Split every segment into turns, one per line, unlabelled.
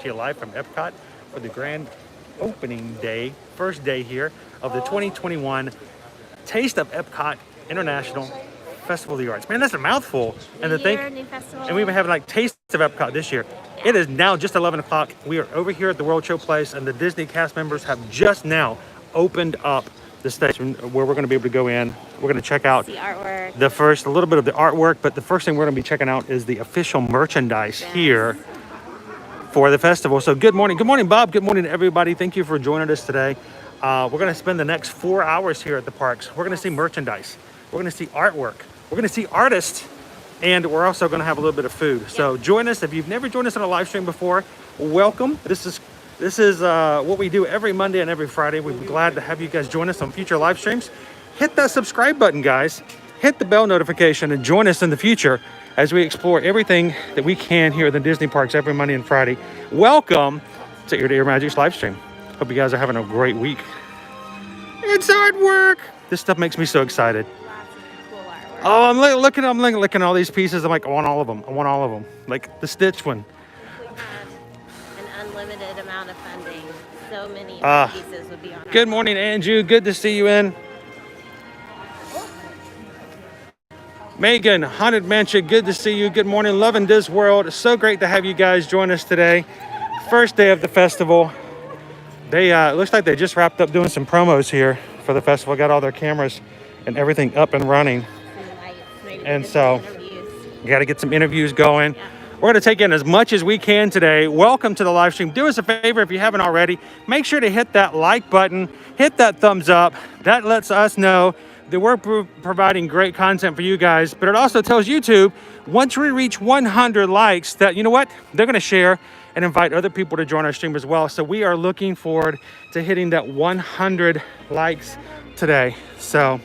you live from Epcot for the grand opening day, first day here of the 2021 Taste of EPCOT International Festival of the Arts. Man, that's a mouthful. And we've been having like Taste of EPCOT this year. It is now just 11 o'clock. We are over here at the World Showplace, and the Disney cast members have just now opened up the station where we're going to be able to go in. We're going to check out
the artwork.
a little bit of the artwork, but the first thing we're going to be checking out is the official merchandise here for the festival. So good morning, Bob. Good morning to everybody. Thank you for joining us today. We're going to spend the next 4 hours here at the parks. We're going to see merchandise. We're going to see artwork. We're going to see artists, and we're also going to have a little bit of food. So join us. If you've never joined us on a live stream before, welcome. This is what we do every Monday and every Friday. We'd be glad to have you guys join us on future live streams. Hit that subscribe button, guys. Hit the bell notification and join us in the future as we explore everything that we can here at the Disney parks every Monday and Friday. Welcome to Ear to Ear Magic's live stream. Hope you guys are having a great week. It's artwork. This stuff makes me so excited. Oh, I'm looking at all these pieces. I'm like, I want all of them. I want all of them. Like the Stitch one.
We have an unlimited amount of funding. So many pieces would be on.
Good morning, Andrew. Good to see you in. Megan, Haunted Mansion, good to see you. Good morning, Loving Disney World. It's so great to have you guys join us today. First day of the festival. They it looks like they just wrapped up doing some promos here for the festival. Got all their cameras and everything up and running. And so you got to get some interviews going. Yeah. We're going to take in as much as we can today. Welcome to the live stream. Do us a favor if you haven't already. Make sure to hit that like button. Hit that thumbs up. That lets us know that we're providing great content for you guys, but it also tells YouTube once we reach 100 likes that, you know what, they're going to share and invite other people to join our stream as well. So we are looking forward to hitting that 100 likes today. So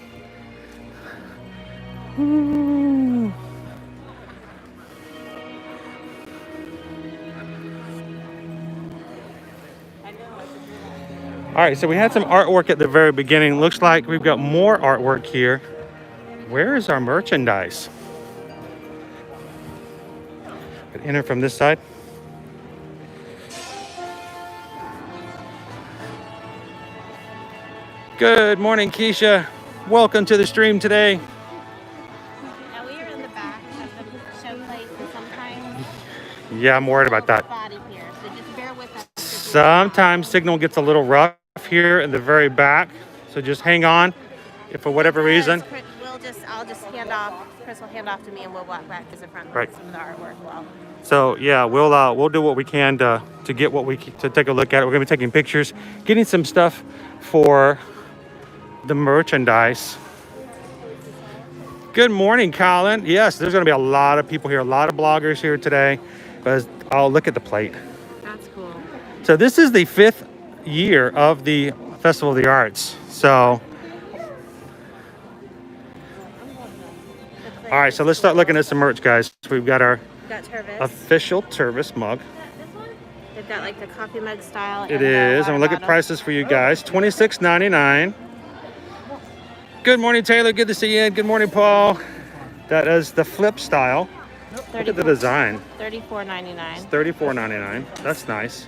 all right, so we had some artwork at the very beginning. Looks like we've got more artwork here. Where is our merchandise? Enter from this side. Good morning, Keisha. Welcome to the stream today.
Now we are in the back of the showplace, and sometimes
yeah, I'm worried about that.
Here, so just bear with us.
Sometimes signal gets a little rough here in the very back, so just hang on if for whatever reason.
I'll just hand off. Chris will hand off to me, and we'll walk back to the front.
Right.
Some of the artwork. Well.
So yeah, we'll do what we can to get to take a look at it. We're gonna be taking pictures, getting some stuff for the merchandise. Good morning, Colin. Yes, there's gonna be a lot of people here, a lot of bloggers here today. But look at the plate.
That's cool.
So this is the 5th year of the Festival of the Arts. So, all right, so let's start looking at some merch, guys. We've got our official Tervis mug.
This one? They've got like the coffee mug style.
It is. I'm gonna look at prices for you guys. $26.99. Good morning, Taylor. Good to see you. Good morning, Paul. That is the flip style. Look at the design.
$34.99.
It's $34.99. That's nice.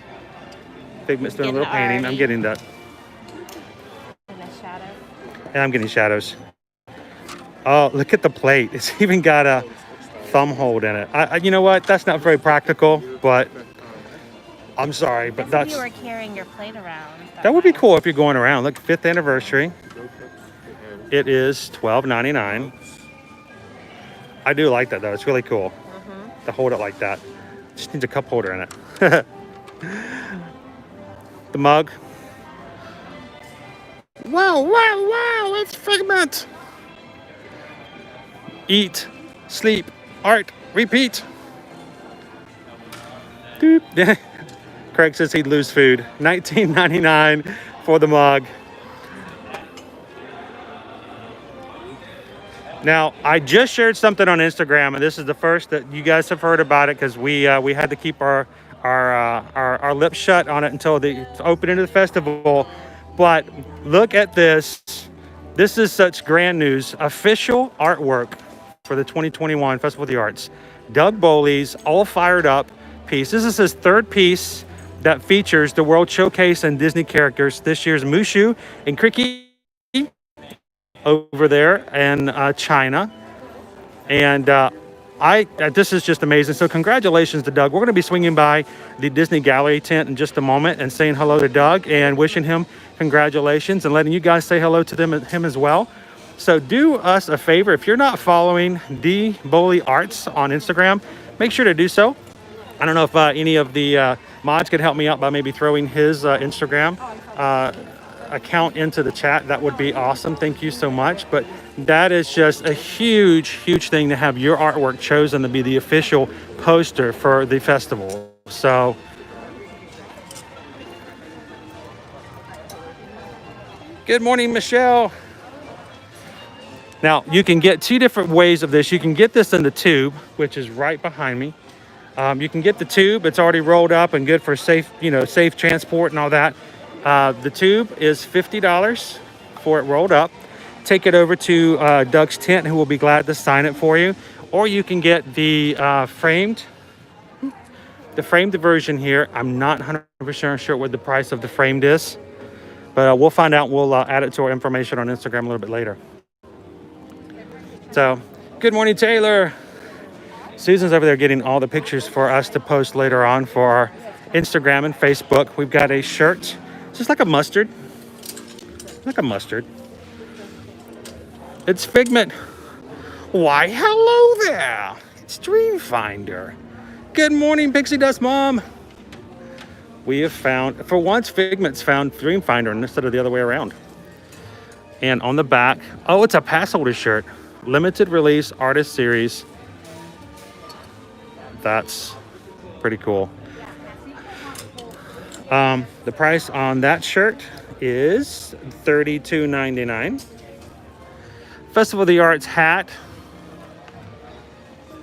Figment's doing a little painting. I'm getting that.
And a shadow.
And I'm getting shadows. Oh, look at the plate. It's even got a thumb hold in it. You know what? That's not very practical, but I'm sorry, but that's.
If you were carrying your plate around.
That would be cool if you're going around. Look, 5th anniversary. It is $12.99. I do like that though. It's really cool to hold it like that. Just needs a cup holder in it. The mug. Wow, it's Figment. Eat, sleep, art, repeat. Doop. Craig says he'd lose food. $19.99 for the mug. Now, I just shared something on Instagram, and this is the first that you guys have heard about it because we had to keep our lips shut on it until the opening of the festival. But look at this. This is such grand news. Official artwork for the 2021 Festival of the Arts. Doug Bowley's all fired up piece. This is his 3rd piece that features the World Showcase and Disney characters. This year's Mushu and Cricky over there in China. And this is just amazing. So congratulations to Doug. We're going to be swinging by the Disney Gallery tent in just a moment and saying hello to Doug and wishing him congratulations and letting you guys say hello to him as well. So do us a favor. If you're not following D Boley Arts on Instagram, make sure to do so. I don't know if any of the mods could help me out by maybe throwing his Instagram account into the chat. That would be awesome. Thank you so much. But that is just a huge thing to have your artwork chosen to be the official poster for the festival. So good morning, Michelle. Now you can get two different ways of this. You can get this in the tube, which is right behind me. You can get the tube. It's already rolled up and good for safe transport and all that. The tube is $50 for it rolled up. Take it over to Doug's tent, who will be glad to sign it for you. Or you can get the framed version here. I'm not 100% sure what the price of the framed is, but we'll find out. We'll add it to our information on Instagram a little bit later. So, good morning, Taylor. Susan's over there getting all the pictures for us to post later on for our Instagram and Facebook. We've got a shirt, just like a mustard. It's Figment. Why, hello there. It's Dreamfinder. Good morning, Pixie Dust Mom. We have found, for once, Figment's found Dreamfinder instead of the other way around. And on the back, oh, it's a Passholder shirt. Limited release artist series. That's pretty cool. The price on that shirt is $32.99. Festival of the Arts hat.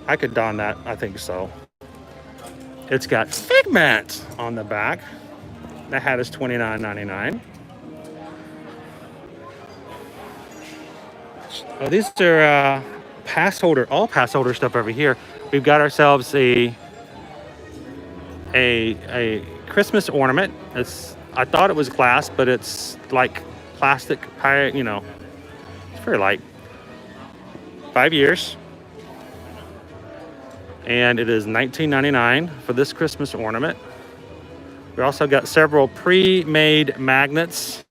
I could don that. I think so. It's got Figment on the back. That hat is $29.99. Oh, these are Passholder, all Passholder stuff over here. We've got ourselves a Christmas ornament. I thought it was glass, but it's like plastic, it's very light. 5 years. And it is $19.99 for this Christmas ornament. We also got several pre-made magnets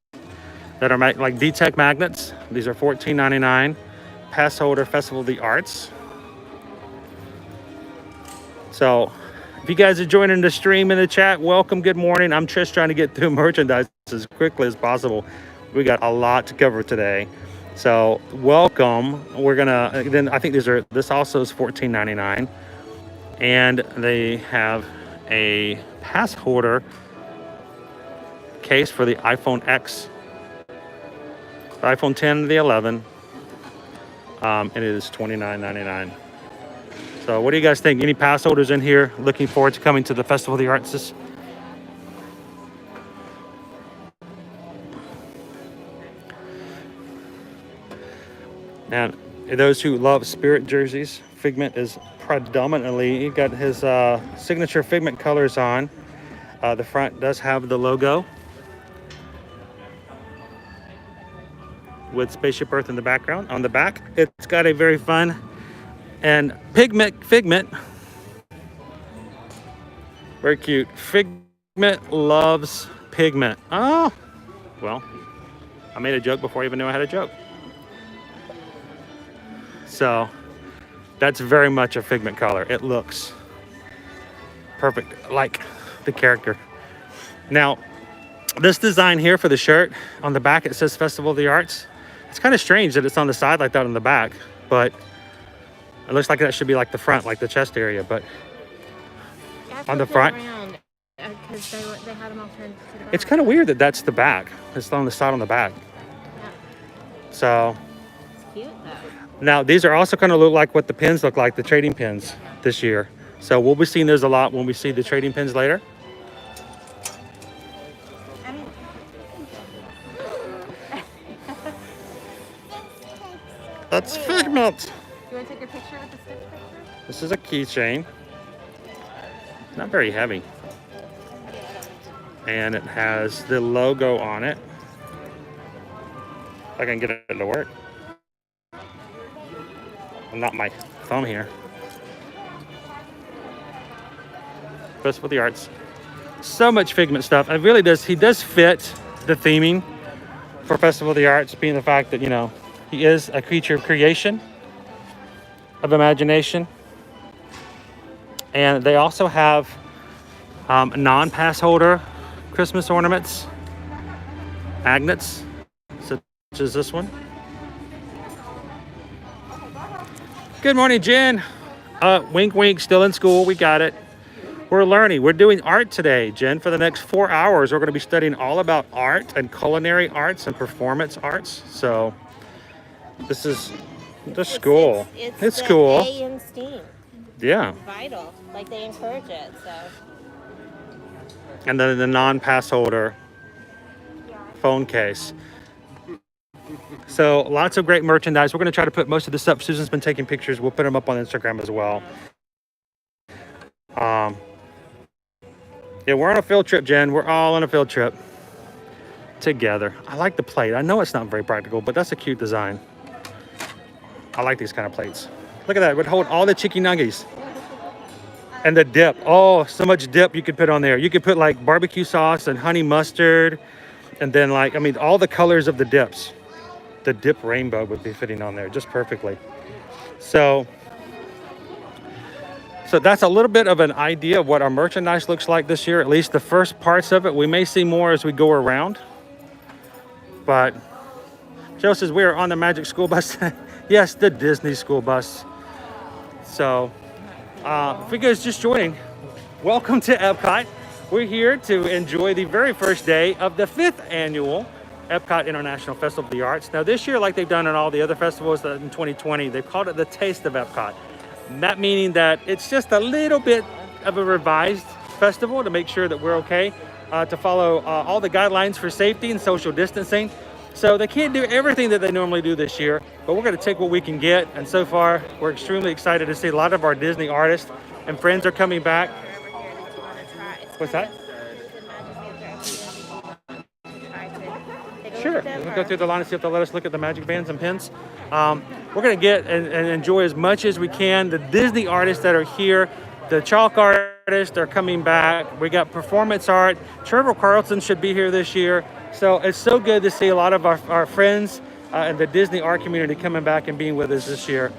that are like D-Tech magnets. These are $14.99. Passholder Festival of the Arts. So if you guys are joining the stream in the chat, welcome, good morning. I'm just trying to get through merchandise as quickly as possible. We got a lot to cover today. So welcome. We're gonna, then I think this also is $14.99. And they have a Passholder case for the iPhone X, the iPhone 10 and the 11. And it is $29.99. So what do you guys think? Any pass holders in here looking forward to coming to the Festival of the Arts? And those who love Spirit jerseys, Figment is predominantly, he got his signature Figment colors on. The front does have the logo with Spaceship Earth in the background. On the back, it's got a very fun and Figment. Very cute. Figment loves pigment. Oh, well, I made a joke before I even knew I had a joke. So that's very much a Figment color. It looks perfect, like the character. Now, this design here for the shirt, on the back it says Festival of the Arts. It's kind of strange that it's on the side like that on the back, but it looks like that should be like the front, like the chest area, but on the front.
Because they had them all turned to the back.
It's kind of weird that that's the back. It's on the side on the back.
Yeah.
So.
It's cute though.
Now, these are also going to look like what the pins look like, the trading pins this year. So we'll be seeing those a lot when we see the trading pins later. That's Figment.
You want to take a picture with the Stitch picture?
This is a keychain. Not very heavy. and it has the logo on it. If I can get it to work. Not my thumb here. Festival of the Arts. So much Figment stuff. It really does. He does fit the theming for Festival of the Arts, being the fact that, you know, he is a creature of creation, of imagination. And they also have non-Passholder Christmas ornaments, magnets, such as this one. Good morning, Jen. Wink, wink, still in school. We got it. We're learning. We're doing art today, Jen. For the next 4 hours, we're going to be studying all about art and culinary arts and performance arts. So this is the school. It's
the
cool.
A in STEAM.
Yeah.
It's vital. Like, they encourage it, so.
And then the non-Passholder phone case. So lots of great merchandise. We're going to try to put most of this up. Susan's been taking pictures. We'll put them up on Instagram as well. Yeah, we're on a field trip, Jen. We're all on a field trip together. I like the plate. I know it's not very practical, but that's a cute design. I like these kind of plates. Look at that. It would hold all the chicken nuggets. And the dip. Oh, so much dip you could put on there. You could put like barbecue sauce and honey mustard. And then like, I mean, all the colors of the dips. The dip rainbow would be fitting on there just perfectly. So that's a little bit of an idea of what our merchandise looks like this year, at least the first parts of it. We may see more as we go around. But Joe says we are on the Magic School Bus. Yes, the Disney School Bus. So if you guys just joining, welcome to Epcot. We're here to enjoy the very first day of the 5th annual Epcot International Festival of the Arts. Now this year, like they've done in all the other festivals in 2020, they've called it the Taste of EPCOT. That meaning that it's just a little bit of a revised festival to make sure that we're okay, to follow all the guidelines for safety and social distancing. So they can't do everything that they normally do this year, but we're going to take what we can get. And so far, we're extremely excited to see a lot of our Disney artists and friends are coming back. What's that? Sure. We'll go through the line and see if they'll let us look at the magic bands and pins. We're going to get and enjoy as much as we can. The Disney artists that are here, the chalk artists are coming back. We got performance art. Trevor Carlton should be here this year. So it's so good to see a lot of our friends and the Disney art community coming back and being with us this year.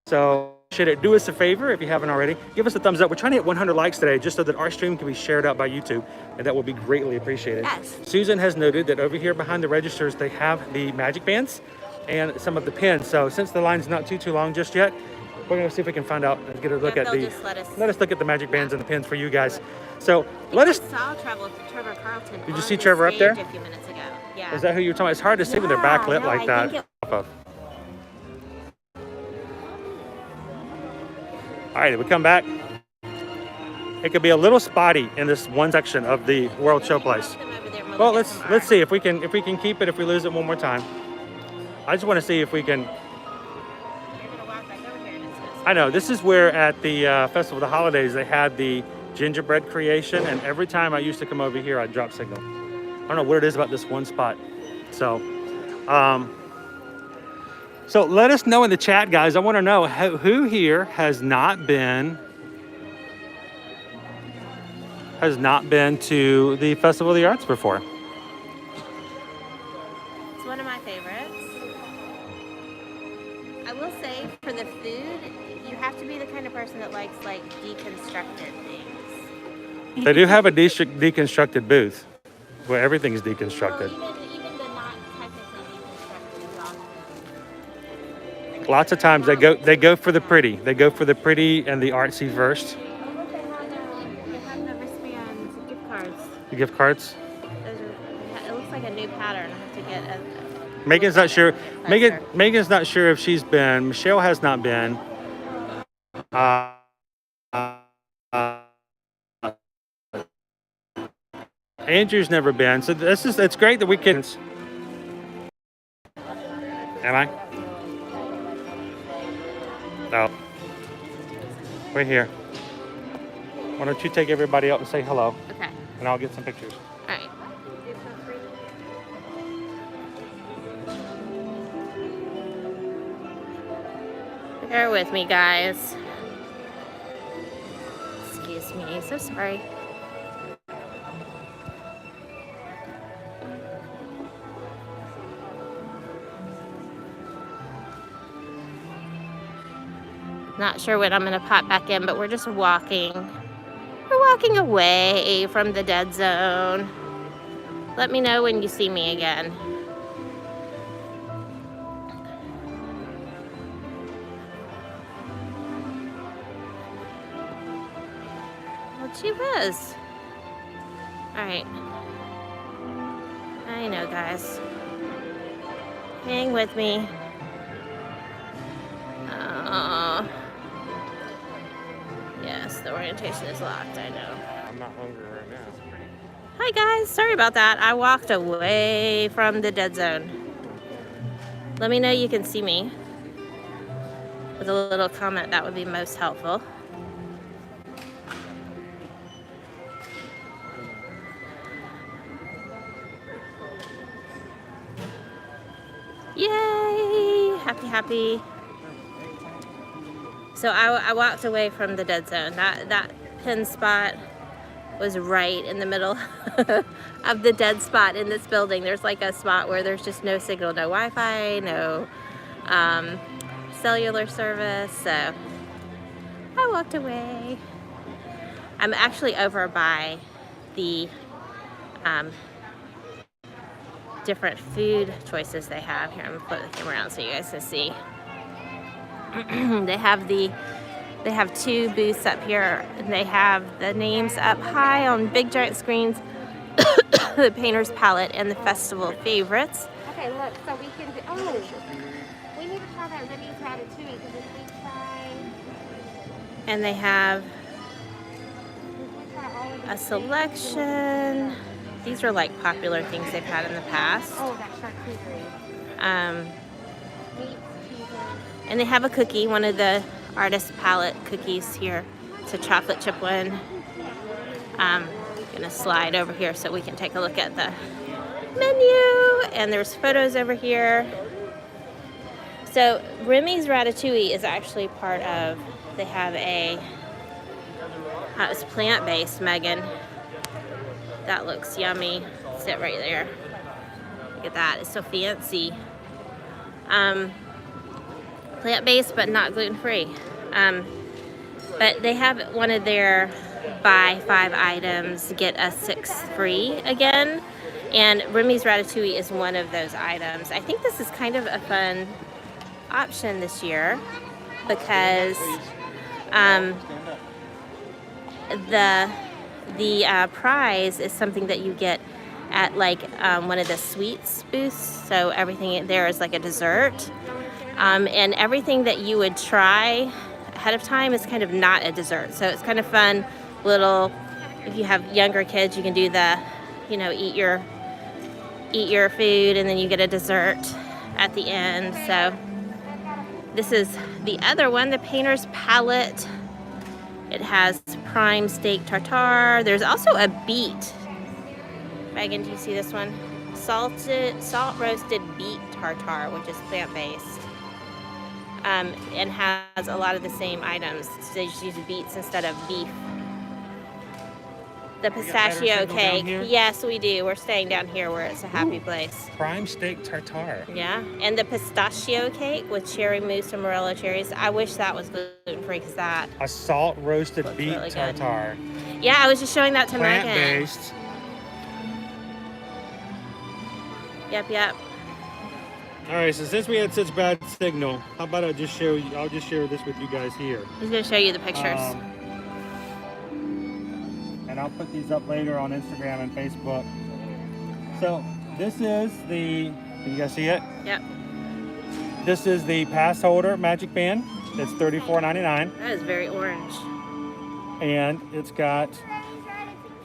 So should it do us a favor if you haven't already? Give us a thumbs up. We're trying to hit 100 likes today just so that our stream can be shared out by YouTube, and that will be greatly appreciated. Yes. Susan has noted that over here behind the registers, they have the magic bands and some of the pins. So since the line's not too long just yet, we're going to see if we can find out and get a look at the. Let us look at the magic bands and the pins for you guys. So let us.
I saw Trevor Carlton.
Did you see Trevor up there?
A few minutes ago. Yeah.
Is that who you were talking about? It's hard to see when they're backlit like that. All right, if we come back, it could be a little spotty in this one section of the World Showplace. Well, let's see if we can keep it. If we lose it one more time, I just want to see if we can. I know this is where at the Festival of the Holidays they had the gingerbread creation, and every time I used to come over here, I'd drop signal. I don't know what it is about this one spot. So, so let us know in the chat, guys. I want to know who here has not been to the Festival of the Arts before.
It's one of my favorites. I will say, for the food, you have to be the kind of person that likes like deconstructed things.
They do have a deconstructed booth where everything is deconstructed.
Well, even the not technically deconstructed is awesome.
Lots of times they go for the pretty. They go for the pretty and the artsy first.
They have the wristbands, gift cards.
The gift cards.
It looks like a new pattern. I have to get a.
Megan's not sure. Megan's not sure if she's been. Michelle has not been. Andrew's never been. So it's great that we can. Am I? No. We're here. Why don't you take everybody out and say hello?
Okay.
and I'll get some pictures.
All right. Bear with me, guys. Excuse me, so sorry. Not sure when I'm gonna pop back in, but we're just walking. We're walking away from the dead zone. Let me know when you see me again. Well, she was. All right. I know, guys. Hang with me. Yes, the orientation is locked, I know.
I'm not hungry right now.
Hi guys, sorry about that. I walked away from the dead zone. Let me know you can see me. With a little comment, that would be most helpful. Yay! Happy, happy. So I walked away from the dead zone. That pin spot was right in the middle of the dead spot in this building. There's like a spot where there's just no signal, no Wi-Fi, no cellular service. So I walked away. I'm actually over by the different food choices they have. Here, I'm gonna put the camera around so you guys can see. They have two booths up here, and they have the names up high on big giant screens. The Painter's Palette and the Festival Favorites. Okay, look, so we can do, oh, we need to try that Rennie's Ratatouille, because if we try...
And they have a selection. These are like popular things they've had in the past.
Oh, that charcuterie. Meats, cheeses.
And they have a cookie, one of the artist palette cookies here. It's a chocolate chip one. Gonna slide over here so we can take a look at the menu. And there's photos over here. So Remy's Ratatouille is actually part of, they have a, it's plant-based, Megan. That looks yummy. Sit right there. Look at that, it's so fancy. Plant-based but not gluten-free. But they have one of their buy 5 items, get a 6 free again. And Remy's Ratatouille is one of those items. I think this is kind of a fun option this year because the prize is something that you get at like one of the sweets booths. So everything there is like a dessert. And everything that you would try ahead of time is kind of not a dessert. So it's kind of fun little, if you have younger kids, you can do the, you know, eat your food and then you get a dessert at the end. So this is the other one, the Painter's Palette. It has prime steak tartare. There's also a beet. Megan, do you see this one? Salt roasted beet tartare, which is plant-based. And has a lot of the same items. So they just use beets instead of beef. The pistachio cake. Yes, we do. We're staying down here where it's a happy place.
Prime steak tartare.
Yeah, and the pistachio cake with cherry mousse and morello cherries. I wish that was gluten-free because that.
A salt roasted beet
really
tartare.
Yeah, I was just showing that to Megan.
Plant-based.
Yep.
All right, so since we had such bad signal, how about I'll just share this with you guys here.
He's gonna show you the pictures.
And I'll put these up later on Instagram and Facebook. So this is the, can you guys see it?
Yep.
This is the Passholder Magic Band. It's $34.99.
That is very orange.
And it's got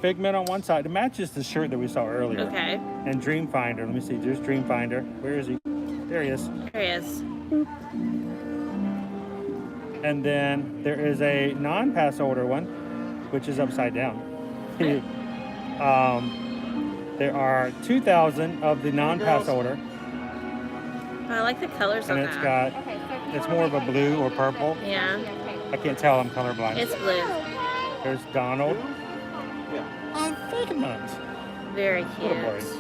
Figment on one side. It matches the shirt that we saw earlier.
Okay.
And Dreamfinder. Let me see. There's Dreamfinder. Where is he? There he is.
There he is.
And then there is a non-Passholder one, which is upside down. There are 2,000 of the non-Passholder,
I like the colors on
and it's
that.
got, it's more of a blue or purple.
Yeah,
I can't tell, I'm colorblind.
it's blue.
There's Donald. Figment.
Very
Little
cute.
boys.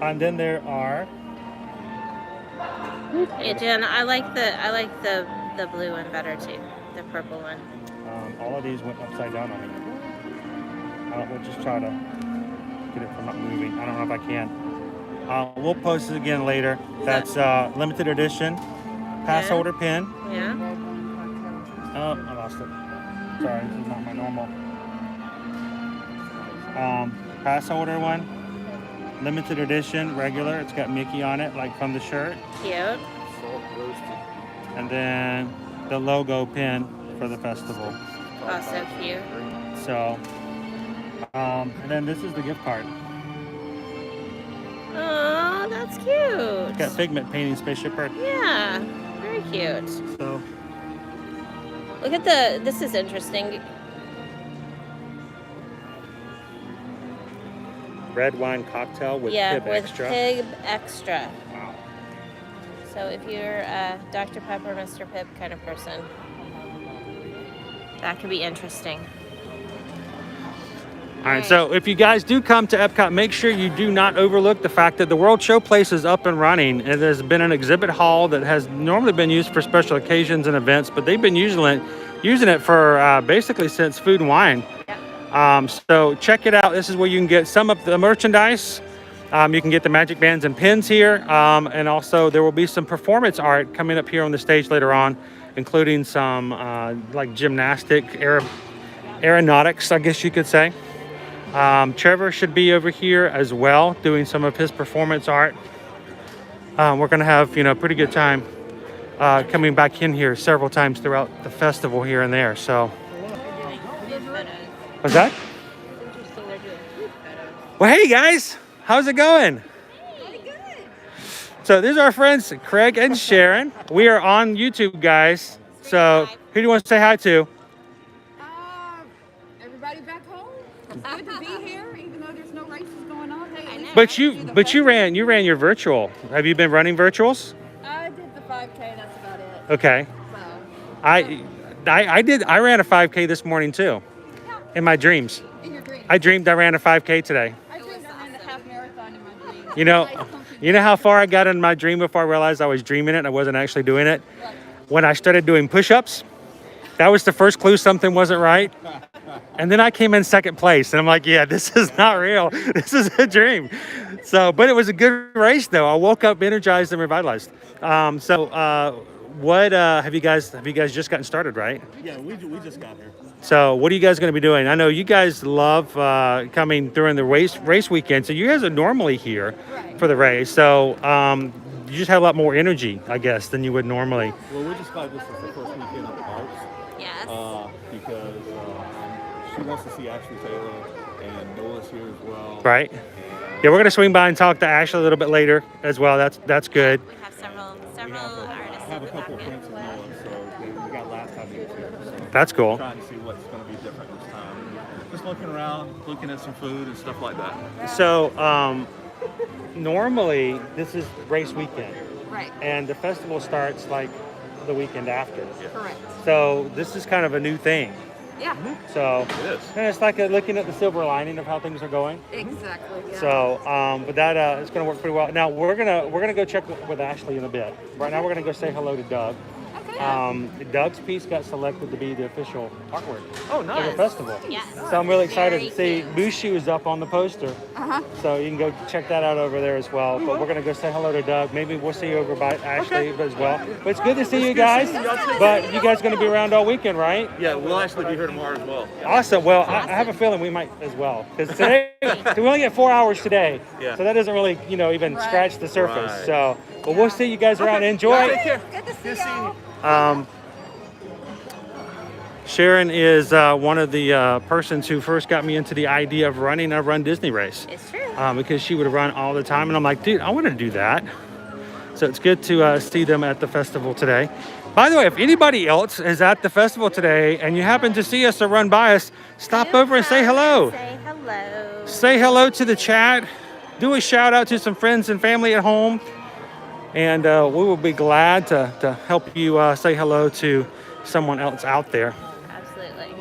And then there are,
Yeah, Jen, I like the blue one better too. The purple one.
all of these went upside down on me. We'll just try to get it from not moving. I don't know if I can. We'll post it again later. That's limited edition Passholder pin.
Yeah.
Oh, I lost it. Sorry, this is not my normal. Passholder one. Limited edition, regular. It's got Mickey on it, like from the shirt.
Cute.
And then the logo pin for the festival.
Oh, so cute.
So, and then this is the gift card.
Oh, that's
It's got
cute.
Figment painting Spaceship Earth.
Yeah, very cute.
So,
Look at the. This is interesting.
red wine cocktail with
Yeah,
Pib
with
Extra.
Pib Extra.
Wow.
So if you're a Dr. Pepper, Mr. Pibb kind of person, that could be interesting.
All right, so if you guys do come to Epcot, make sure you do not overlook the fact that the World Showplace is up and running. And there's been an exhibit hall that has normally been used for special occasions and events, but they've been using it for basically since Food and Wine. So check it out. This is where you can get some of the merchandise. You can get the magic bands and pins here. And also there will be some performance art coming up here on the stage later on, including some like gymnastic, aeronautics, I guess you could say. Trevor should be over here as well, doing some of his performance art. We're going to have, pretty good time coming back in here several times throughout the festival here and there. So, what's that?
Interesting, they're doing food photos.
Well, hey guys, how's it going? So these are our friends Craig and Sharon. We are on YouTube, guys. So who do you want to say hi to?
Everybody back home. It's good to be here, even though there's no races going on. Hey, at least
But you ran your virtual. Have you been running virtuals?
I did the 5K. That's about it.
Okay.
So
I ran a 5K this morning too. In my dreams.
in your dreams,
I dreamed I ran a 5K today.
I dreamed I ran a half marathon in my dreams.
You know how far I got in my dream before I realized I was dreaming it and I wasn't actually doing it? When I started doing push-ups, that was the first clue something wasn't right. And then I came in second place and I'm like, yeah, this is not real. This is a dream. So, but it was a good race though. I woke up energized and revitalized. What have you guys just gotten started, right?
Yeah, we just got here.
So what are you guys going to be doing? I know you guys love coming during the race weekend. So you guys are normally here for the race. So you just have a lot more energy, I guess, than you would normally.
Well, we're just glad this is the first weekend of the parks.
Yes.
Because she wants to see Ashley Taylor and Noah's here as well.
Right. Yeah, we're going to swing by and talk to Ashley a little bit later as well. That's good.
We have several
I
artists
have
in
a
the
couple of
bucket.
prints of Noah, so we got last time he was here. So
That's cool.
trying to see what's going to be different this time. Just looking around, looking at some food and stuff like that.
So normally this is race weekend.
Right.
And the festival starts like the weekend after.
Correct.
So this is kind of a new thing.
Yeah.
So
It is.
and it's like looking at the silver lining of how things are going.
Exactly. Yeah.
So, but that it's going to work pretty well. Now we're gonna go check with Ashley in a bit. Right now we're gonna go say hello to Doug. Doug's piece got selected to be the official artwork
Oh,
of the
nice.
festival.
Yes.
So I'm really excited
Very
to see
cute.
Bushu is up on the poster. So you can go check that out over there as well. But we're gonna go say hello to Doug. Maybe we'll see you over by Ashley as well. But it's good to see you guys. But you guys gonna be around all weekend, right?
Yeah, we'll actually be here tomorrow as well.
Awesome. Well, I have a feeling we might as well because today we only get 4 hours today,
Yeah.
so that doesn't really even scratch the surface.
Right.
So, but we'll see you guys around. Enjoy.
Take care.
Good to see
Good seeing
y'all.
you.
Sharon is one of the persons who first got me into the idea of running a Run Disney race
It's true.
because she would run all the time, and I'm like, dude, I want to do that. So it's good to see them at the festival today. By the way, if anybody else is at the festival today and you happen to see us or run by us, stop over and say hello.
Say hello.
say hello to the chat. Do a shout out to some friends and family at home. And we will be glad to help you say hello to someone else out there.
Absolutely.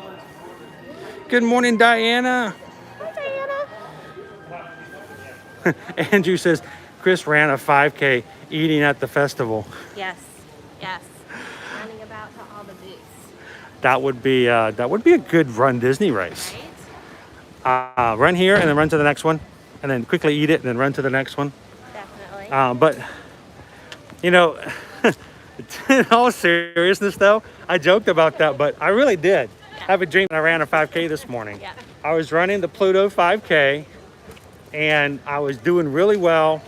Good morning, Diana.
Diana.
Andrew says, Chris ran a 5K eating at the festival.
Yes. Yes. Running about to all the booths.
That would be a good Run Disney race.
Right?
Run here and then run to the next one, and then quickly eat it and then run to the next one.
Definitely.
But you know, in all seriousness though, I joked about that, but I really did have a dream. I ran a 5K this morning.
Yeah.
I was running the Pluto 5K, and I was doing really well.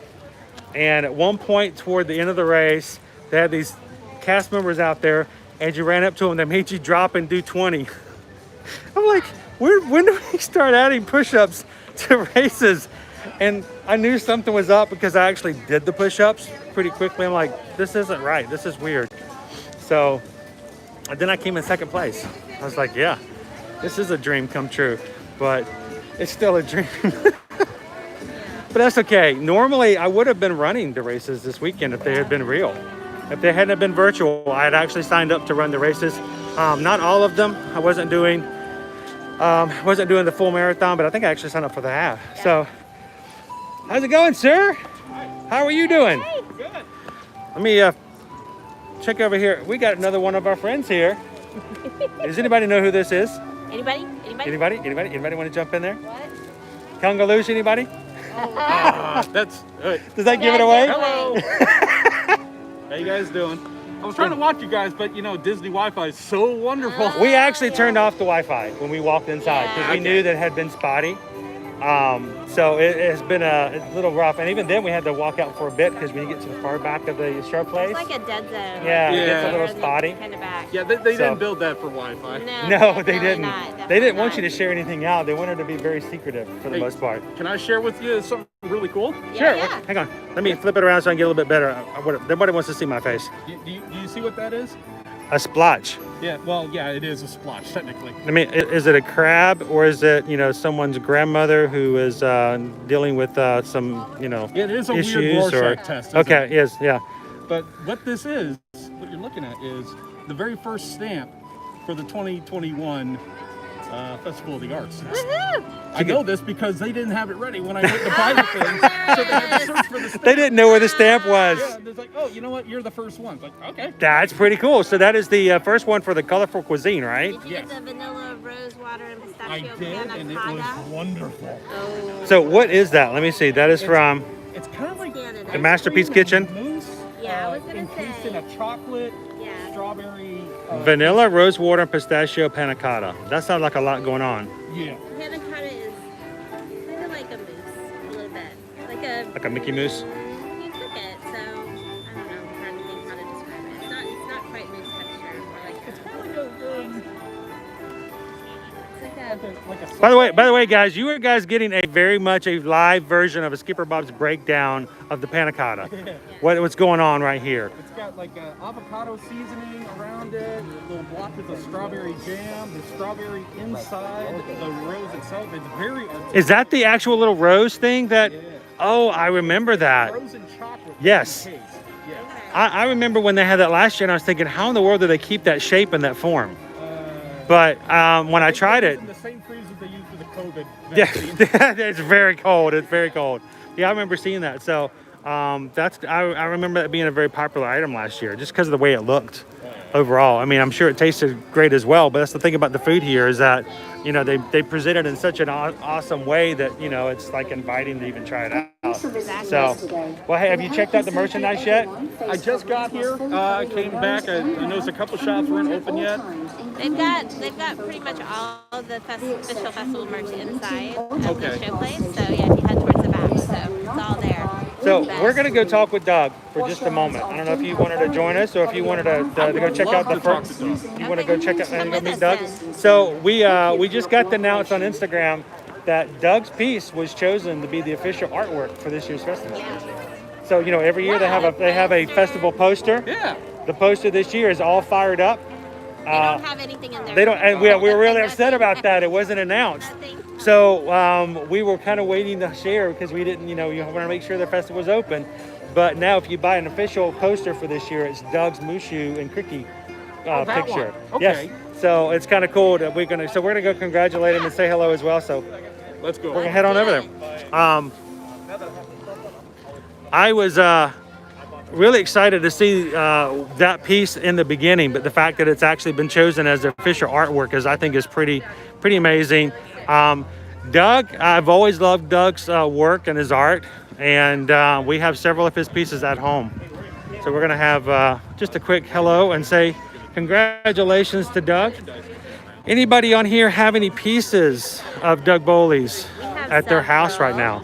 And at one point toward the end of the race, they had these cast members out there, and you ran up to them. They made you drop and do 20. I'm like, when do we start adding push-ups to races? And I knew something was up because I actually did the push-ups pretty quickly. I'm like, this isn't right. This is weird. So and then I came in second place. I was like, yeah, this is a dream come true, but it's still a dream. But that's okay. Normally, I would have been running the races this weekend if they had been real. If they hadn't been virtual, I had actually signed up to run the races. Not all of them. I wasn't doing the full marathon, but I think I actually signed up for the half.
Yeah.
So, how's it going, sir? How are you doing?
Hey.
Good.
Let me check over here. We got another one of our friends here. Does anybody know who this is?
Anybody?
Anybody want to jump in there?
What?
Congaloosh, anybody?
That's
Does that give it away?
hello. How you guys doing? I was trying to watch you guys, but you know, Disney Wi-Fi is so wonderful.
We actually turned off the Wi-Fi when we walked inside because we
Yeah.
knew that it had been spotty. So it has been a little rough, and even then we had to walk out for a bit because when you get to the far back of the show place,
It's like a dead zone.
Yeah,
it gets a
little spotty.
Kind of back.
Yeah, they
So-
didn't build that for Wi-Fi.
no, they
definitely
didn't.
not,
They didn't want you
definitely
to share anything out. They wanted to be very secretive for the
Hey.
most part.
Can I share with you something really cool?
not.
Sure.
Yeah.
Hang on. Let me flip it around so I can get a little bit better. Nobody wants to see my face.
Do you see what that is?
A splotch.
Yeah, well, yeah, it is a splotch, technically.
I mean, is it a crab or is it, someone's grandmother who is dealing with some,
It is a
issues
weird
or
Rorschach test. isn't
okay,
it?
yes, yeah.
But what this is, what you're looking at is the very first stamp for the 2021 Festival of the Arts.
Woohoo!
I know this because they didn't have it ready when I went to buy the thing, so they had to search for the stamp.
They didn't know where the stamp was.
Yeah, it's like, oh, you know what? You're the first one. Like, okay.
That's pretty cool. So that is the first one for the colorful cuisine, right?
Did you
Yes.
get the vanilla rose water and
I
pistachio
did,
panna
and it
cotta?
was wonderful.
Oh.
So what is that? Let me see. That is from
It's kind of like
The
the Masterpiece
ice
Kitchen.
cream and mousse,
Yeah, I was gonna
encased
say.
in a chocolate,
Yeah.
strawberry.
Vanilla, rose water, and pistachio panna cotta. That sounds like a lot going on.
Yeah.
Panna cotta is kind of like a mousse, a little bit.
Like a Mickey Mouse.
You cook it, so I don't know. I'm trying to think how to describe it. It's not quite mousse texture. More like
It's kind of like a,
it's like a.
By the way, guys, you are guys getting a very much a live version of a Skipper Bob's breakdown of the panna cotta. What's going on right here?
It's got like a avocado seasoning around it, little blotches of strawberry jam, the strawberry inside the rose itself. It's very artistic.
Is that the actual little rose thing that?
Yeah.
Oh, I remember that.
Frozen chocolate.
Yes.
taste. Yeah.
I remember when they had that last year, and I was thinking, how in the world do they keep that shape and that form? But when I tried it,
In the same freezer they use for the COVID
yeah,
vaccine.
it's very cold. It's very cold. Yeah, I remember seeing that. So I remember that being a very popular item last year, just because of the way it looked overall. I mean, I'm sure it tasted great as well. But that's the thing about the food here is that they present it in such an awesome way that it's like inviting to even try it out. So, well, hey, have you checked out the merchandise yet?
I just got here, came back. I noticed a couple shops weren't open yet.
They've got pretty much all of the official festival merch inside of the show place. So yeah, if you head towards the back, so it's all there.
So we're gonna go talk with Doug for just a moment. I don't know if you wanted to join us or if you wanted to go check out the first. You want to go check out and go meet Doug? So we just got the announce on Instagram that Doug's piece was chosen to be the official artwork for this year's festival. So every year they have a festival poster.
Yeah.
The poster this year is all fired up.
They don't have anything in there.
They don't, and we were really upset about that. It wasn't announced.
Nothing.
So we were kind of waiting to share because we didn't, you want to make sure the festival was open. But now if you buy an official poster for this year, it's Doug's Mushu and Cricky
that
picture.
one. Okay.
Yes. So it's kind of cool that we're gonna go congratulate him and say hello as well. So
Let's go.
we're gonna head on over there. I was really excited to see that piece in the beginning, but the fact that it's actually been chosen as the official artwork I think is pretty amazing. Doug, I've always loved Doug's work and his art, and we have several of his pieces at home. So we're gonna have just a quick hello and say congratulations to Doug. Anybody on here have any pieces of Doug Bowley's at their house right now?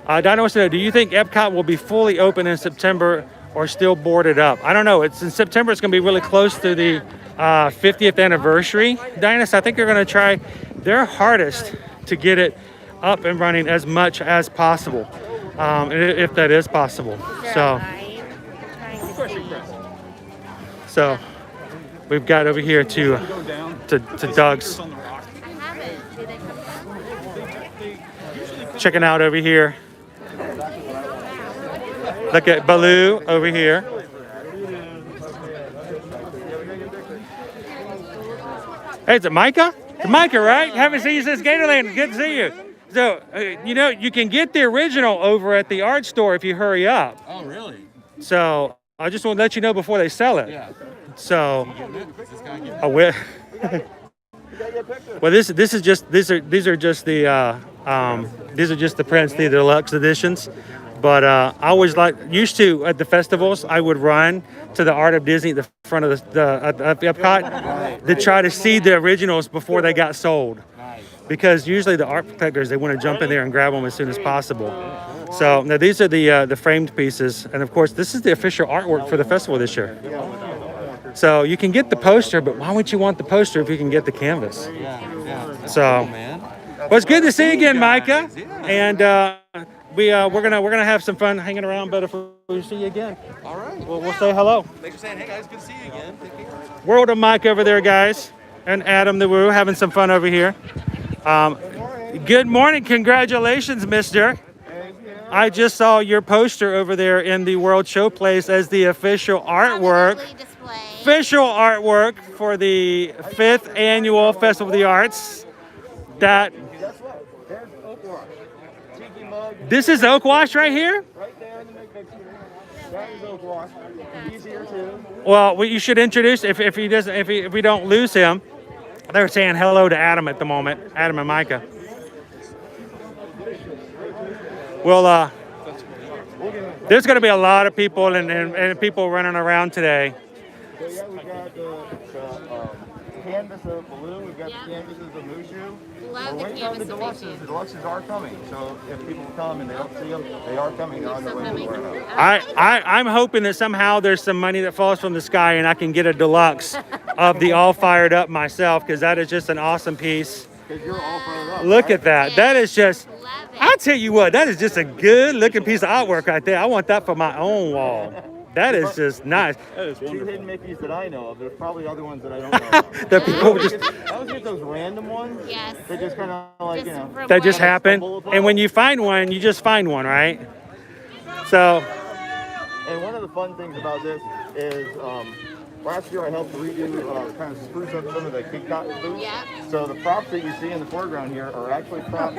Dinah wants to know, do you think EPCOT will be fully open in September or still boarded up? I don't know. It's in September. It's going to be really close to the 50th anniversary, Dinah. So I think they're going to try their hardest to get it up and running as much as possible, if that is possible. So we've got over here to Doug's. Checking out over here. Look at Baloo over here. Hey, is it Micah? It's Micah, right? Haven't seen you since Gatorland. Good to see you. So, you can get the original over at the art store if you hurry up.
Oh, really?
So, I just want to let you know before they sell it.
Yeah.
So, I will. Well, these are just the prints, the deluxe editions. But I always used to at the festivals, I would run to the Art of Disney at the front of the Epcot to try to see the originals before they got sold. Because usually the art collectors, they want to jump in there and grab them as soon as possible. So now these are the framed pieces, and of course this is the official artwork for the festival this year. So you can get the poster, but why would you want the poster if you can get the canvas? So, well, it's good to see you again, Micah, and we're gonna have some fun hanging around. But if we see you again,
All right.
we'll say hello.
Thanks for saying, hey guys, good to see you again. Take care.
World of Mike over there, guys, and Adam the Woo having some fun over here. Good morning, congratulations, Mister. I just saw your poster over there in the World Showplace as the official artwork. Official artwork for the 5th annual Festival of the Arts. This is Oak Wash right here?
Right there in the big picture. That is Oak Wash. He's here too.
Well, you should introduce if we don't lose him. They're saying hello to Adam at the moment, Adam and Micah. Well, there's going to be a lot of people and people running around today.
So yeah, we got the canvas of Balloon. We've got the canvases of Mushu.
Love the canvas of Mushu.
The deluxes are coming. So if people come and they don't see them, they are coming. They're on their way to the warehouse.
I'm hoping that somehow there's some money that falls from the sky and I can get a deluxe of the All Fired Up myself, because that is just an awesome piece.
Because you're all fired up.
Look
right?
at that. That is just,
Love it.
I'll tell you what, that is just a good looking piece of artwork right there. I want that for my own wall. That is just nice.
That is
Two
wonderful.
hidden Mickeys that I know of. There's probably other ones that I don't know of.
The people just,
I always get those random ones.
Yes.
They just kind of like, you know.
from
that just
what-
happen. And when you find one, you just find one, right? So,
And one of the fun things about this is last year I helped redo, kind of spruce up some of the EPCOT booths.
Yeah.
So the props that you see in the foreground here are actually props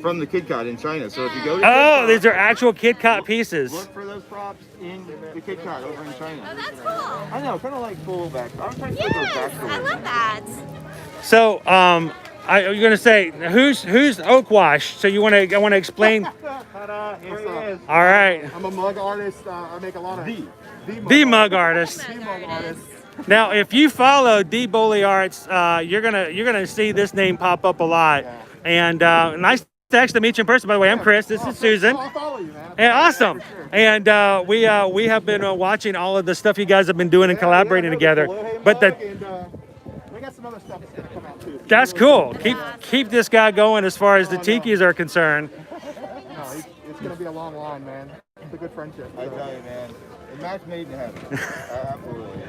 from the KidCot in China. So if you go to
oh,
KidCot,
these are actual KitKat pieces.
look for those props in the KidCot over in
Oh,
China.
that's cool.
I know, kind of like full back. I'm trying to put those back
Yes, I love that.
So, you're gonna say who's Oak Wash? So I want to explain.
Ta-da, here he is.
All right,
I'm a mug artist. I make a lot of
the mug artist. Now, if you follow D Bowley Arts, you're gonna see this name pop up a lot. And nice to actually meet you in person. By the way, I'm Chris. This is Susan.
I'll follow you, man.
And awesome. And we have been watching all of the stuff you guys have been doing and collaborating together. But
we got some other stuff that's gonna come out too.
that's cool. Keep this guy going as far as the tikis are concerned.
No, it's gonna be a long line, man. It's a good friendship. I tell you, man. A match made in heaven. Absolutely.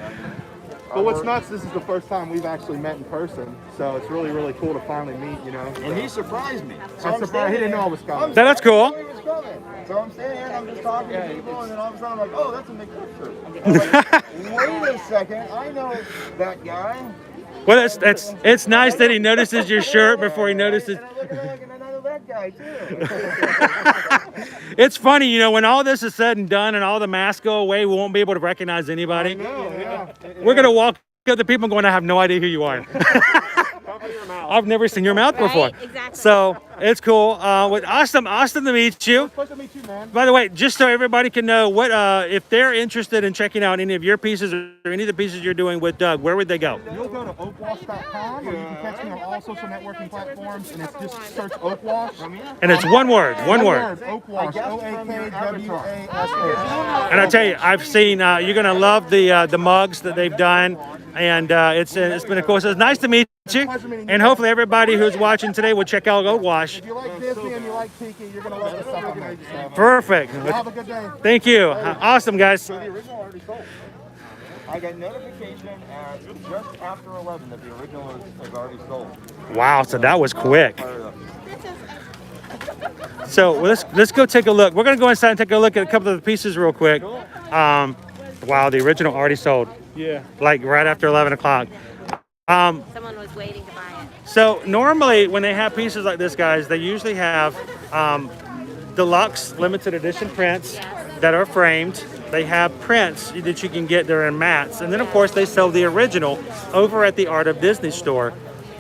But what's nuts, this is the first time we've actually met in person, so it's really, really cool to finally meet, you know.
And he surprised me.
I'm surprised he didn't know I was coming.
That's cool.
He was coming. So I'm standing here and I'm just talking to people, and then all of a sudden I'm like, oh, that's a McPicture. Like, wait a second, I know that guy.
Well, it's nice that he notices your shirt before he notices.
And I look at him and I know that guy too.
It's funny, you know, when all this is said and done and all the masks go away, we won't be able to recognize anybody.
No, yeah.
We're gonna walk up to people going, I have no idea who you are. I've never seen your mouth before.
Right, exactly.
So it's cool. Awesome to meet you.
Pleasure to meet you, man.
By the way, just so everybody can know, what if they're interested in checking out any of your pieces or any of the pieces you're doing with Doug, where would they go?
You'll go to oakwash.com, or you can catch me on all social networking platforms, and it's just search Oakwash.
And it's one word.
Oakwash, O-A-K-W-A-S-H.
And I tell you, I've seen you're gonna love the mugs that they've done, and it's been a cool. So it's nice to meet you, and hopefully everybody who's watching today will check out Oakwash.
If you like Disney and you like Tiki, you're going to love the stuff I make. So.
Perfect.
Have a good day.
Thank you. Awesome, guys.
So the original already sold. I got notification at just after 11 that the original is already sold.
Wow, so that was quick. So let's go take a look. We're gonna go inside and take a look at a couple of the pieces real quick. Wow, the original already sold.
Yeah.
Like right after 11 o'clock.
Someone was waiting to buy it.
So normally when they have pieces like this, guys, they usually have deluxe limited edition prints that are framed. They have prints that you can get there in mats. And then of course they sell the original over at the Art of Disney store.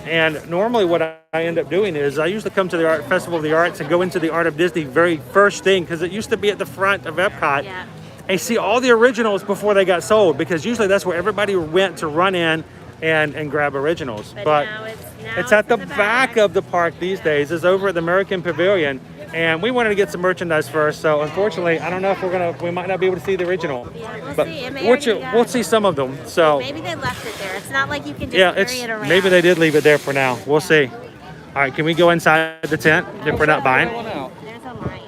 And normally what I end up doing is I usually come to the Art Festival of the Arts and go into the Art of Disney very first thing, because it used to be at the front of Epcot.
Yeah.
And see all the originals before they got sold, because usually that's where everybody went to run in and grab originals.
But now
it's at the back of the park these days. It's over at the American Pavilion, and we wanted to get some merchandise first. So unfortunately, I don't know if we might not be able to see the original.
Yeah, we'll
but
see. It may already be
we'll see some of them. So
maybe they left it there. It's not like you can just
yeah,
carry it around.
maybe they did leave it there for now. We'll see. All right, can we go inside the tent if we're not buying?
There's a line.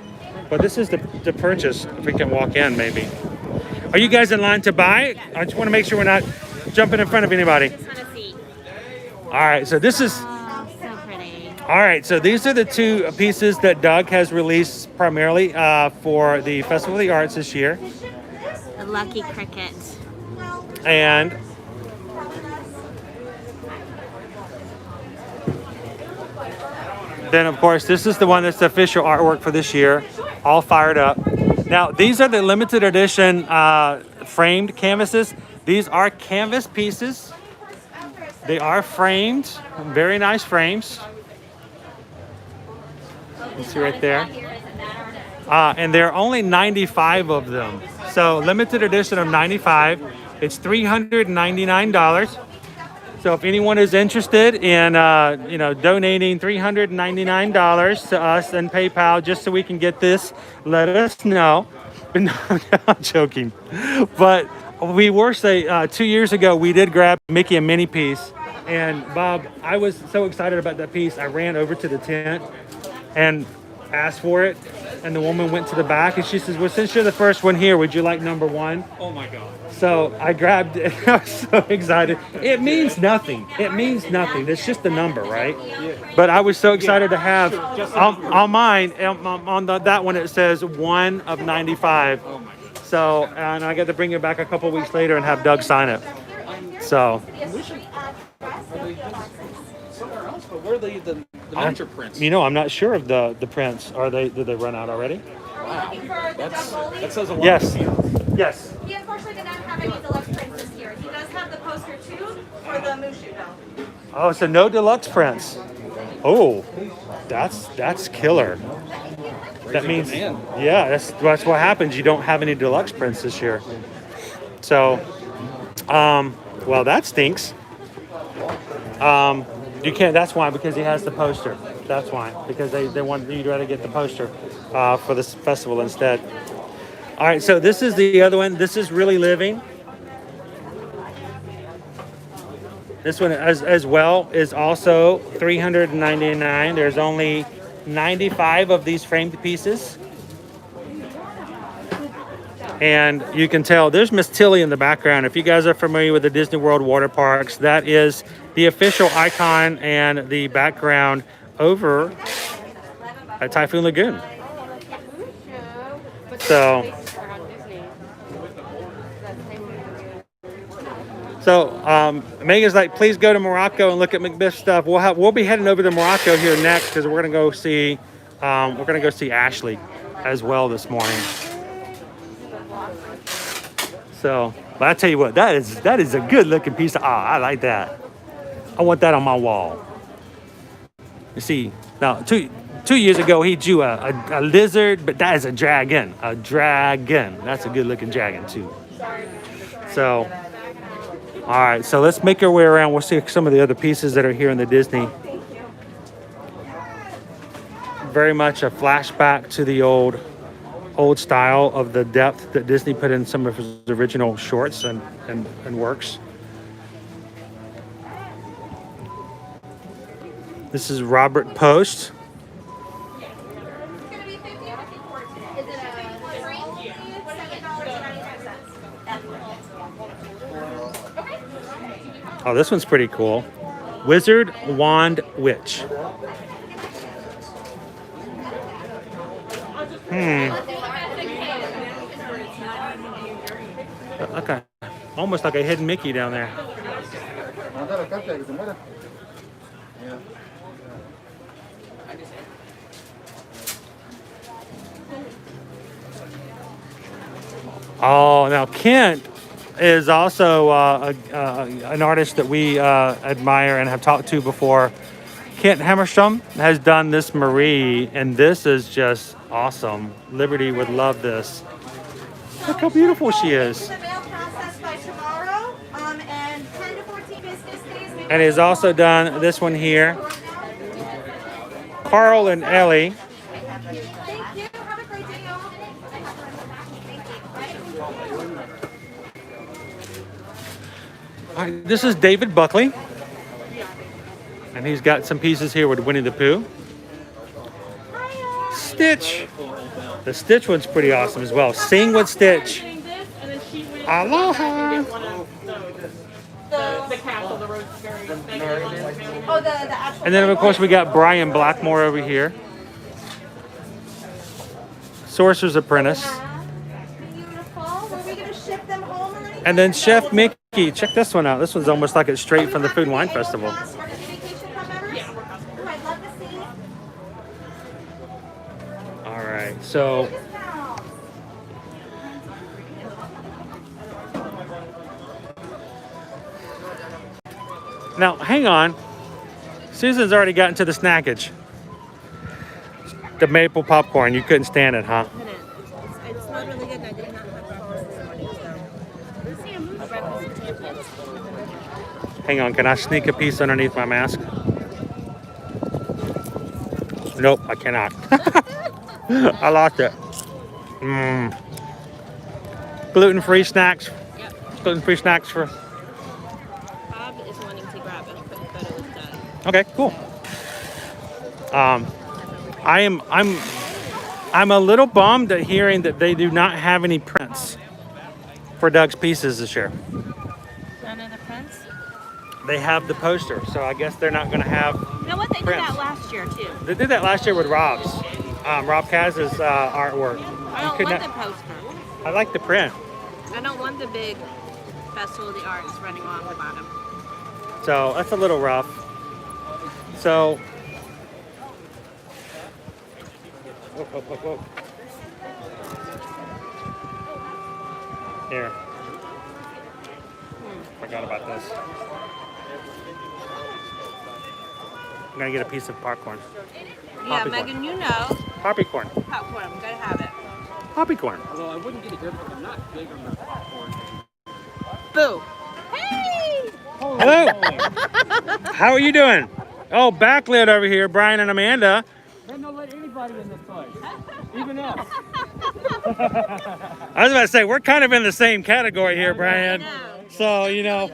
But this is the purchase. If we can walk in, maybe. Are you guys in line to buy? I just want to make sure we're not jumping in front of anybody.
Just want to see.
All right, so this is.
Oh, so pretty.
All right, so these are the two pieces that Doug has released primarily for the Festival of the Arts this year.
The Lucky Cricket.
And then, of course, this is the one that's the official artwork for this year, all fired up. Now, these are the limited edition framed canvases. These are canvas pieces. They are framed, very nice frames. You see right there. And there are only 95 of them. So limited edition of 95. It's $399. So if anyone is interested in, donating $399 to us and PayPal just so we can get this, let us know. But no, I'm joking. But we were 2 years ago, we did grab Mickey a mini piece. And Bob, I was so excited about that piece. I ran over to the tent and asked for it. And the woman went to the back and she says, well, since you're the first one here, would you like number one?
Oh my God.
So I grabbed it. I was so excited. It means nothing. It means nothing. It's just a number, right?
Yeah.
But I was so excited to have on mine, on that one, it says 1 of 95.
Oh my God.
So, and I get to bring it back a couple weeks later and have Doug sign it. So.
Somewhere else, but where are the miniature prints?
You know, I'm not sure of the prints. Did they run out already?
Wow. That says a lot.
Yes. Yes.
He unfortunately did not have any deluxe prints this year. He does have the poster too for the Mushu though.
Oh, so no deluxe prints. Oh, that's killer. That means, yeah, that's what happens. You don't have any deluxe prints this year. So, well, that stinks. You can't. That's why, because he has the poster. That's why, because they want you to try to get the poster for this festival instead. All right, so this is the other one. This is Really Living. This one as well is also $399. There's only 95 of these framed pieces. And you can tell there's Miss Tilly in the background. If you guys are familiar with the Disney World water parks, that is the official icon and the background over at Typhoon Lagoon. So Megan's like, please go to Morocco and look at Macbeth stuff. We'll be heading over to Morocco here next because we're gonna go see Ashley as well this morning. So, but I tell you what, that is a good looking piece of I like that. I want that on my wall. You see, now two years ago he drew a lizard, but that is a dragon. A dragon. That's a good looking dragon too. So, all right, so let's make our way around. We'll see some of the other pieces that are here in the Disney. Very much a flashback to the old style of the depth that Disney put in some of his original shorts and works. This is Robert Post. Oh, this one's pretty cool. Wizard, Wand, Witch. Okay, almost like a hidden Mickey down there. Oh, now Kent is also an artist that we admire and have talked to before. Kent Hammerstrom has done this Marie, and this is just awesome. Liberty would love this. Look how beautiful she is.
The mail process by tomorrow, and 10 to 14 business days.
And he's also done this one here. Carl and Ellie.
Thank you. Have a great day, y'all.
All right, this is David Buckley. And he's got some pieces here with Winnie the Pooh. Stitch. The Stitch one's pretty awesome as well. Sing with Stitch. Aloha. And then of course we got Brian Blackmore over here. Sorcerer's Apprentice.
Beautiful. Were we going to ship them home or anything?
And then Chef Mickey. Check this one out. This one's almost like it's straight from the Food and Wine Festival. All right, so now hang on. Susan's already gotten to the snackage. The maple popcorn. You couldn't stand it, huh?
It smelled really good and I did not have breakfast this morning, so. Breakfast of champions.
Hang on, can I sneak a piece underneath my mask? Nope, I cannot. I lost it. Gluten-free snacks.
Yep.
Gluten-free snacks for.
Bob is wanting to grab a quick photo with Doug.
Okay, cool. I'm a little bummed at hearing that they do not have any prints for Doug's pieces this year.
None of the prints?
They have the poster, so I guess they're not going to have.
You know what? They
prints.
did that last year too.
They did that last year with Rob's. Rob Kaz's artwork.
I don't want the poster.
I like the print.
I don't want the big Festival of the Arts running along the bottom.
So that's a little rough. So. Whoa. Here. Forgot about this. I'm gonna get a piece of popcorn.
Yeah,
Poppycorn.
Megan, you know.
Poppycorn.
Popcorn, I'm gonna have it.
Poppycorn.
Although I wouldn't get it here because I'm not big on the popcorn.
Boo. Hey!
Hello. How are you doing? Oh, backlit over here, Brian and Amanda.
They don't let anybody in this place, even us.
I was about to say, we're kind of in the same category here, Brian. So, you know,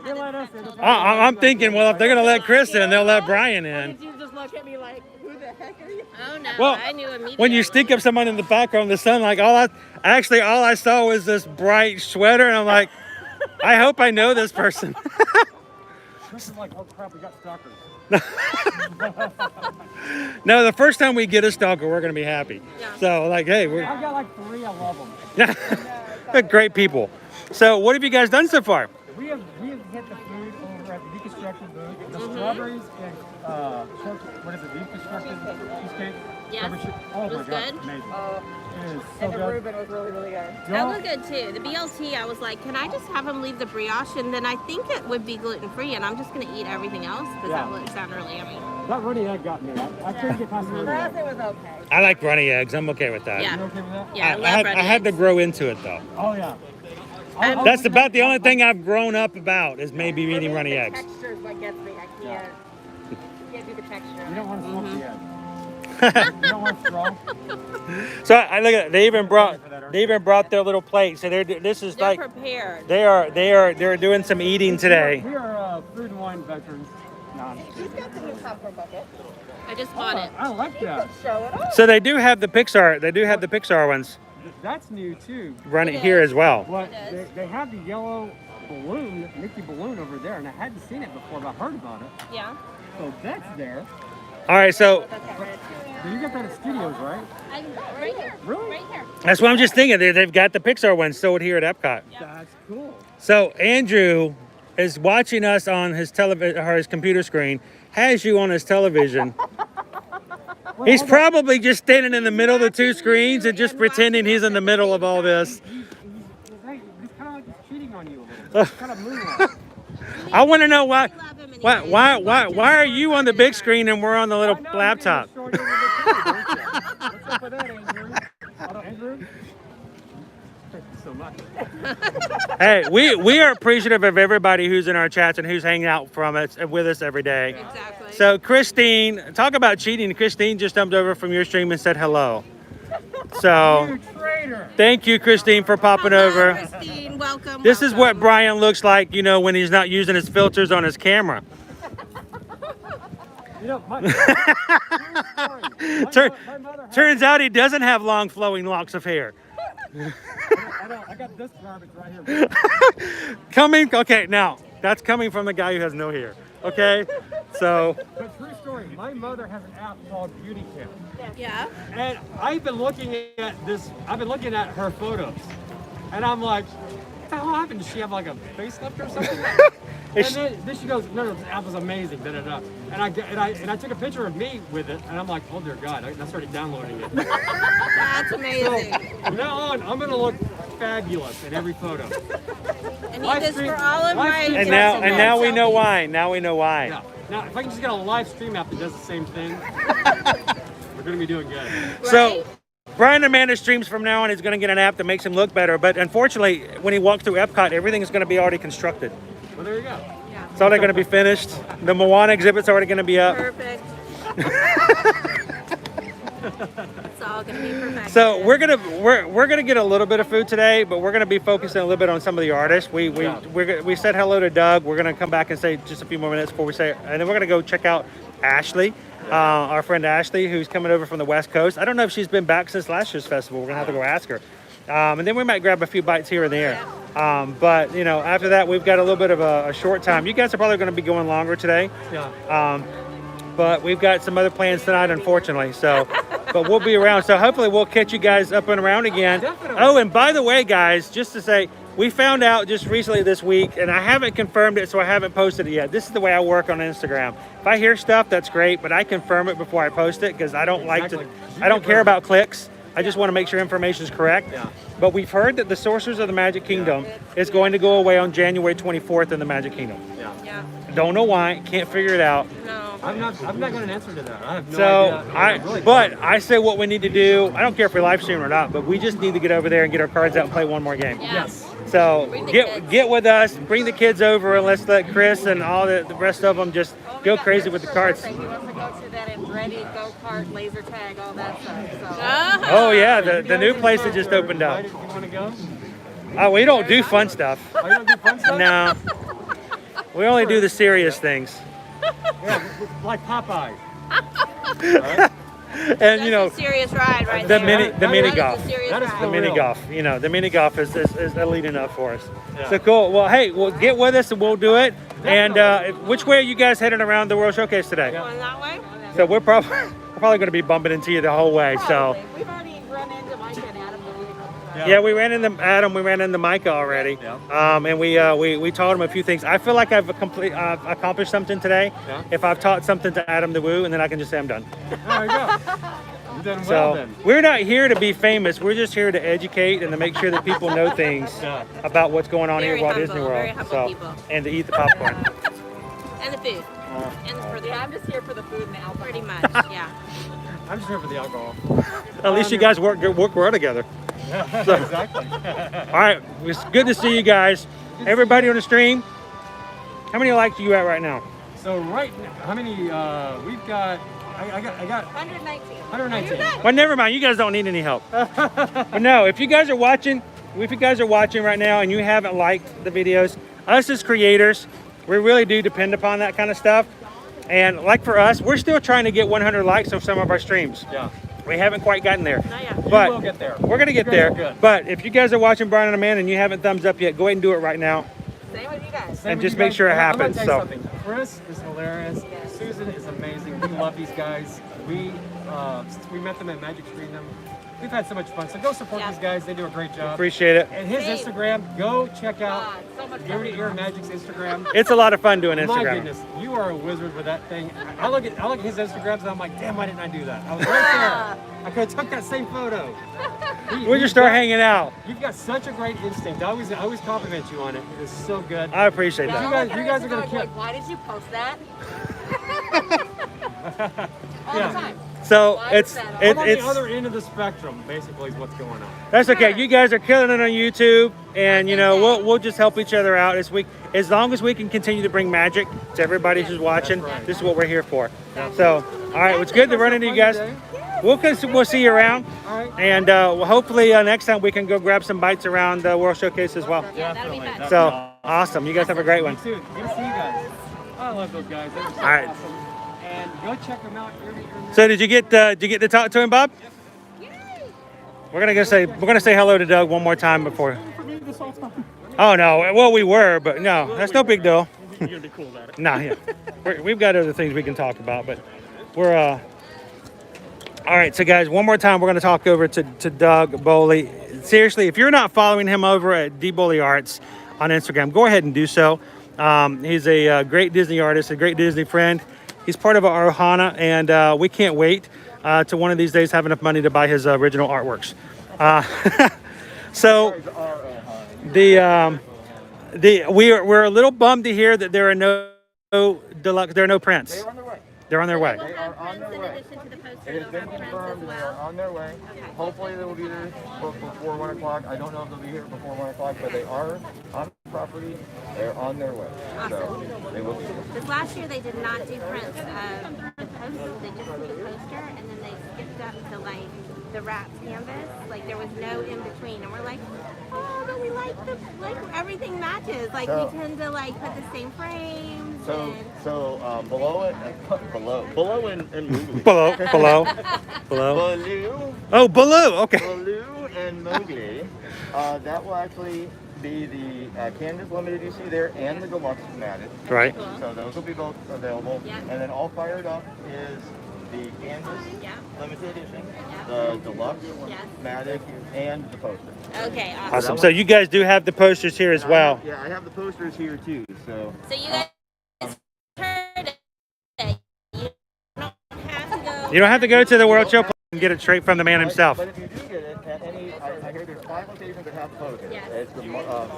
They let us in.
I'm thinking, well, if they're going to let Chris in, they'll let Brian in.
You just look at me like, who the
Oh no,
Well,
I knew immediately.
when you stick up someone in the background in the sun, like all I saw was this bright sweater, and I'm like, I hope I know this person.
This is like, oh crap, we got stalkers.
No, the first time we get a stalker, we're gonna be happy.
Yeah.
So like, hey,
I've got like 3, I love them.
they're great people. So what have you guys done so far?
We have hit the food over at the deconstructed booth. The strawberries and what is it? Deconstructed cheesecake.
Yes.
Oh
It
my
was
god,
good?
amazing. It is so
And the
good.
Reuben was really, really good.
That was good too. The BLT, I was like, can I just have them leave the brioche, and then I think it would be gluten free, and I'm just gonna eat everything else because
Yeah.
that would sound really yummy.
That runny egg got me. I couldn't get past the runny egg.
It was okay.
I like runny eggs. I'm okay with that.
Yeah.
You okay with that?
Yeah, I love
I
runny
had to
eggs.
grow into it though.
Oh yeah.
That's about the only thing I've grown up about is maybe eating runny
The
eggs.
texture is what gets me. I can't do the texture.
You don't want to smoke
Mm-hmm.
the egg. You don't want strong.
So I look at it. They even brought their little plate. So this is
They're
like
prepared.
they're doing some eating today.
We are food and wine veterans. No, I'm just kidding.
He's got the new popcorn bucket.
I just bought it.
I like that.
Show it off.
So they do have the Pixar. They do have the Pixar ones
That's new too.
running
It
here
is.
as well.
But
It is.
they have the yellow balloon, Mickey balloon over there, and I hadn't seen it before, but I heard about it.
Yeah.
So that's there.
All right, so
So you got that at Studios, right?
Right here.
Really?
Right here.
that's what I'm just thinking. They've got the Pixar ones sold here at Epcot.
That's cool.
So Andrew is watching us on his television or his computer screen. Has you on his television. He's probably just standing in the middle of the two screens and just pretending he's in the middle of all this.
He's kind of like he's cheating on you a little bit. He's kind of moonlight.
I want to know why.
We love him anyway.
Why are you on the big screen and we're on the little
I know, you're
laptop?
getting short end of the deal, don't you? What's up with that, Andrew? Hello, Andrew? Thank you so much.
Hey, we are appreciative of everybody who's in our chats and who's hanging out with us every day.
Exactly.
So Christine, talk about cheating. Christine just jumped over from your stream and said hello. So
You traitor!
thank you, Christine, for popping
Hello,
over.
Christine. Welcome.
This is what
welcome.
Brian looks like, when he's not using his filters on his camera.
You know,
Turns out he doesn't have long flowing locks of hair.
I got this garbage right here.
Okay, now that's coming from the guy who has no hair. Okay, so
But true story, my mother has an app called Beauty Care.
Yeah.
And I've been looking at her photos. And I'm like, what the hell happened? Does she have like a facelift or something? And then she goes, no, this app is amazing, da da da. And I took a picture of me with it, and I'm like, oh dear God, I started downloading it.
That's amazing.
From now on, I'm gonna look fabulous in every photo.
I need this for all of my.
and now we know why. Now we know why.
Yeah. Now, if I can just get a live stream app that does the same thing, we're gonna be doing good.
So Brian Amanda streams from now on. He's going to get an app that makes him look better. But unfortunately, when he walks through Epcot, everything is going to be already constructed.
Well, there you go.
It's already going to be finished. The Moana exhibit's already going to be up.
Perfect. It's all gonna be perfect.
So we're gonna get a little bit of food today, but we're gonna be focusing a little bit on some of the artists. We said hello to Doug. We're gonna come back and say just a few more minutes before we say, and then we're gonna go check out Ashley, our friend Ashley, who's coming over from the West Coast. I don't know if she's been back since last year's festival. We're gonna have to go ask her, and then we might grab a few bites here and there. But after that, we've got a little bit of a short time. You guys are probably gonna be going longer today.
Yeah.
But we've got some other plans tonight, unfortunately. So, but we'll be around. So hopefully we'll catch you guys up and around again.
Definitely.
Oh, and by the way, guys, just to say, we found out just recently this week, and I haven't confirmed it, so I haven't posted it yet. This is the way I work on Instagram. If I hear stuff, that's great, but I confirm it before I post it because I don't like to. I don't care about clicks. I just want to make sure information is correct.
Yeah.
But we've heard that the Sorcerers of the Magic Kingdom is going to go away on January 24th in the Magic Kingdom.
Yeah.
Don't know why. Can't figure it out.
No.
I'm not got an answer to that. I have no idea.
But I say what we need to do. I don't care if we live stream or not, but we just need to get over there and get our cards out and play one more game.
Yes.
So
Bring the kids.
get with us, bring the kids over, and let's let Chris and all the rest of them just go crazy with the cards.
He wants to go to that Andretti, go-kart, laser tag, all that stuff. So.
Oh yeah, the new place that just opened up.
You want to go?
Oh, we don't do fun stuff.
Oh, you don't do fun stuff?
No, we only do the serious things.
Yeah, like Popeye.
And you know,
That's a serious ride right
the
there.
mini
That is
golf.
a serious
That is
ride.
The mini
real.
golf, you know, the mini golf is elite enough for us.
Yeah.
So cool. Well, hey, we'll get with us and we'll do it. And which way are you guys heading around the World Showcase today?
Going that way?
So we're probably going to be bumping into you the whole way. So
Probably. We've already run into Mike and Adam.
yeah, we ran into Adam, we ran into Micah already.
Yeah.
And we taught him a few things. I feel like I've accomplished something today.
Yeah.
If I've taught something to Adam the Woo, and then I can just say I'm done.
There you go. You've done well
So
then.
we're not here to be famous. We're just here to educate and to make sure that people know things
Yeah.
about what's going on
Very
here at Walt
humble,
Disney
very
World.
humble
So
people.
and to eat the popcorn.
And the food. And for the
I'm just here for the food and the alcohol.
pretty much, yeah.
I'm just here for the alcohol.
At least you guys work well together.
Exactly.
All right, it's good to see you guys. Everybody on the stream, how many likes are you at right now?
So right now, how many? We've got. I got
119.
119.
Well, never mind. You guys don't need any help. But no, if you guys are watching right now and you haven't liked the videos, us as creators, we really do depend upon that kind of stuff. And like for us, we're still trying to get 100 likes on some of our streams.
Yeah.
We haven't quite gotten there.
Not yet.
But
will get there.
we're gonna get
You guys are
there.
good.
But if you guys are watching Brian and Amanda and you haven't thumbs up yet, go ahead and do it right now.
Same with you guys.
Same
And
with
just
you
make
guys.
sure it
I'm gonna
happens,
tell you
so.
something. Chris is hilarious. Susan is amazing. We love these guys. Since we met them at Magic Kingdom, we've had so much fun. So go support
Yeah.
these guys. They do a great job.
Appreciate it.
And his
Same.
Instagram, go check out
God, so much
Ear to Ear Magic's Instagram.
It's a lot of fun doing
My
Instagram.
goodness, you are a wizard with that thing. I look at his Instagrams and I'm like, damn, why didn't I do that? I was right there. I could have took that same photo.
We'll just start hanging out.
You've got such a great instinct. I always compliment you on it. It is so good.
I appreciate
You
that.
guys are gonna kill.
Like, why did you post that? All
Yeah.
the time.
So
Why
it's
is that?
I'm on the
it's
other end of the spectrum, basically, is what's going on.
that's okay. You guys are killing it on YouTube, and you know we'll just help each other out as long as we can continue to bring magic to everybody who's watching.
That's right.
This is what we're here for. So all right, it's good to run into you guys. We'll see you around,
All right.
and hopefully next time we can go grab some bites around the World Showcase as well.
Yeah, that'll be fun.
So awesome! You guys have a great one.
You too. Good to see you guys. I love those guys. They're so
All right.
awesome. And go check them out.
So did you get to talk to him, Bob? We're gonna say hello to Doug one more time before. Oh no, well we were, but no, that's no big deal.
You're gonna be cool about it.
Nah, yeah, we've got other things we can talk about, but we're all right. So guys, one more time, we're gonna talk over to Doug Boley. Seriously, if you're not following him over at D Boley Arts on Instagram, go ahead and do so. He's a great Disney artist, a great Disney friend. He's part of our Ohana, and we can't wait to one of these days have enough money to buy his original artworks. So we're a little bummed to hear that there are no deluxe, there are no prints.
They're on their way.
They're on their way.
They are on their
In
way.
addition to the posters,
It has
they'll
been
have prints
confirmed
as
they are
well.
on their way. Hopefully they will be there before 1 o'clock. I don't know if they'll be here before 1 o'clock, but they are on the property. They're on their way. So they will be here.
This last year they did not do prints of the poster. They just did the poster, and then they skipped up to like the wrap canvas. Like there was no in between, and we're like, oh, but we like everything matches. Like
So-
we tend to like put the same frames.
So below it, below and Mowgli.
Below.
Baloo,
Oh, Baloo. Okay.
Baloo and Mowgli. That will actually be the canvas limited you see there and the deluxe matted.
Right.
So those will be both available.
Yeah.
And then all fired up is the canvas
Yeah.
limited edition,
Yeah.
the deluxe
Yes.
matted, and the poster.
Okay, awesome.
Awesome. So you guys do have the posters here as well.
Yeah, I have the posters here too. So
So you guys heard it. You don't have to go.
You don't have to go to the World Show and get it straight from the man himself.
But if you do get it at any, I hear there's 5 locations that have the photos.
Yes.
It's the,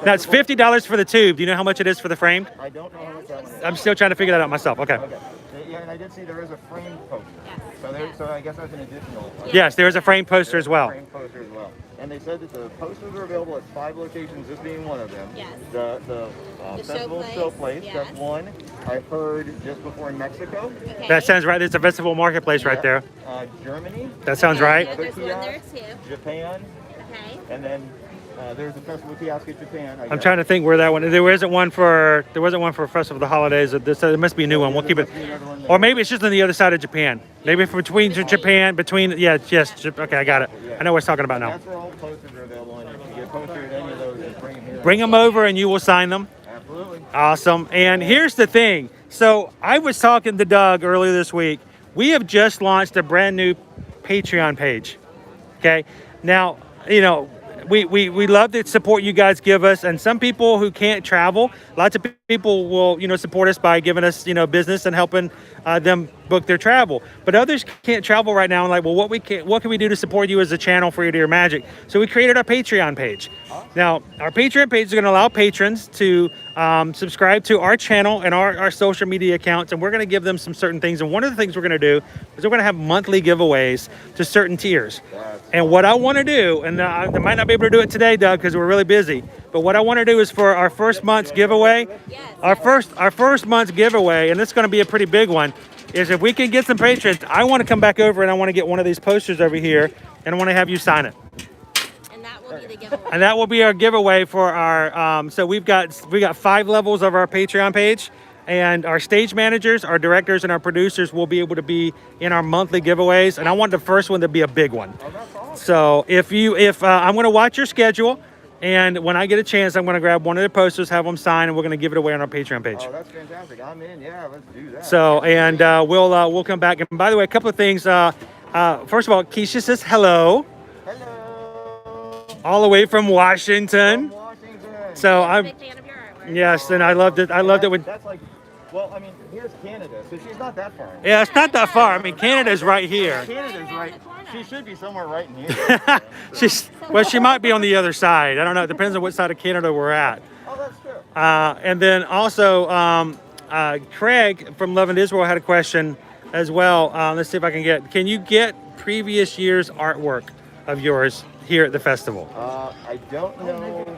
Now it's $50 for the tube. Do you know how much it is for the framed?
I don't know how much that one is.
I'm still trying to figure that out myself. Okay.
Okay. Yeah, and I did see there is a framed poster.
Yes.
So I guess that's an additional.
Yes, there is a framed poster as well.
Framed poster as well. And they said that the posters are available at 5 locations, this being one of them.
Yes.
The
The
festival
showplace,
showplace,
yes.
that's one. I heard just before in Mexico.
Okay.
That sounds right. There's a festival marketplace right there.
Germany,
That sounds
Yeah,
right.
there's one there too.
Japan,
Okay.
and then There's a festival kiosk in Japan.
I'm trying to think where that one. There wasn't one for Festival of the Holidays. There must be a new one. We'll keep it, or maybe it's just on the other side of Japan. Maybe between Japan, yes. Okay, I got it. I know what we're talking about now.
That's where all posters are available, and if you get a poster at any of those, just bring them here.
Bring them over, and you will sign them.
Absolutely.
Awesome. And here's the thing. So I was talking to Doug earlier this week. We have just launched a brand new Patreon page. Okay. Now, you know, we love the support you guys give us, and some people who can't travel, lots of people will, you know, support us by giving us, you know, business and helping them book their travel. But others can't travel right now, and like, well, what can we do to support you as a channel for Ear to Ear Magic? So we created our Patreon page. Now, our Patreon page is going to allow patrons to subscribe to our channel and our social media accounts, and we're going to give them some certain things. And one of the things we're going to do is we're going to have monthly giveaways to certain tiers. And what I want to do, and I might not be able to do it today, Doug, because we're really busy, but what I want to do is for our first month's giveaway, our first month's giveaway, and it's going to be a pretty big one, is if we can get some patrons, I want to come back over and I want to get one of these posters over here, and I want to have you sign it.
And that will be the giveaway.
And that will be our giveaway for our, so we've got 5 levels of our Patreon page, and our stage managers, our directors, and our producers will be able to be in our monthly giveaways. And I want the first one to be a big one. So if I'm going to watch your schedule, and when I get a chance, I'm going to grab one of the posters, have them sign, and we're going to give it away on our Patreon page.
Oh, that's fantastic. I'm in. Yeah, let's do that.
So, and we'll come back. And by the way, a couple of things. First of all, Keisha says hello.
Hello.
All the way from Washington.
From Washington.
So
I'm a
I'm
big fan of your artwork.
yes, and I loved it. I loved it when.
That's like, well, I mean, here's Canada, so she's not that far.
Yeah, it's not that far. I mean, Canada's right here.
Canada's right. She should be somewhere right in here.
She might be on the other side. I don't know. It depends on what side of Canada we're at.
Oh, that's true.
And then also, Craig from Love and Israel had a question as well. Let's see if I can you get previous year's artwork of yours here at the festival?
I don't know.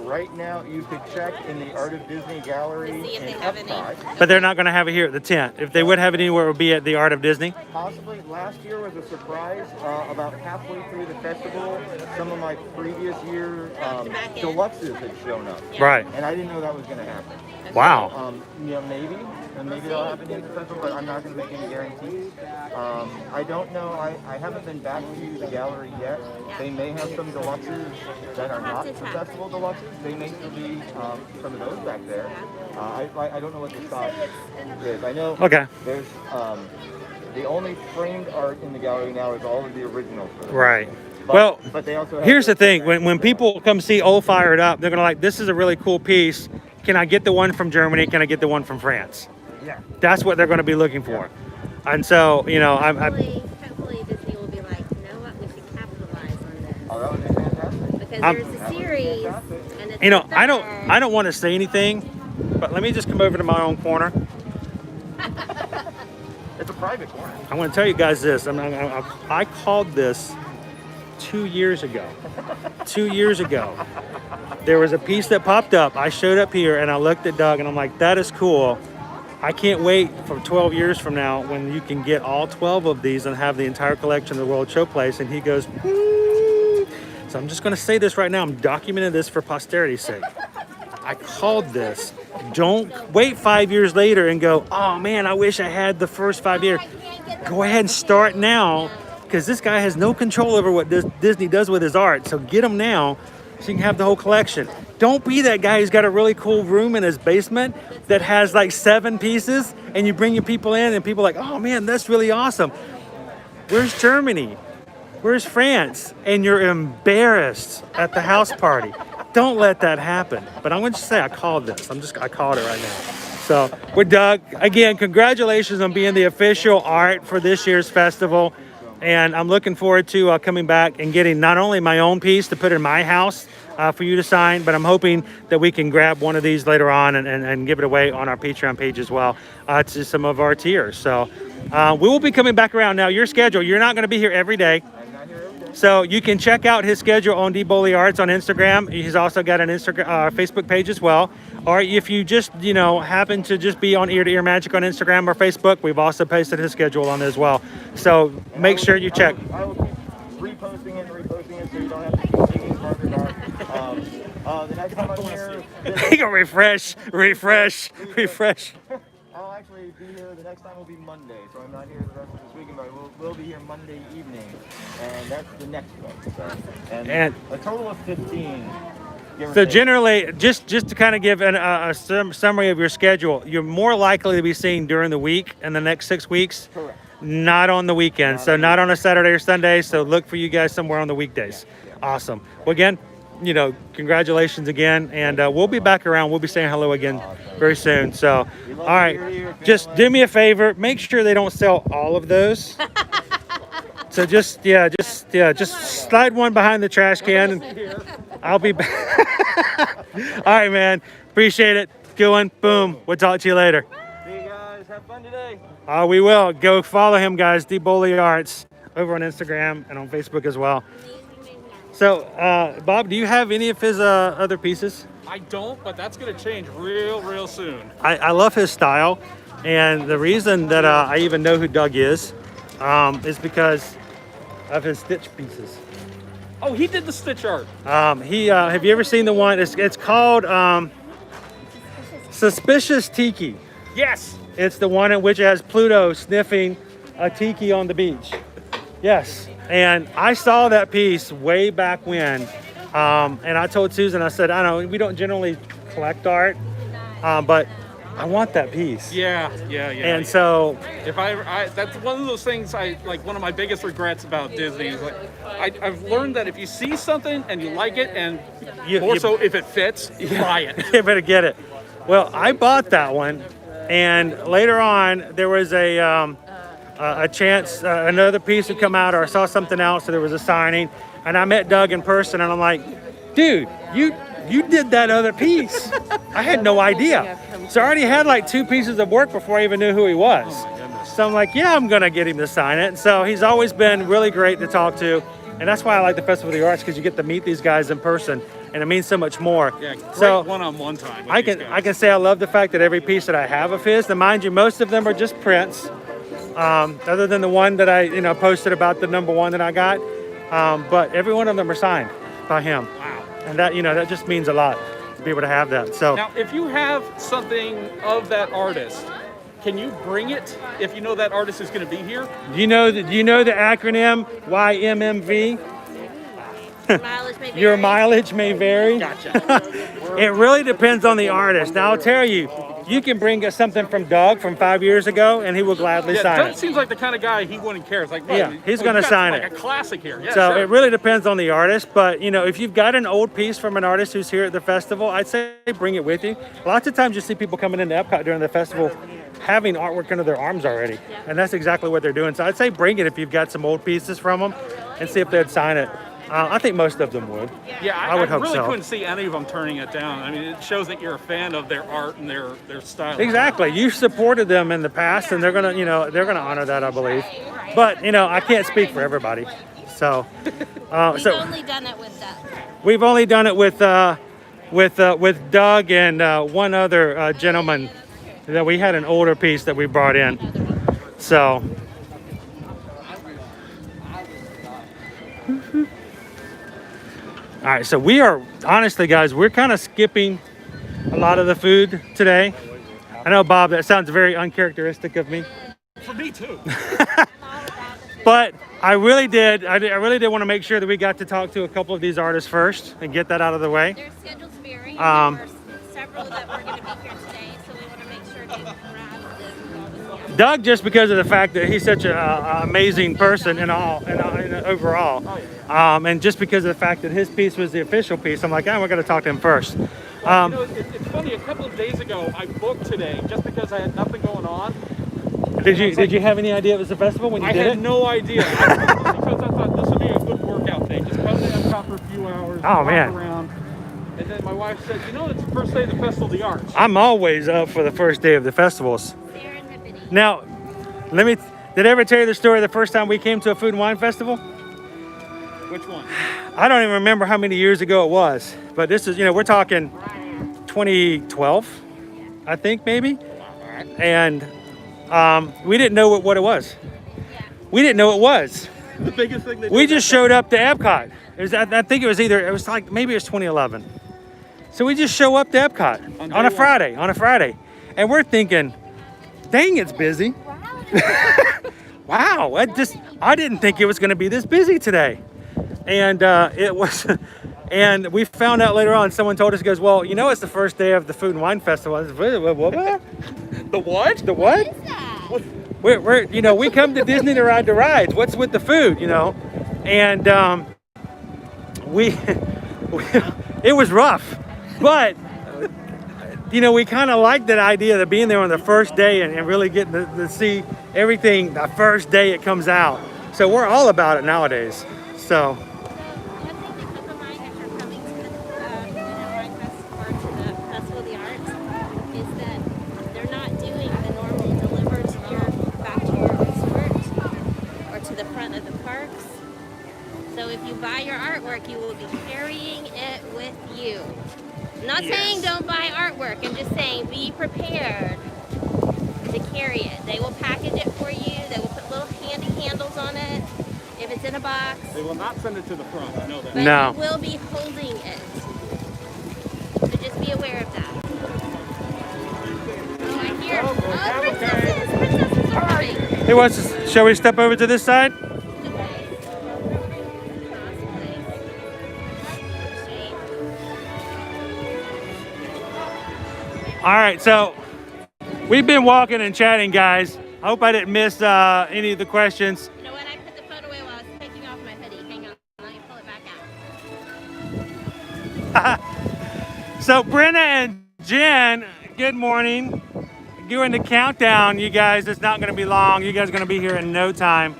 Right now, you could check in the Art of Disney Gallery
To see if
in
they have any.
Epcot.
But they're not going to have it here at the tent. If they would have it anywhere, it would be at the Art of Disney.
Possibly. Last year was a surprise. About halfway through the festival, some of my previous year
back in.
deluxes had shown up.
Right.
And I didn't know that was going to happen.
Wow.
You know, maybe that'll happen in the festival, but I'm not going to make any guarantees. I don't know. I haven't been back to the gallery yet. They may have some deluxes that are not the festival deluxes. They may still be some of those back there. I don't know what the stock is. I know there's the only framed art in the gallery now is all of the originals.
Right. Well,
but they also have
here's the thing. When people come see Old Fired Up, they're going to like, this is a really cool piece. Can I get the one from Germany? Can I get the one from France?
Yeah.
That's what they're going to be looking for. And so, you know,
Hopefully Disney will be like, you know what, we should capitalize on this.
Oh, that would be fantastic.
Because there's a series, and it's
you know,
the
I
third.
don't want to say anything, but let me just come over to my own corner.
It's a private corner.
I want to tell you guys this. I called this 2 years ago. 2 years ago. There was a piece that popped up. I showed up here and I looked at Doug and I'm like, that is cool. I can't wait for 12 years from now when you can get all 12 of these and have the entire collection of the World Showplace. And he goes, So I'm just going to say this right now. I'm documenting this for posterity's sake. I called this. Don't wait 5 years later and go, oh man, I wish I had the first 5 years. Go ahead and start now, because this guy has no control over what Disney does with his art. So get him now so you can have the whole collection. Don't be that guy who's got a really cool room in his basement that has like 7 pieces and you bring your people in and people are like, oh man, that's really awesome. Where's Germany? Where's France? And you're embarrassed at the house party. Don't let that happen. But I'm going to say I called this. I called it right now. So with Doug, again, congratulations on being the official art for this year's festival. And I'm looking forward to coming back and getting not only my own piece to put in my house for you to sign, but I'm hoping that we can grab one of these later on and give it away on our Patreon page as well to some of our tiers. So we will be coming back around. Now, your schedule, you're not going to be here every day. So you can check out his schedule on D. Boley Arts on Instagram. He's also got an Facebook page as well. Or if you just, happen to just be on Ear to Ear Magic on Instagram or Facebook, we've also posted his schedule on there as well. So make sure you check.
I will keep reposting it so you don't have to keep digging for talking about. The next time I'm here,
You go refresh.
I'll actually be here. The next time will be Monday, so I'm not here the rest of this weekend, but we'll be here Monday evening, and that's the next one. So, and a total of 15.
So generally, just to kind of give a summary of your schedule, you're more likely to be seen during the week in the next 6 weeks.
Correct.
Not on the weekends. So not on a Saturday or Sunday. So look for you guys somewhere on the weekdays. Awesome. Well, again, congratulations again, and we'll be back around. We'll be saying hello again very soon. So, all right, just do me a favor. Make sure they don't sell all of those. So just slide one behind the trash can, and I'll be back. All right, man. Appreciate it. Good one. Boom. We'll talk to you later.
See you guys. Have fun today.
We will. Go follow him, guys. Deboli Arts over on Instagram and on Facebook as well. So, Bob, do you have any of his other pieces?
I don't, but that's going to change real soon.
I love his style, and the reason that I even know who Doug is because of his stitch pieces.
Oh, he did the stitch art.
Have you ever seen the one? It's called Suspicious Tiki.
Yes.
It's the one in which it has Pluto sniffing a tiki on the beach. Yes. And I saw that piece way back when, and I told Susan, I said, I know we don't generally collect art, but I want that piece.
Yeah.
And so,
if I that's one of those things one of my biggest regrets about Disney is I've learned that if you see something and you like it, and so if it fits, you buy it.
You better get it. Well, I bought that one, and later on there was a chance another piece would come out, or I saw something else, so there was a signing, and I met Doug in person, and I'm like, dude, you did that other piece. I had no idea. So I already had like 2 pieces of work before I even knew who he was.
Oh my goodness.
So I'm like, yeah, I'm gonna get him to sign it. So he's always been really great to talk to, and that's why I like the Festival of the Arts, because you get to meet these guys in person, and it means so much more.
Yeah, great
so
one-on-one time with
I
these
can
guys.
say I love the fact that every piece that I have of his, and mind you, most of them are just prints. Other than the one that I posted about the #1 that I got, but every one of them are signed by him.
Wow.
And that that just means a lot to be able to have that. So
Now, if you have something of that artist, can you bring it if you know that artist is going to be here?
do you know the acronym YMMV? Your mileage may vary.
Gotcha.
It really depends on the artist. Now I'll tell you, you can bring us something from Doug from 5 years ago, and he will gladly sign
Doug
it.
seems like the kind of guy he wouldn't care. It's like,
Yeah, he's gonna sign
like
it.
a classic here. Yeah,
So
sure.
it really depends on the artist, but if you've got an old piece from an artist who's here at the festival, I'd say bring it with you. Lots of times you see people coming into Epcot during the festival having artwork under their arms already, and that's exactly what they're doing. So I'd say bring it if you've got some old pieces from them, and see if they'd sign it. I think most of them would.
Yeah,
I would hope
really
so.
couldn't see any of them turning it down. I mean, it shows that you're a fan of their art and their style.
Exactly. You supported them in the past, and they're gonna honor that, I believe. But I can't speak for everybody. So,
We've only done it with Doug.
we've only done it with Doug and one other gentleman. That we had an older piece that we brought in. So. All right, so we are, honestly, guys, we're kind of skipping a lot of the food today. I know, Bob, that sounds very uncharacteristic of me.
For me too.
But I really did want to make sure that we got to talk to a couple of these artists first and get that out of the way.
Their schedules vary.
Um,
There were several that were going to be here today, so we want to make sure to grab them.
Doug, just because of the fact that he's such an amazing person and overall, and just because of the fact that his piece was the official piece, I'm like, we're going to talk to him first.
It's funny. A couple of days ago, I booked today just because I had nothing going on.
Did you have any idea it was a festival when you
I
did it?
had no idea. Because I thought this would be a good workout day. Just come to Epcot for a few hours, walk
man.
around. And then my wife said, it's the first day of the Festival of the Arts.
I'm always up for the first day of the festivals.
Serendipity.
Now, did I ever tell you the story the first time we came to a food and wine festival?
Which one?
I don't even remember how many years ago it was, but this is, we're talking 2012, I think maybe. And we didn't know what it was. We didn't know it was.
The biggest thing they
We just showed up to Epcot I think it was like, maybe it was 2011. So we just show up to Epcot on a Friday. And we're thinking, dang, it's busy. Wow, I didn't think it was going to be this busy today. And it was, and we found out later on, someone told us, goes, well, you know, it's the first day of the Food and Wine Festival. I was, what?
The what?
The what?
What is that?
We're you know, we come to Disney to ride the rides. What's with the food, you know? And it was rough, but you know, we kind of liked that idea of being there on the first day and really getting to see everything the first day it comes out. So we're all about it nowadays. So
One thing to keep in mind if you're coming to the Wine Festival or to the Festival of the Arts is that they're not doing the normal deliver to back to your resort or to the front of the parks. So if you buy your artwork, you will be carrying it with you. I'm not saying don't buy artwork. I'm just saying be prepared to carry it. They will package it for you. They will put little handy handles on it if it's in a box.
They will not send it to the front. I know that.
But
No.
you will be holding it. So just be aware of that. Oh, I hear. Oh, princesses are coming.
hey, what's this? Shall we step over to this side? All right, so we've been walking and chatting, guys. I hope I didn't miss any of the questions.
You know what? I put the phone away while I was taking off my hoodie. Hang on. Let me pull it back out.
So Brenna and Jen, good morning. Doing the countdown, you guys. It's not going to be long. You guys are going to be here in no time.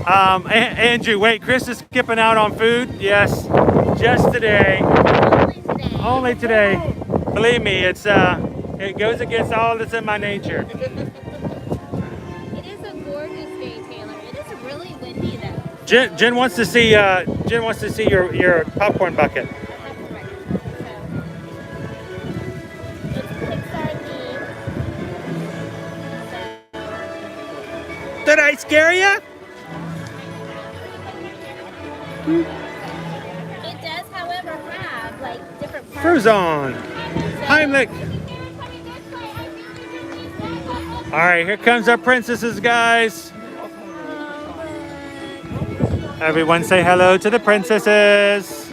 Andrew, wait, Chris is skipping out on food. Yes, just today. Only today. Believe me, it goes against all that's in my nature.
It is a gorgeous day, Taylor. It is really windy though.
Jen wants to see your popcorn bucket.
That's right. So, it's Pixar themed.
Did I scare you?
It does, however, have like different parts.
Fruzon. Heimlich. All right, here comes our princesses, guys. Everyone say hello to the princesses.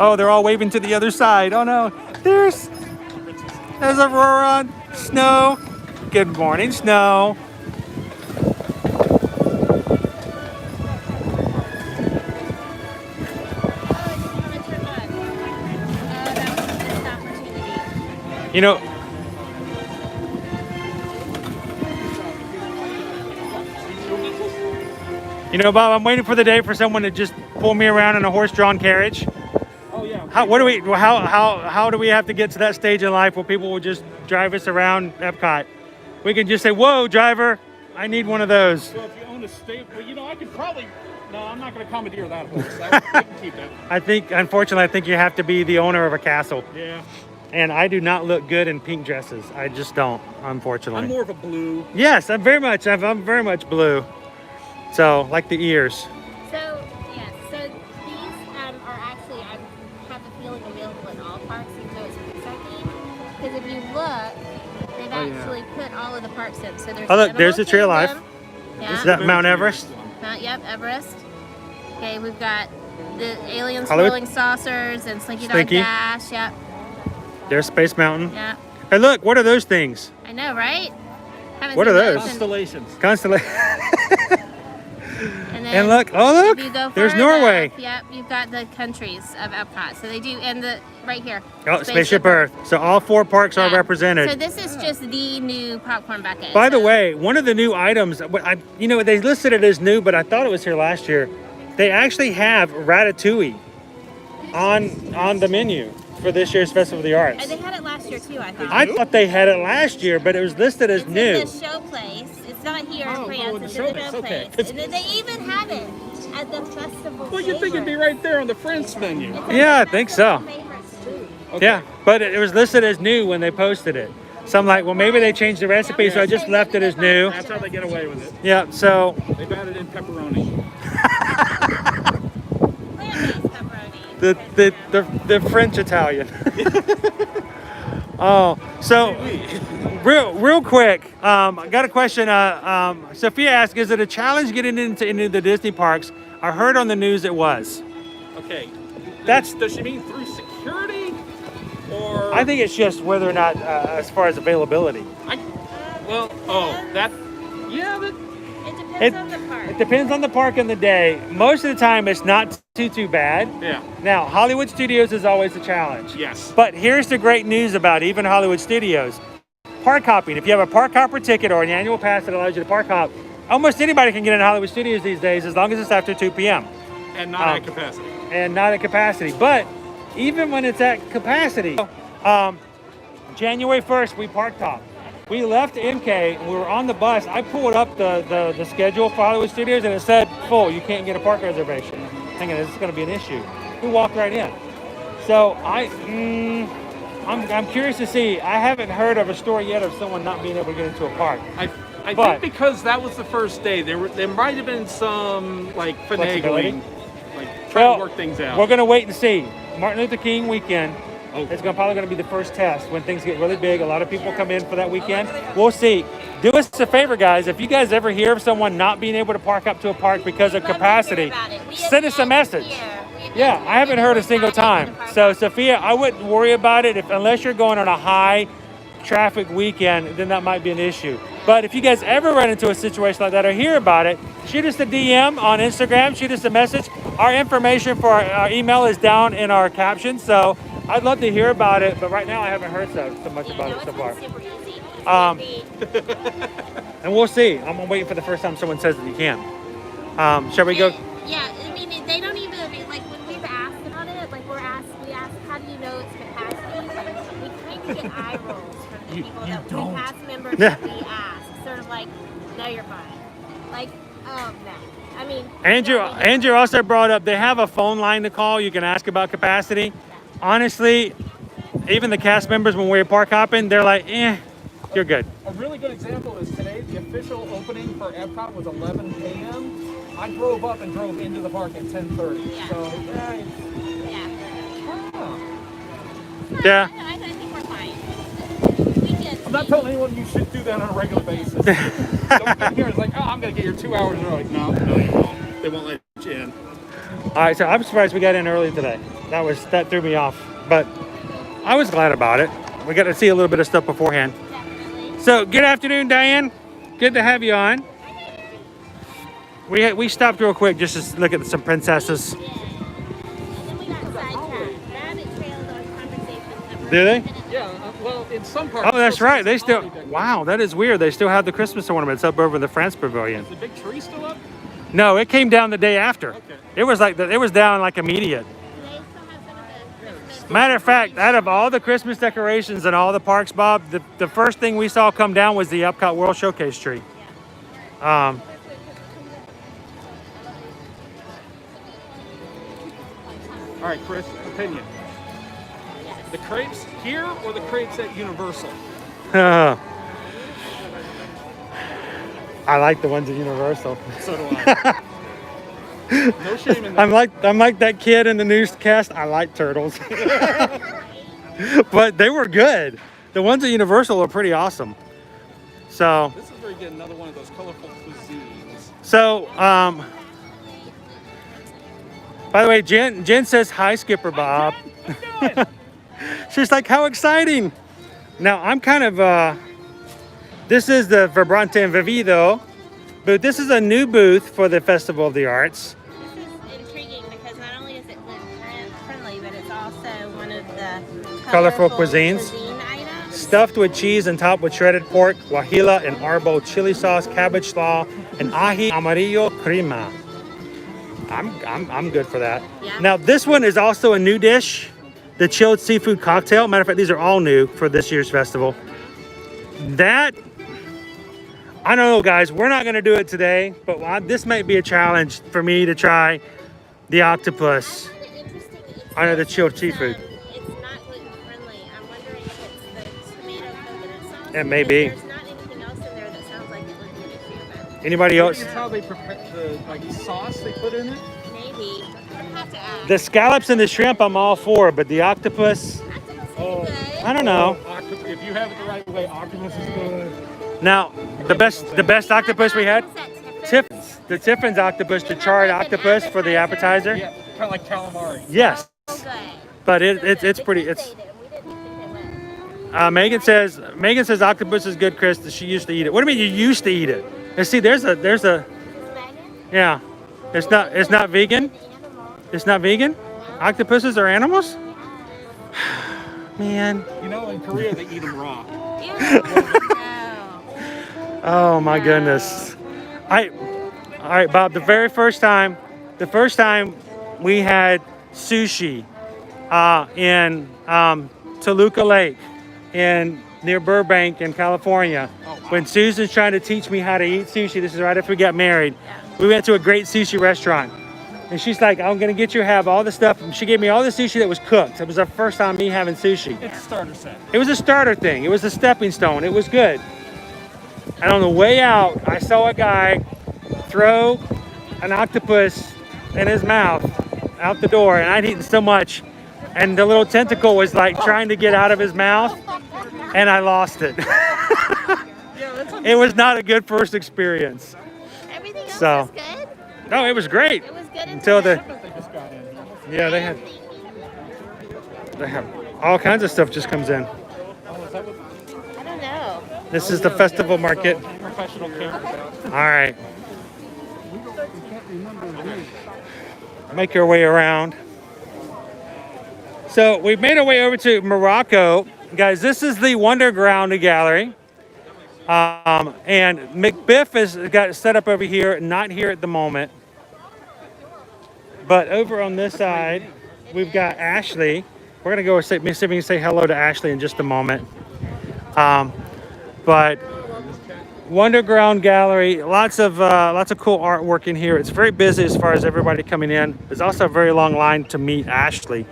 Oh, they're all waving to the other side. Oh no, there's Aurora, Snow. Good morning, Snow. You know, Bob, I'm waiting for the day for someone to just pull me around in a horse-drawn carriage.
Oh yeah.
How do we have to get to that stage in life where people will just drive us around Epcot? We can just say, "Whoa, driver, I need one of those."
So if you own a state, well, you know, I could probably. No, I'm not going to commandeer that horse. I can keep that.
Unfortunately, I think you have to be the owner of a castle.
Yeah.
And I do not look good in pink dresses. I just don't, unfortunately.
I'm more of a blue.
Yes, I'm very much blue. So, like the ears.
So, yes, so these are actually, I have a feeling available in all parks, even though it's Pixar themed. Because if you look, they've actually put all of the parks in. So there's
Oh, look, there's the
Animal
Tree of Life.
Kingdom. Yeah.
Is that Mount Everest?
Yep, Everest. Okay, we've got the Alien
Hollywood?
Swirling Saucers and Slinky Dog
Slinky.
Dash. Yep,
There's Space Mountain.
yep.
Hey, look, what are those things?
I know, right? Haven't
What
seen
are those?
in-
Constellations.
Constellation.
And, then
And look, oh
if
look,
you go
there's
further
Norway.
up, yep, you've got the countries of Epcot. So they do, and the right here.
Oh, Spaceship Earth. So all 4 parks are
Yeah.
represented.
So this is just the new popcorn bucket.
By the
So-
way, one of the new items, they listed it as new, but I thought it was here last year. They actually have Ratatouille on the menu for this year's Festival of the Arts.
They had it last year too, I thought.
I thought they had it last year, but it was listed as
It's
new.
in the show place. It's not here in France.
the
It's
show
in the
place,
show
okay.
place. And then they even have it at the festival.
Well, you'd think it'd be
favorites.
right there on the French menu.
It's at
Yeah, I
the
think
festival
so.
favorites, too.
Okay.
Yeah, but it was listed as new when they posted it. So I'm like, well, maybe they changed the recipe, so I just left it as new.
That's how they get away with it.
Yeah, so
They've added in pepperoni.
the French Italian. Oh, so real quick, I got a question. Sophia asked, is it a challenge getting into the Disney parks? I heard on the news it was.
Okay.
That's.
Does she mean through security? Or
I think it's just whether or not, as far as availability.
It depends on the park.
It depends on the park and the day. Most of the time, it's not too bad.
Yeah.
Now, Hollywood Studios is always a challenge.
Yes.
But here's the great news about even Hollywood Studios. Park hopping. If you have a park hopper ticket or an annual pass that allows you to park hop, almost anybody can get into Hollywood Studios these days as long as it's after 2 p.m.
And not at capacity.
And not at capacity. But even when it's at capacity, January 1st, we park hop. We left MK and we were on the bus. I pulled up the schedule for Hollywood Studios and it said full. You can't get a park reservation. Thinking this is going to be an issue. We walked right in. So I'm curious to see. I haven't heard of a story yet of someone not being able to get into a park.
I think because that was the first day, there might have been some like finagling, like trying to work things out.
We're going to wait and see. Martin Luther King weekend. It's probably going to be the first test when things get really big. A lot of people come in for that weekend. We'll see. Do us a favor, guys. If you guys ever hear of someone not being able to park up to a park because of capacity, send us a message. Yeah, I haven't heard a single time. So, Sophia, I wouldn't worry about it unless you're going on a high traffic weekend, then that might be an issue. But if you guys ever run into a situation like that or hear about it, shoot us a DM on Instagram, shoot us a message. Our information for our email is down in our captions, so I'd love to hear about it, but right now I haven't heard so much about it so far. And we'll see. I'm waiting for the first time someone says that you can. Shall we go?
Yeah, I mean, they don't even, like, when we've asked about it, like, we ask, how do you know it's capacity? Like, we kind of get eye rolls from the people that we past members that we ask. Sort of like, no, you're fine. Like, oh, no. I mean,
Andrew also brought up they have a phone line to call. You can ask about capacity. Honestly, even the cast members when we were park hopping, they're like, you're good.
A really good example is today, the official opening for Epcot was 11 a.m. I drove up and drove into the park at 10:30.
Yeah.
So,
Yeah.
I think we're fine.
I'm not telling anyone you should do that on a regular basis. Don't get here. It's like, I'm going to get here 2 hours early. No, you won't. They won't let you in.
All right, so I'm surprised we got in early today. That threw me off, but I was glad about it. We got to see a little bit of stuff beforehand.
Definitely.
So, good afternoon, Diane. Good to have you on. We stopped real quick just to look at some princesses.
Yeah. And then we got sidetracked. Rabbit trails on conversations.
Do they?
Yeah, well, in some parts.
Oh, that's right. They still. Wow, that is weird. They still have the Christmas ornaments up over the France Pavilion.
Is the big tree still up?
No, it came down the day after.
Okay.
It was down like immediate.
They still have some of the Christmas.
Matter of fact, out of all the Christmas decorations in all the parks, Bob, the first thing we saw come down was the Epcot World Showcase tree.
All right, Chris, opinion. The crepes here or the crepes at Universal?
I like the ones at Universal.
So do I. No shame in that.
I'm like that kid in the newscast. I like turtles. But they were good. The ones at Universal are pretty awesome. So
This is where you get another one of those colorful cuisines.
So, by the way, Jen says, hi, Skipper Bob.
How you doing?
She's like, how exciting. Now, I'm kind of, this is the Vibrante and Vivido booth. This is a new booth for the Festival of the Arts.
This is intriguing because not only is it gluten friendly, but it's also one of the
Colorful cuisines.
cuisine items.
Stuffed with cheese and topped with shredded pork, guajilla and arbo chili sauce, cabbage slaw, and ají amarillo crema. I'm good for that.
Yeah.
Now, this one is also a new dish, the chilled seafood cocktail. Matter of fact, these are all new for this year's festival. That, I don't know, guys. We're not going to do it today, but this might be a challenge for me to try the octopus.
I find it interesting.
I know the chilled seafood.
It's not gluten friendly. I'm wondering if it's the tomato coconut
It may be.
There's not anything else in there that sounds like it would be an issue, but
Anybody else?
It's how they prepare the like sauce they put in it.
maybe. I'd have to ask.
The scallops and the shrimp I'm all for, but the octopus,
Oh,
I don't know.
if you have it the right way, octopus is good.
Now, the best octopus we had, the Tiffin's octopus, the charred octopus for the appetizer.
Yeah, kind of like calamari.
Yes,
So good.
but it's pretty. It's Megan says octopus is good, Chris. She used to eat it. What do you mean you used to eat it? And see, there's a yeah. It's not vegan. It's not vegan. Octopuses are animals. Man.
You know, in Korea they eat them raw.
Oh my goodness. All right, Bob. The first time we had sushi in Toluca Lake near Burbank in California. When Susan's trying to teach me how to eat sushi, this is right after we got married. We went to a great sushi restaurant. And she's like, I'm going to get you to have all the stuff. And she gave me all the sushi that was cooked. It was the first time me having sushi.
It's a starter set.
It was a starter thing. It was a stepping stone. It was good. And on the way out, I saw a guy throw an octopus in his mouth out the door. And I'd eaten so much. And the little tentacle was like trying to get out of his mouth. And I lost it. It was not a good first experience.
Everything else
So-
was good.
No, it was great.
It was good
Until the
They just got in.
yeah, they have all kinds of stuff just comes in.
I don't know.
This is the festival market.
Professional camera.
All right. Make your way around. So we've made our way over to Morocco. Guys, this is the Wonderground Gallery. And McBiff has got it set up over here, not here at the moment. But over on this side, we've got Ashley. We're gonna go see if we can say hello to Ashley in just a moment. But Wonderground Gallery, lots of cool artwork in here. It's very busy as far as everybody coming in. There's also a very long line to meet Ashley.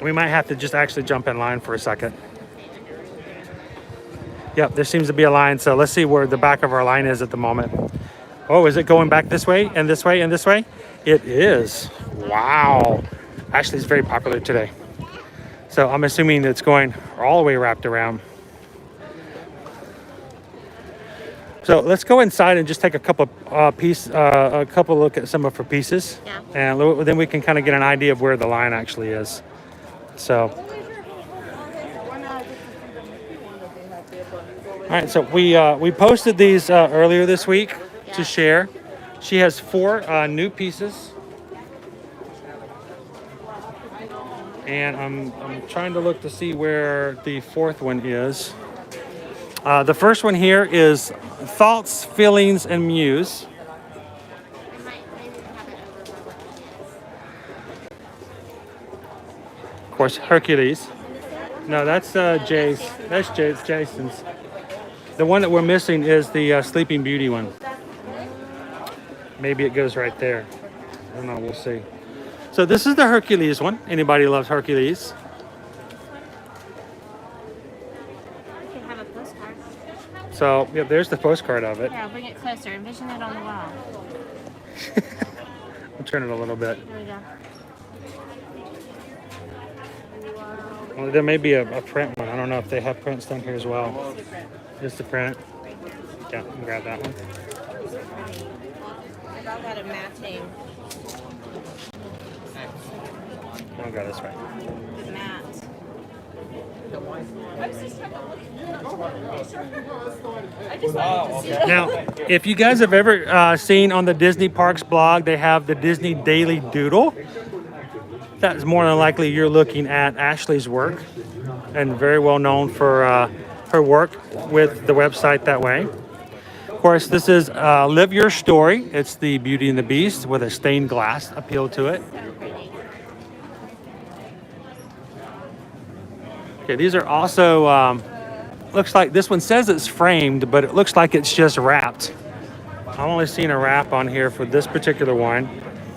We might have to just actually jump in line for a second. Yep, there seems to be a line, so let's see where the back of our line is at the moment. Oh, is it going back this way and this way and this way? It is. Wow. Ashley's very popular today. So I'm assuming it's going all the way wrapped around. So let's go inside and just take a couple look at some of her pieces.
Yeah.
And then we can kind of get an idea of where the line actually is. So. All right, so we posted these earlier this week to share. She has 4 new pieces, and I'm trying to look to see where the 4th one is. The first one here is Thoughts, Feelings, and Muse. Of course, Hercules. No, that's Jace. That's Jason's. The one that we're missing is the Sleeping Beauty one. Maybe it goes right there. I don't know. We'll see. So this is the Hercules one. Anybody loves Hercules?
We can have a postcard.
So yeah, there's the postcard of it.
Here, I'll bring it closer. Envision it on the wall.
I'll turn it a little bit.
Here we go.
Well, there may be a print one. I don't know if they have prints down here as well. Just the print. Yeah, you can grab that one.
I've all got a matching
I'll go this way.
mat.
Now, if you guys have ever seen on the Disney Parks blog, they have the Disney Daily Doodle. That is more than likely you're looking at Ashley's work, and very well known for her work with the website that way. Of course, this is Live Your Story. It's the Beauty and the Beast with a stained glass appeal to it. Okay, these are also, looks like this one says it's framed, but it looks like it's just wrapped. I've only seen a wrap on here for this particular one.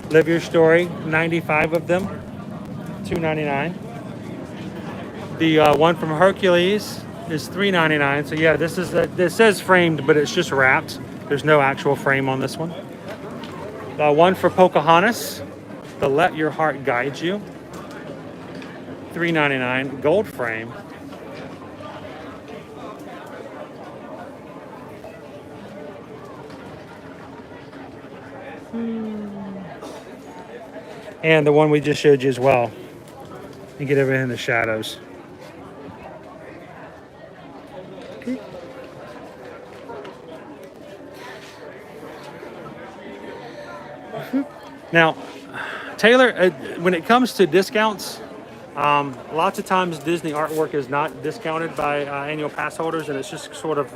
Live Your Story, 95 of them, $2.99. The one from Hercules, is $3.99. So yeah, this says framed, but it's just wrapped. There's no actual frame on this one. One for Pocahontas, the Let Your Heart Guide You. $3.99, gold frame. And the one we just showed you as well. You get everything in the shadows. Okay. Now, Taylor, when it comes to discounts, lots of times Disney artwork is not discounted by annual pass holders, and it's just sort of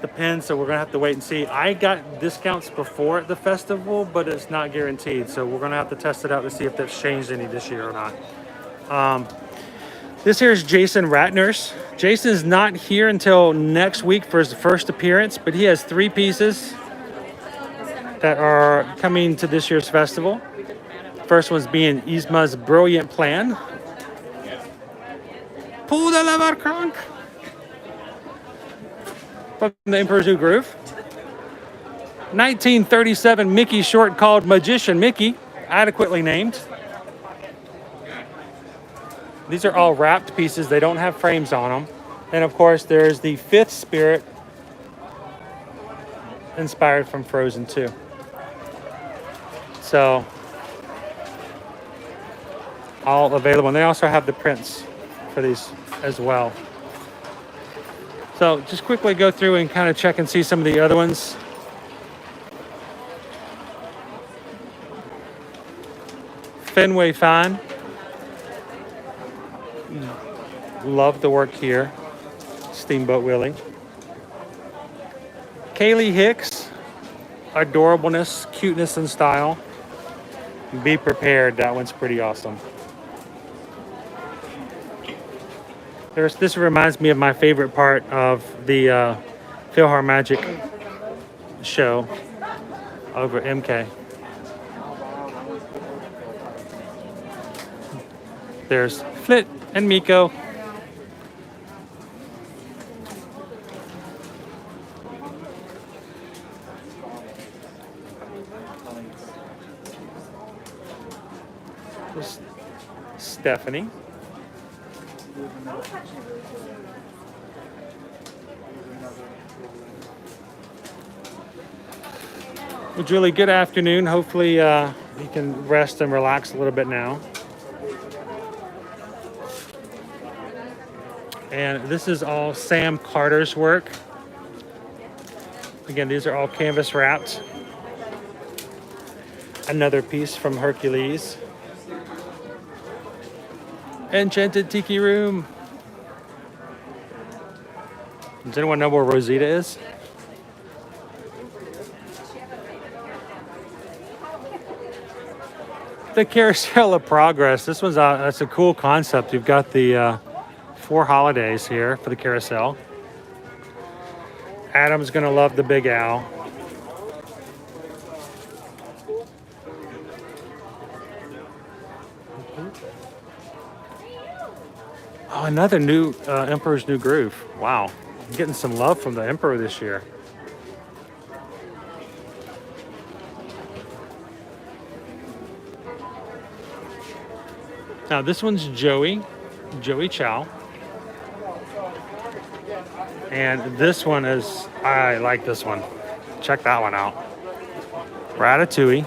depends. So we're gonna have to wait and see. I got discounts before at the festival, but it's not guaranteed. So we're gonna have to test it out to see if that's changed any this year or not. This here is Jason Ratner's. Jason's not here until next week for his first appearance, but he has 3 pieces that are coming to this year's festival. First one's being Yzma's Brilliant Plan. Pull the lever, Kronk. From the Emperor's New Groove. 1937 Mickey short called Magician Mickey, adequately named. These are all wrapped pieces. They don't have frames on them. And of course, there's the 5th Spirit, inspired from Frozen 2. So, all available. And they also have the prints for these as well. So, just quickly go through and kind of check and see some of the other ones. Fenway Fine. Love the work here. Steamboat Willie. Kaylee Hicks. Adorableness, cuteness, and style. Be prepared. That one's pretty awesome. This reminds me of my favorite part of the PhilharMagic show over at MK. There's Flit and Miko. There's Stephanie. Well, Julie, good afternoon. Hopefully you can rest and relax a little bit now. And this is all Sam Carter's work. Again, these are all canvas wrapped. Another piece from Hercules. Enchanted Tiki Room. Does anyone know where Rosita is? The Carousel of Progress. This one's that's a cool concept. You've got the 4 holidays here for the carousel. Adam's gonna love the Big Owl. Oh, another new Emperor's New Groove. Wow, I'm getting some love from the Emperor this year. Now this one's Joey Chow. And this one is, I like this one. Check that one out. Ratatouille.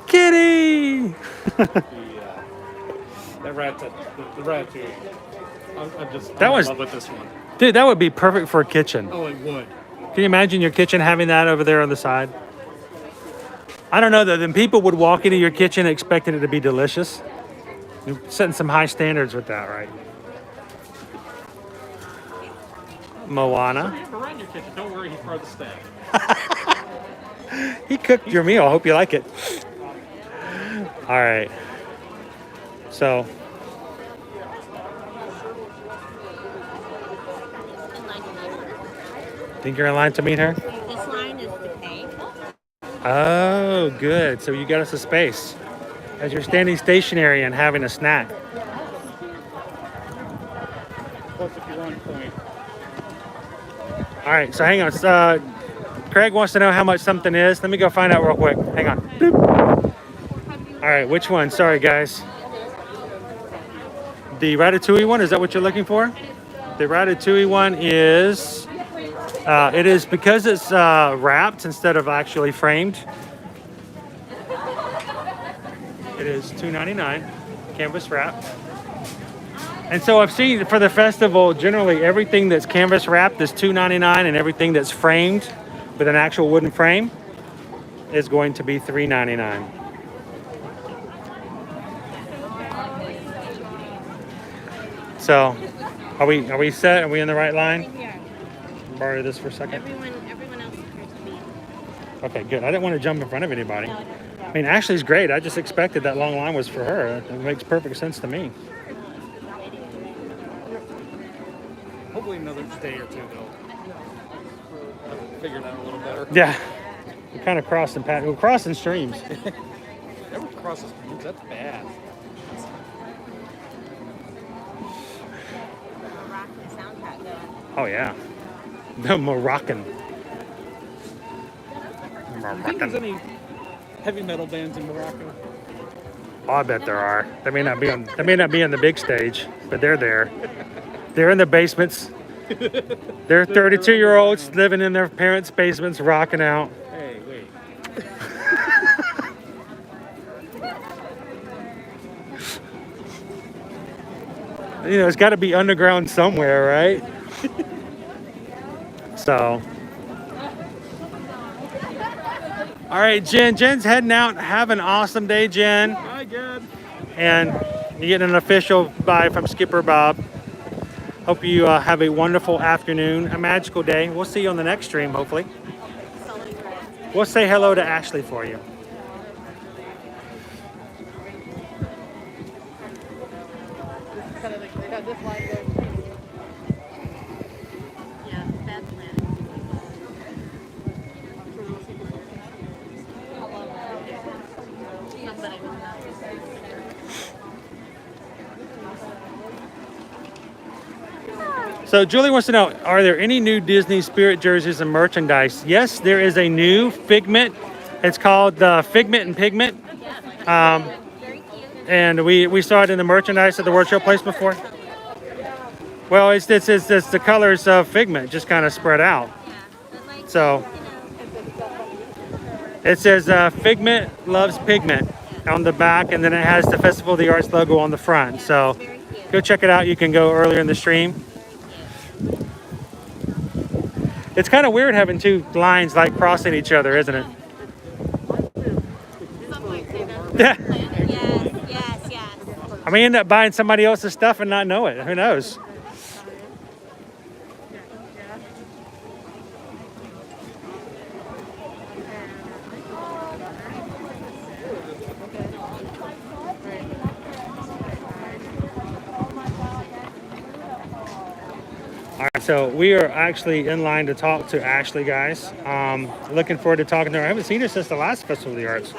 Kitty!
The Ratatouille. I'm just in love with this one.
Dude, that would be perfect for a kitchen.
Oh, it would.
Can you imagine your kitchen having that over there on the side? I don't know, though. Then people would walk into your kitchen expecting it to be delicious. You're setting some high standards with that, right? Moana.
If you're around your kitchen, don't worry, he's part of the staff.
He cooked your meal. I hope you like it. All right. So. Think you're in line to meet her?
This line is to pay.
Oh, good. So you got us a space as you're standing stationary and having a snack.
Plus, if you're on point.
All right, so hang on. Craig wants to know how much something is. Let me go find out real quick. Hang on. Boop. All right, which one? Sorry, guys. The ratatouille one, is that what you're looking for? The ratatouille one is, it is because it's wrapped instead of actually framed. It is $2.99, canvas wrapped. And so I've seen for the festival, generally everything that's canvas wrapped is $2.99, and everything that's framed with an actual wooden frame is going to be $3.99. So, are we set? Are we in the right line? Borrow this for a second.
Everyone else appears to be.
Okay, good. I didn't want to jump in front of anybody. I mean, Ashley's great. I just expected that long line was for her. It makes perfect sense to me.
Hopefully another day or two, though. I'll figure it out a little better.
Yeah, we kind of crossed we're crossing streams.
Never crosses streams. That's bad.
Oh yeah, the Moroccan.
Do you think there's any heavy metal bands in Morocco?
Oh, I bet there are. They may not be on the big stage, but they're there. They're in the basements. They're 32-year-olds living in their parents' basements, rocking out.
Hey, wait.
You know, it's got to be underground somewhere, right? So. All right, Jen. Jen's heading out. Have an awesome day, Jen.
Hi, Dad.
And you get an official bye from Skipper Bob. Hope you have a wonderful afternoon, a magical day. We'll see you on the next stream, hopefully. We'll say hello to Ashley for you. So Julie wants to know, are there any new Disney Spirit jerseys and merchandise? Yes, there is a new Figment. It's called the Figment and Pigment. And we saw it in the merchandise at the workshop place before. Well, it's the colors of Figment just kind of spread out. So it says Figment loves pigment on the back, and then it has the Festival of the Arts logo on the front. So go check it out. You can go earlier in the stream. It's kind of weird having two lines like crossing each other, isn't it? Yeah.
Yes.
I may end up buying somebody else's stuff and not know it. Who knows? All right, so we are actually in line to talk to Ashley, guys. Looking forward to talking to her. I haven't seen her since the last Festival of the Arts.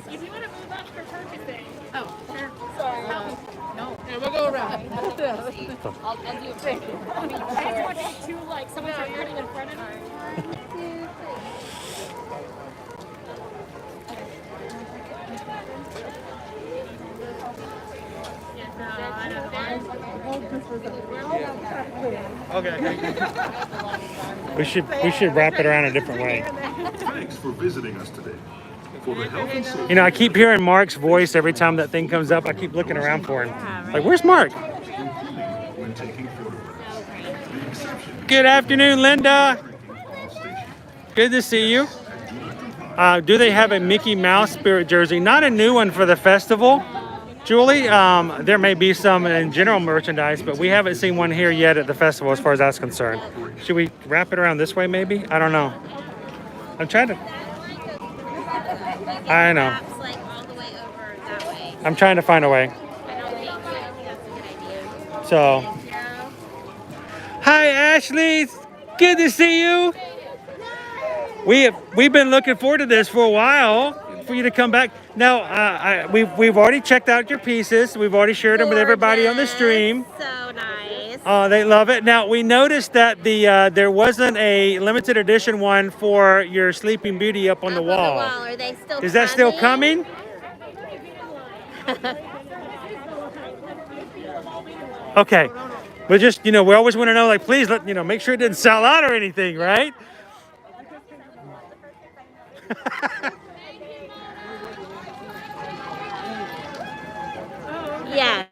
If you want to move up for purchasing. Oh, sure. Sorry. No. Yeah, we'll go around. I'll do a thing. I just want to see two, like, someone starting in front of me.
Okay. We should wrap it around a different way.
Thanks for visiting us today. For the health and safety
You know, I keep hearing Mark's voice every time that thing comes up. I keep looking around for him. Like, where's Mark?
when taking photographs. The exception
Good afternoon, Linda.
on station.
Good to see you. Do they have a Mickey Mouse Spirit jersey? Not a new one for the festival, Julie. There may be some in general merchandise, but we haven't seen one here yet at the festival as far as that's concerned. Should we wrap it around this way maybe? I don't know. I'm trying to... I know.
Like all the way over that way.
I'm trying to find a way.
I don't think that's a good idea.
So... Hi, Ashley. Good to see you. we've been looking forward to this for a while for you to come back. Now, we've already checked out your pieces. We've already shared them with everybody on the stream.
So nice.
They love it. Now, we noticed that there wasn't a limited edition one for your Sleeping Beauty up on the wall.
Are they still
Is that still coming? Okay. But just, we always want to know, like, please make sure it didn't sell out or anything, right?
Yes.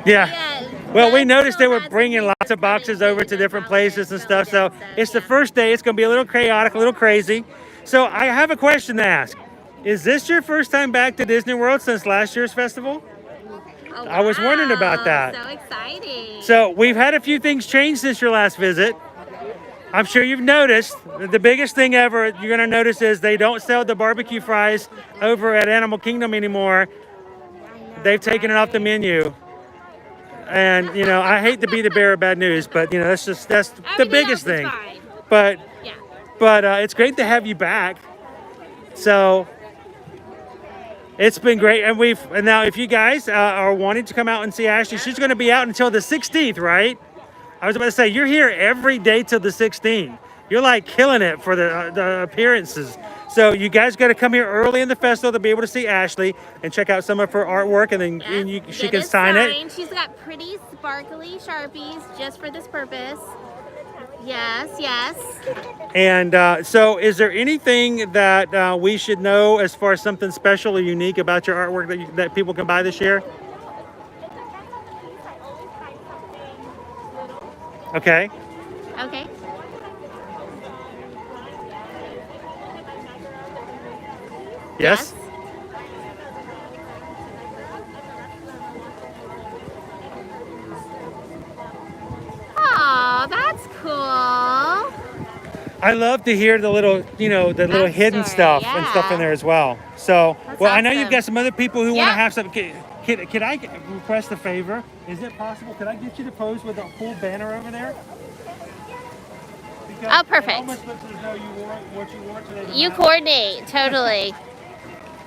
Yeah. Well, we noticed they were bringing lots of boxes over to different places and stuff. So it's the first day. It's going to be a little chaotic, a little crazy. So I have a question to ask. Is this your first time back to Disney World since last year's festival?
Oh,
I was wondering about that.
So exciting.
So we've had a few things change since your last visit. I'm sure you've noticed. The biggest thing ever you're going to notice is they don't sell the barbecue fries over at Animal Kingdom anymore. They've taken it off the menu. And, I hate to be the bearer of bad news, but, that's the biggest thing. But it's great to have you back. So it's been great. And now if you guys are wanting to come out and see Ashley, she's going to be out until the 16th, right? I was about to say, you're here every day till the 16th. You're like killing it for the appearances. So you guys got to come here early in the festival to be able to see Ashley and check out some of her artwork, and then she can sign it.
She's got pretty sparkly Sharpies just for this purpose. Yes, yes.
And so is there anything that we should know as far as something special or unique about your artwork that people can buy this year? Okay.
Okay.
Yes?
Oh, that's cool.
I love to hear the little, the little hidden stuff and stuff in there as well. So, well, I know you've got some other people who want to have some. Can I request a favor? Is it possible? Could I get you to pose with a full banner over there?
Oh, perfect.
It almost looks as though you wore what you wore today.
You coordinate, totally.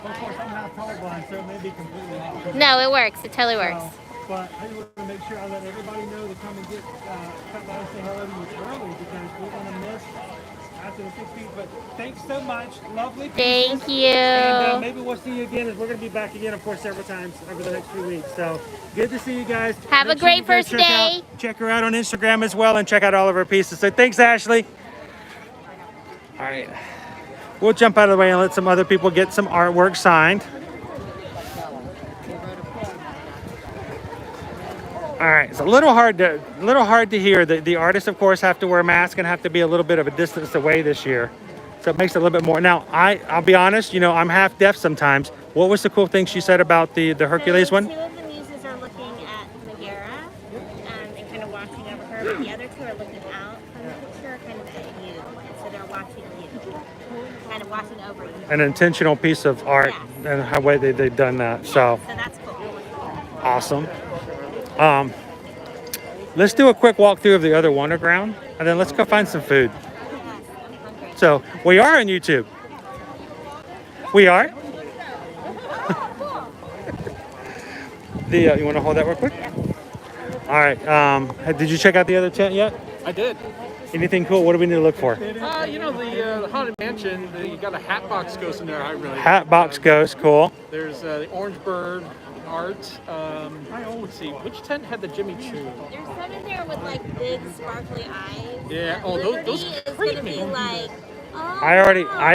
Of course, I'm not colorblind, so it may be completely off.
No, it works. It totally works.
But I just want to make sure I let everybody know to come and come by and say hello to you early, because we're going to miss after the 16th. But thanks so much. Lovely pieces.
Thank you.
And maybe we'll see you again, as we're going to be back again, of course, several times over the next few weeks. So good to see you guys.
Have a great first day.
Check her out on Instagram as well, and check out all of her pieces. So thanks, Ashley. All right. We'll jump out of the way and let some other people get some artwork signed. All right, it's a little hard to hear. The artists, of course, have to wear a mask and have to be a little bit of a distance away this year, so it makes it a little bit more. Now, I'll be honest, I'm half deaf sometimes. What was the cool thing she said about the Hercules one?
Two of the muses are looking at Megara and kind of watching over her, but the other two are looking out from the picture, kind of at you. So they're watching you, kind of watching over you.
An intentional piece of art, and how way they've done that. So
that's cool.
Awesome. Let's do a quick walkthrough of the other Wonderground, and then let's go find some food. So we are on YouTube. We are. You want to hold that real quick? All right. Did you check out the other tent yet?
I did.
Anything cool? What do we need to look for?
The Haunted Mansion, you got a Hatbox Ghost in there. I really
Hatbox Ghost, cool.
There's the Orange Bird art. Let's see, which tent had the Jimmy Choo?
There's some in there with like big sparkly eyes.
Yeah. Oh, those creep me.
Like,
I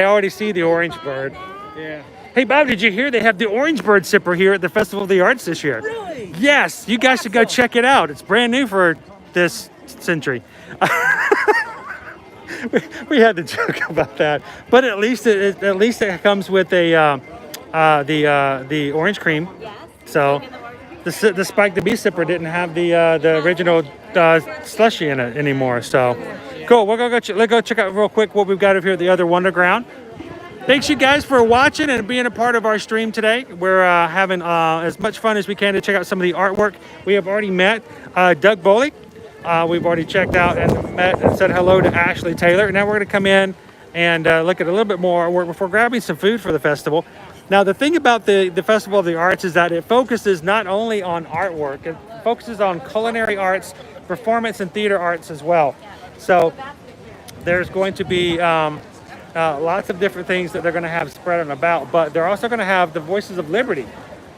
already see the Orange Bird.
Yeah.
Hey Bob, did you hear they have the Orange Bird Sipper here at the Festival of the Arts this year?
Really?
Yes, you guys should go check it out. It's brand new for this century. we had to joke about that, but at least it comes with the orange cream.
yes.
So the Spike the Bee Sipper didn't have the original slushy in it anymore. So cool. Let's go check out real quick what we've got over here at the other Wonderground. Thanks you guys for watching and being a part of our stream today. We're having as much fun as we can to check out some of the artwork. We have already met Doug Boley. We've already checked out and met and said hello to Ashley Taylor. Now we're going to come in and look at a little bit more artwork before grabbing some food for the festival. Now the thing about the Festival of the Arts is that it focuses not only on artwork, it focuses on culinary arts, performance and theater arts as well. So there's going to be lots of different things that they're going to have spread on about, but they're also going to have the Voices of Liberty.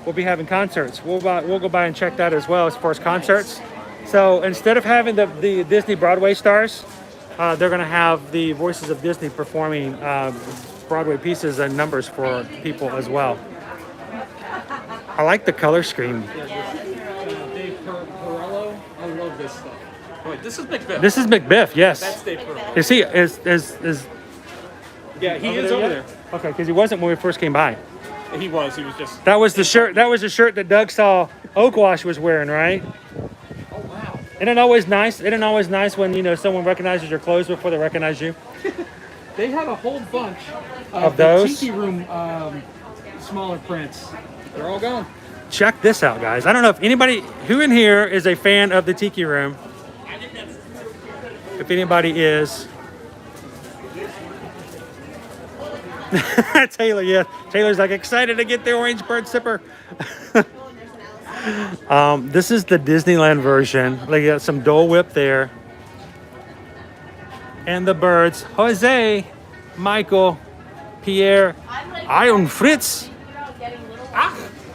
We'll be having concerts. We'll go by and check that as well as far as concerts. So instead of having the Disney Broadway stars, they're going to have the Voices of Disney performing Broadway pieces and numbers for people as well. I like the color scheme.
Dave Perello. I love this stuff. Wait, this is McBeth.
This is McBeth, yes.
That's Dave Perello.
Is he
Yeah, he is over there.
Okay, because he wasn't when we first came by.
He was just.
That was the shirt. That was the shirt that Doug saw Oakwash was wearing, right?
Oh wow.
Isn't it always nice? Isn't it always nice when someone recognizes your clothes before they recognize you?
They had a whole bunch
Of
the
those?
Tiki Room smaller prints. They're all gone.
Check this out, guys. I don't know if anybody who in here is a fan of the Tiki Room. If anybody is. Taylor, yeah. Taylor's like excited to get the orange bird sipper. This is the Disneyland version. Like, you got some Dole Whip there. And the birds. Jose, Michael, Pierre, Iron Fritz.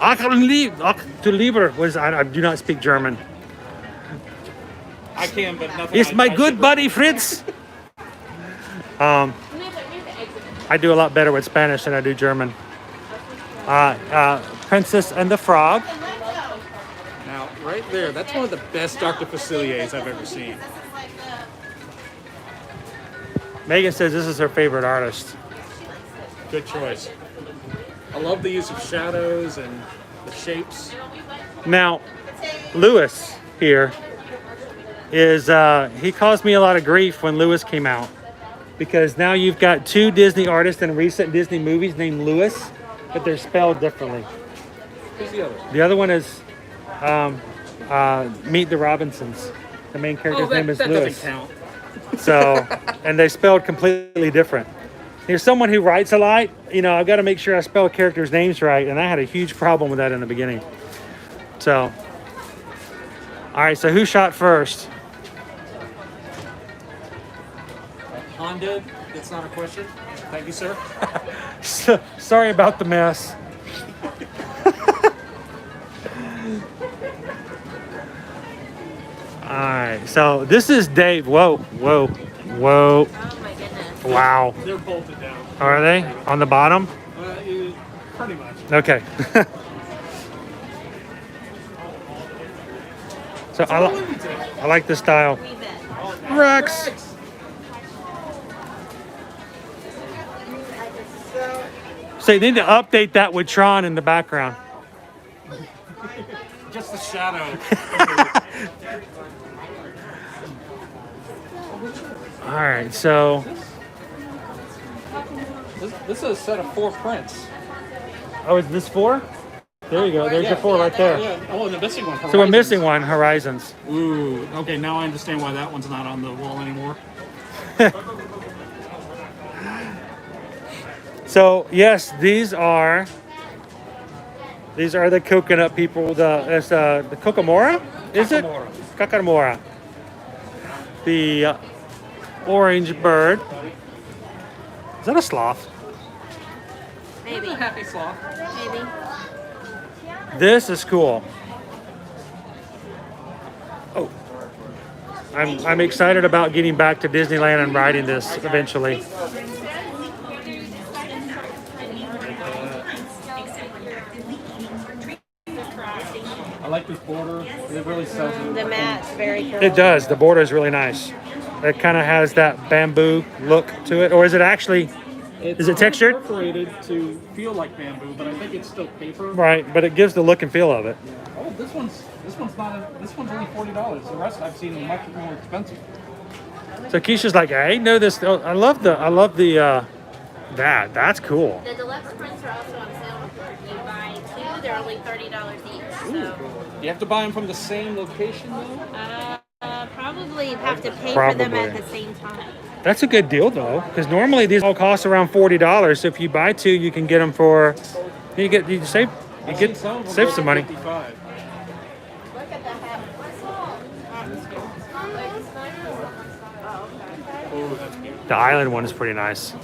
To lieber was I do not speak German.
I can, but nothing.
It's my good buddy Fritz. I do a lot better with Spanish than I do German. Princess and the Frog.
Now, right there, that's one of the best Dr. Faciliers I've ever seen.
Megan says this is her favorite artist.
Good choice. I love the use of shadows and the shapes.
Now, Lewis here is, he caused me a lot of grief when Lewis came out. Because now you've got two Disney artists in recent Disney movies named Lewis, but they're spelled differently.
Who's the other?
The other one is Meet the Robinsons. The main character's name is
that
Lewis.
doesn't count.
So, and they spelled completely different. Here's someone who writes a lot. I've got to make sure I spell characters' names right, and I had a huge problem with that in the beginning. So, all right. So who shot first?
Honda, that's not a question. Thank you, sir.
Sorry about the mess. All right, so this is Dave. Whoa.
Oh my goodness.
Wow.
They're bolted down.
Are they on the bottom?
Pretty much.
Okay. So I like the style. Rex. So you need to update that with Tron in the background.
Just the shadow.
All right, so
This is a set of 4 prints.
oh, is this 4? There you go. There's your 4 right there.
Yeah. Oh, and the missing one.
So we're missing one, Horizons.
Ooh. Okay, now I understand why that one's not on the wall anymore.
So yes, these are the coconut people. The Kokomora, is it? Kakamora. The orange bird. Is that a sloth?
Maybe.
Happy sloth.
Maybe.
This is cool. Oh, I'm excited about getting back to Disneyland and riding this eventually.
I like this border. It really sells it.
The mat's very cool.
It does. The border is really nice. It kind of has that bamboo look to it, or is it actually? Is it textured?
Perforated to feel like bamboo, but I think it's still paper.
Right, but it gives the look and feel of it.
Oh, this one's only $40. The rest I've seen much more expensive.
So Keisha's like, I know this. I love the That's cool.
The deluxe prints are also on sale. If you buy two, they're only $30 each. So
You have to buy them from the same location though?
probably have to pay for them at
Probably.
the same time.
That's a good deal though, because normally these all cost around $40. So if you buy two, you can get them for you save some money.
55.
The island one is pretty nice.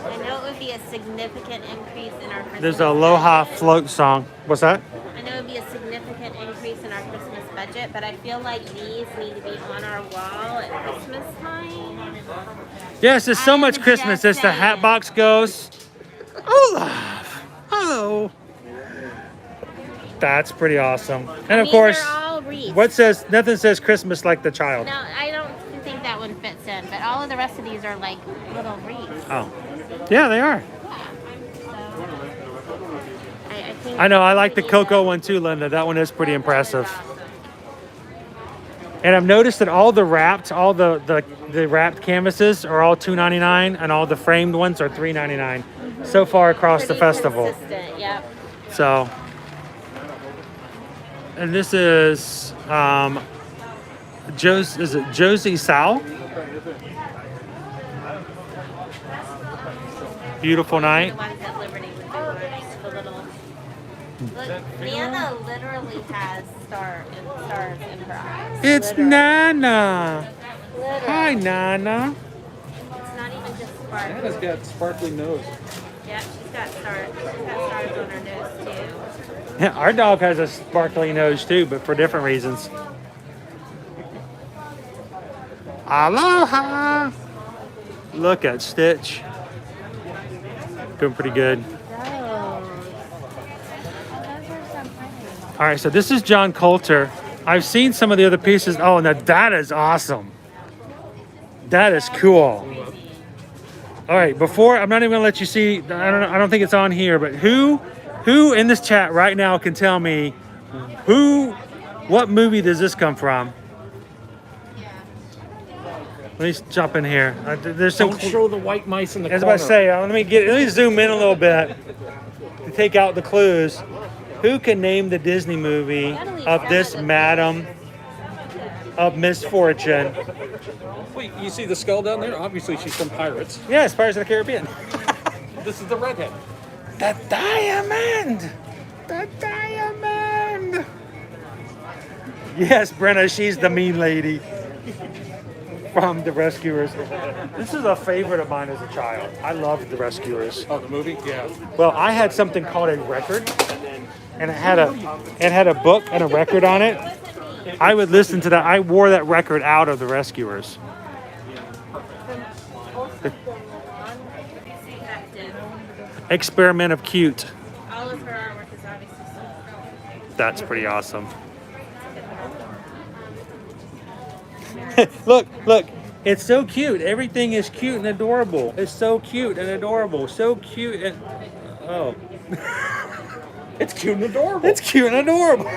I know it would be a significant increase in our Christmas
There's a Aloha
budget.
float song. What's that?
I know it would be a significant increase in our Christmas budget, but I feel like these need to be on our wall at Christmas time.
Yes, there's so
I'm
much Christmas.
just
As the hat
saying.
box goes. Olaf. Hello. That's pretty awesome. And of
These
course,
are all wreaths.
nothing says Christmas like the child.
No, I don't think that one fits in, but all of the rest of these are like little wreaths.
Oh. Yeah, they are.
I think
I know, I like the
we need
cocoa
that.
one too, Linda. That one is pretty impressive. And I've noticed that all the wrapped canvases are all $2.99 and all the framed ones are $3.99 so far across the
Pretty
festival.
consistent, yep.
So, and this is Josie Sal? Beautiful night.
The ones at Liberty with the words, the little. Look, Nana literally has stars in her eyes.
It's
Literally.
Nana.
Literally.
Hi, Nana.
It's not even just sparkly.
Nana's got sparkly nose.
Yeah, she's got stars. She's got stars on her nose too.
Yeah, our dog has a sparkly nose too, but for different reasons. Aloha! Look at Stitch. Doing pretty good. All right, so this is John Coulter. I've seen some of the other pieces. Oh, now that is awesome. That is cool. All right, before I'm not even gonna let you see. I don't think it's on here, but who in this chat right now can tell me what movie does this come from? Let me jump in here. There's some.
Don't show the white mice in the
I was
corner.
about to say, let me zoom in a little bit to take out the clues. Who can name the Disney movie of this Madam of Misfortune?
Wait, you see the skull down there? Obviously she's from Pirates.
Yes, Pirates of the Caribbean.
This is the redhead.
The diamond! The diamond! Yes, Brenna, she's the mean lady from The Rescuers. This is a favorite of mine as a child. I loved The Rescuers.
Oh, the movie? Yeah.
Well, I had something called a record, and it had a book and a record on it. I would listen to that. I wore that record out of The Rescuers. Experiment of Cute.
All of her artwork is obviously so.
That's pretty awesome. Look. It's so cute. Everything is cute and adorable. It's so cute and adorable. So cute and... Oh.
It's cute and adorable.
It's cute and adorable.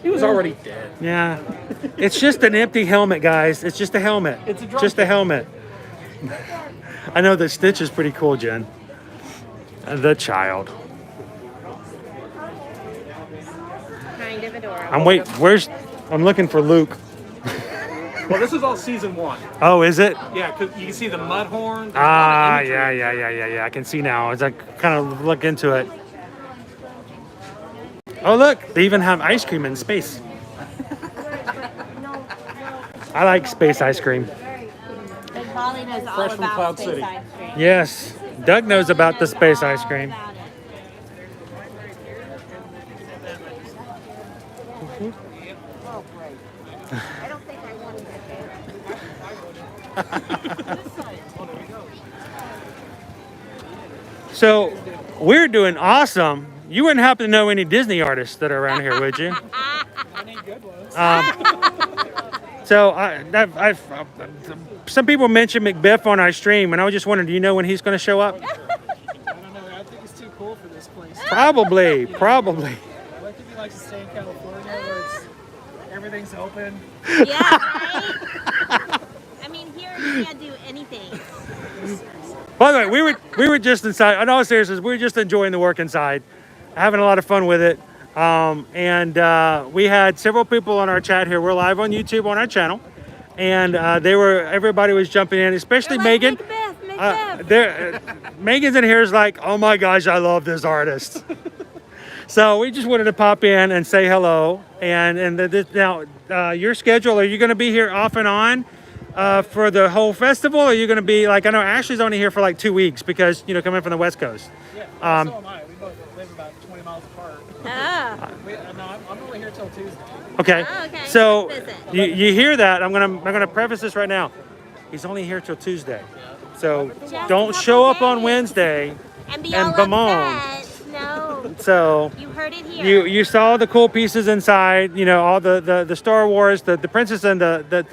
He was already dead.
Yeah. It's just an empty helmet, guys. It's just a helmet.
It's a drum
just a
kit.
helmet. I know the Stitch is pretty cool, Jen. The child.
Kind of adorable.
I'm looking for Luke.
Well, this is all season 1.
Oh, is it?
Yeah, because you can see the mud horn. There's a lot of
Ah,
imagery.
yeah. I can see now as I kind of look into it. Oh, look, they even have ice cream in space. I like space ice cream.
Big Holly knows all
Fresh from
about
Cloud
space
City.
ice cream.
Yes, Doug knows about the space ice cream.
About it.
I don't think I wanted
So we're doing awesome. You wouldn't happen to know any Disney artists that are around here, would you? Some people mentioned Macbeth on our stream, and I was just wondering, do you know when he's going to show up?
I don't know. I think it's too cool for this place.
Probably.
I like if he likes to stay in California where everything's open.
Yeah, right? I mean, here you can't do anything Thanks.
By the way, we were just inside. In all seriousness, we were just enjoying the work inside, having a lot of fun with it. And we had several people on our chat here. We're live on YouTube on our channel, and everybody was jumping in, especially Megan. Megan's in here is like, oh my gosh, I love this artist. So we just wanted to pop in and say hello. Now, your schedule, are you going to be here off and on for the whole festival? Or are you going to be like, I know Ashley's only here for like 2 weeks because, you know, coming from the West Coast.
Yeah, so am I. We both live about 20 miles apart.
Oh.
I'm only here till Tuesday.
Okay.
Oh, okay.
So
Visit.
you hear that? I'm gonna preface this right now. He's only here till Tuesday. So
Just
don't
a
show
couple
up on
days.
Wednesday
And be
and
all
bemoan.
upset. No.
So
You heard it here.
you saw the cool pieces inside, you know, all the Star Wars, the princess and the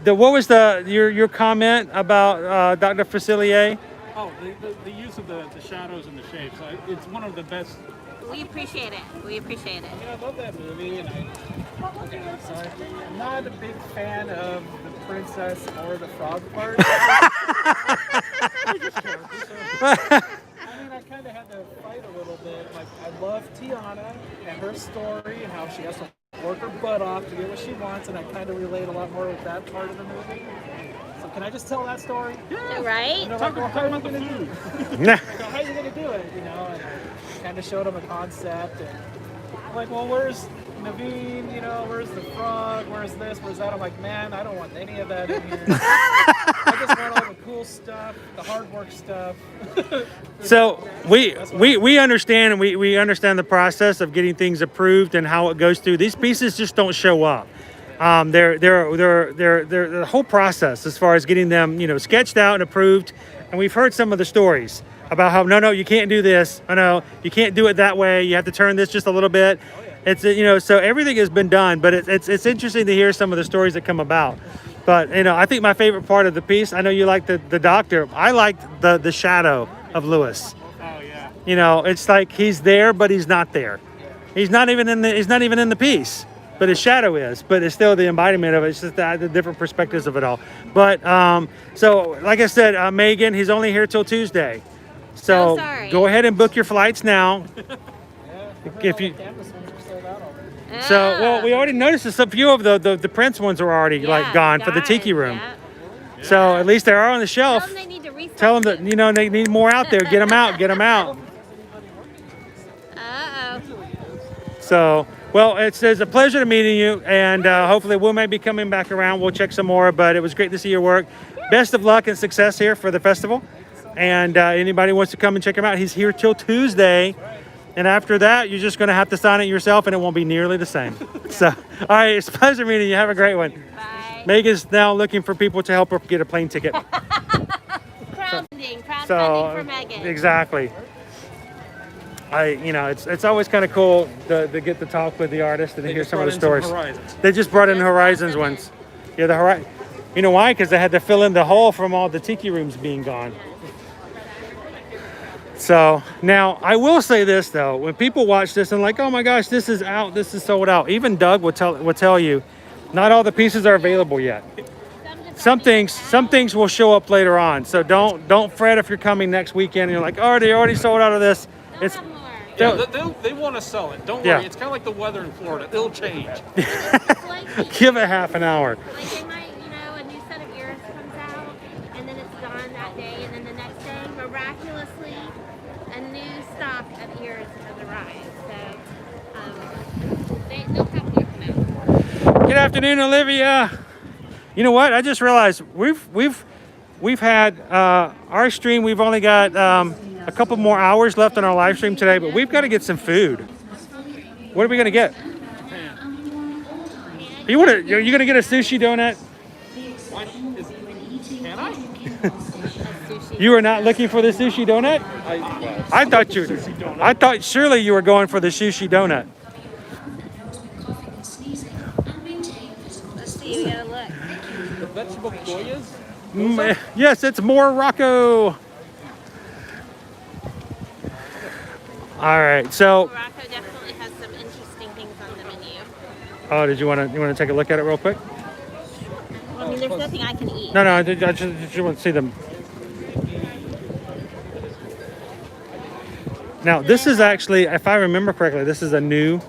what was your comment about Dr. Facilier?
Oh, the use of the shadows and the shapes. It's one of the best.
We appreciate it. We appreciate it.
I love that movie, and I'm not a big fan of the princess or the frog part. I kind of had to fight a little bit. Like, I love Tiana and her story and how she has to work her butt off to get what she wants, and I kind of relate a lot more with that part of the movie. So can I just tell that story?
Right?
You know, like, well, how are you going to do it? How are you going to do it? You know, and I kind of showed them a concept, and I'm like, well, where's Naveen? You know, where's the frog? Where's this? Where's that? I'm like, man, I don't want any of that in here. I just want all the cool stuff, the hard work stuff.
So we understand, and we understand the process of getting things approved and how it goes through. These pieces just don't show up. They're the whole process as far as getting them, you know, sketched out and approved. And we've heard some of the stories about how no, you can't do this. Oh no, you can't do it that way. You have to turn this just a little bit. It's, you know, so everything has been done, but it's interesting to hear some of the stories that come about. But, you know, I think my favorite part of the piece, I know you like the doctor. I liked the shadow of Lewis.
Oh yeah.
You know, it's like he's there, but he's not there. He's not even in the piece, but his shadow is. But it's still the embodiment of it. It's just the different perspectives of it all. But so, like I said, Megan, he's only here till Tuesday. So
sorry.
go ahead and book your flights now. If you. So, well, we already noticed that a few of the Prince ones are already like gone for the Tiki Room.
Yeah.
So at least they are on the shelf.
Tell them they need to restock.
Tell them that, you know, they need more out there. Get them out. Get them out.
Uh-oh.
So, well, it's a pleasure to meeting you, and hopefully we'll maybe coming back around. We'll check some more, but it was great to see your work. Best of luck and success here for the festival. And anybody wants to come and check him out, he's here till Tuesday. And after that, you're just going to have to sign it yourself, and it won't be nearly the same. So, all right, it's a pleasure meeting you. Have a great one.
Bye.
Megan's now looking for people to help her get a plane ticket.
Crowdfunding for Megan.
Exactly. You know, it's always kind of cool to get to talk with the artist and to hear some of the stories. They just brought in Horizons ones. Yeah, the Horizon. You know why? Because they had to fill in the hole from all the tiki rooms being gone. So now I will say this though, when people watch this and like, oh my gosh, this is out, this is sold out. Even Doug will tell you, not all the pieces are available yet. Some things will show up later on. So don't fret if you're coming next weekend and you're like, oh, they already sold out of this. It's
Yeah, they want to sell it. Don't worry.
Yeah.
It's kind of like the weather in Florida. It'll change.
give it half an hour.
Like they might, you know, a new set of ears comes out, and then it's gone that day, and then the next day, miraculously, a new stock of ears has arrived. So they'll have to come out.
Good afternoon, Olivia. You know what? I just realized we've had our stream. We've only got a couple more hours left on our live stream today, but we've got to get some food. What are we gonna get? You're gonna get a sushi donut?
Can I?
You were not looking for the sushi donut? I thought surely you were going for the sushi donut.
Let's see, we gotta look.
The vegetable koyas?
Yes, it's more Rocco. All right, so.
Morocco definitely has some interesting things on the menu.
Oh, did you want to take a look at it real quick?
I mean, there's nothing I can eat.
No, I just want to see them. Now, this is actually, if I remember correctly, this is a new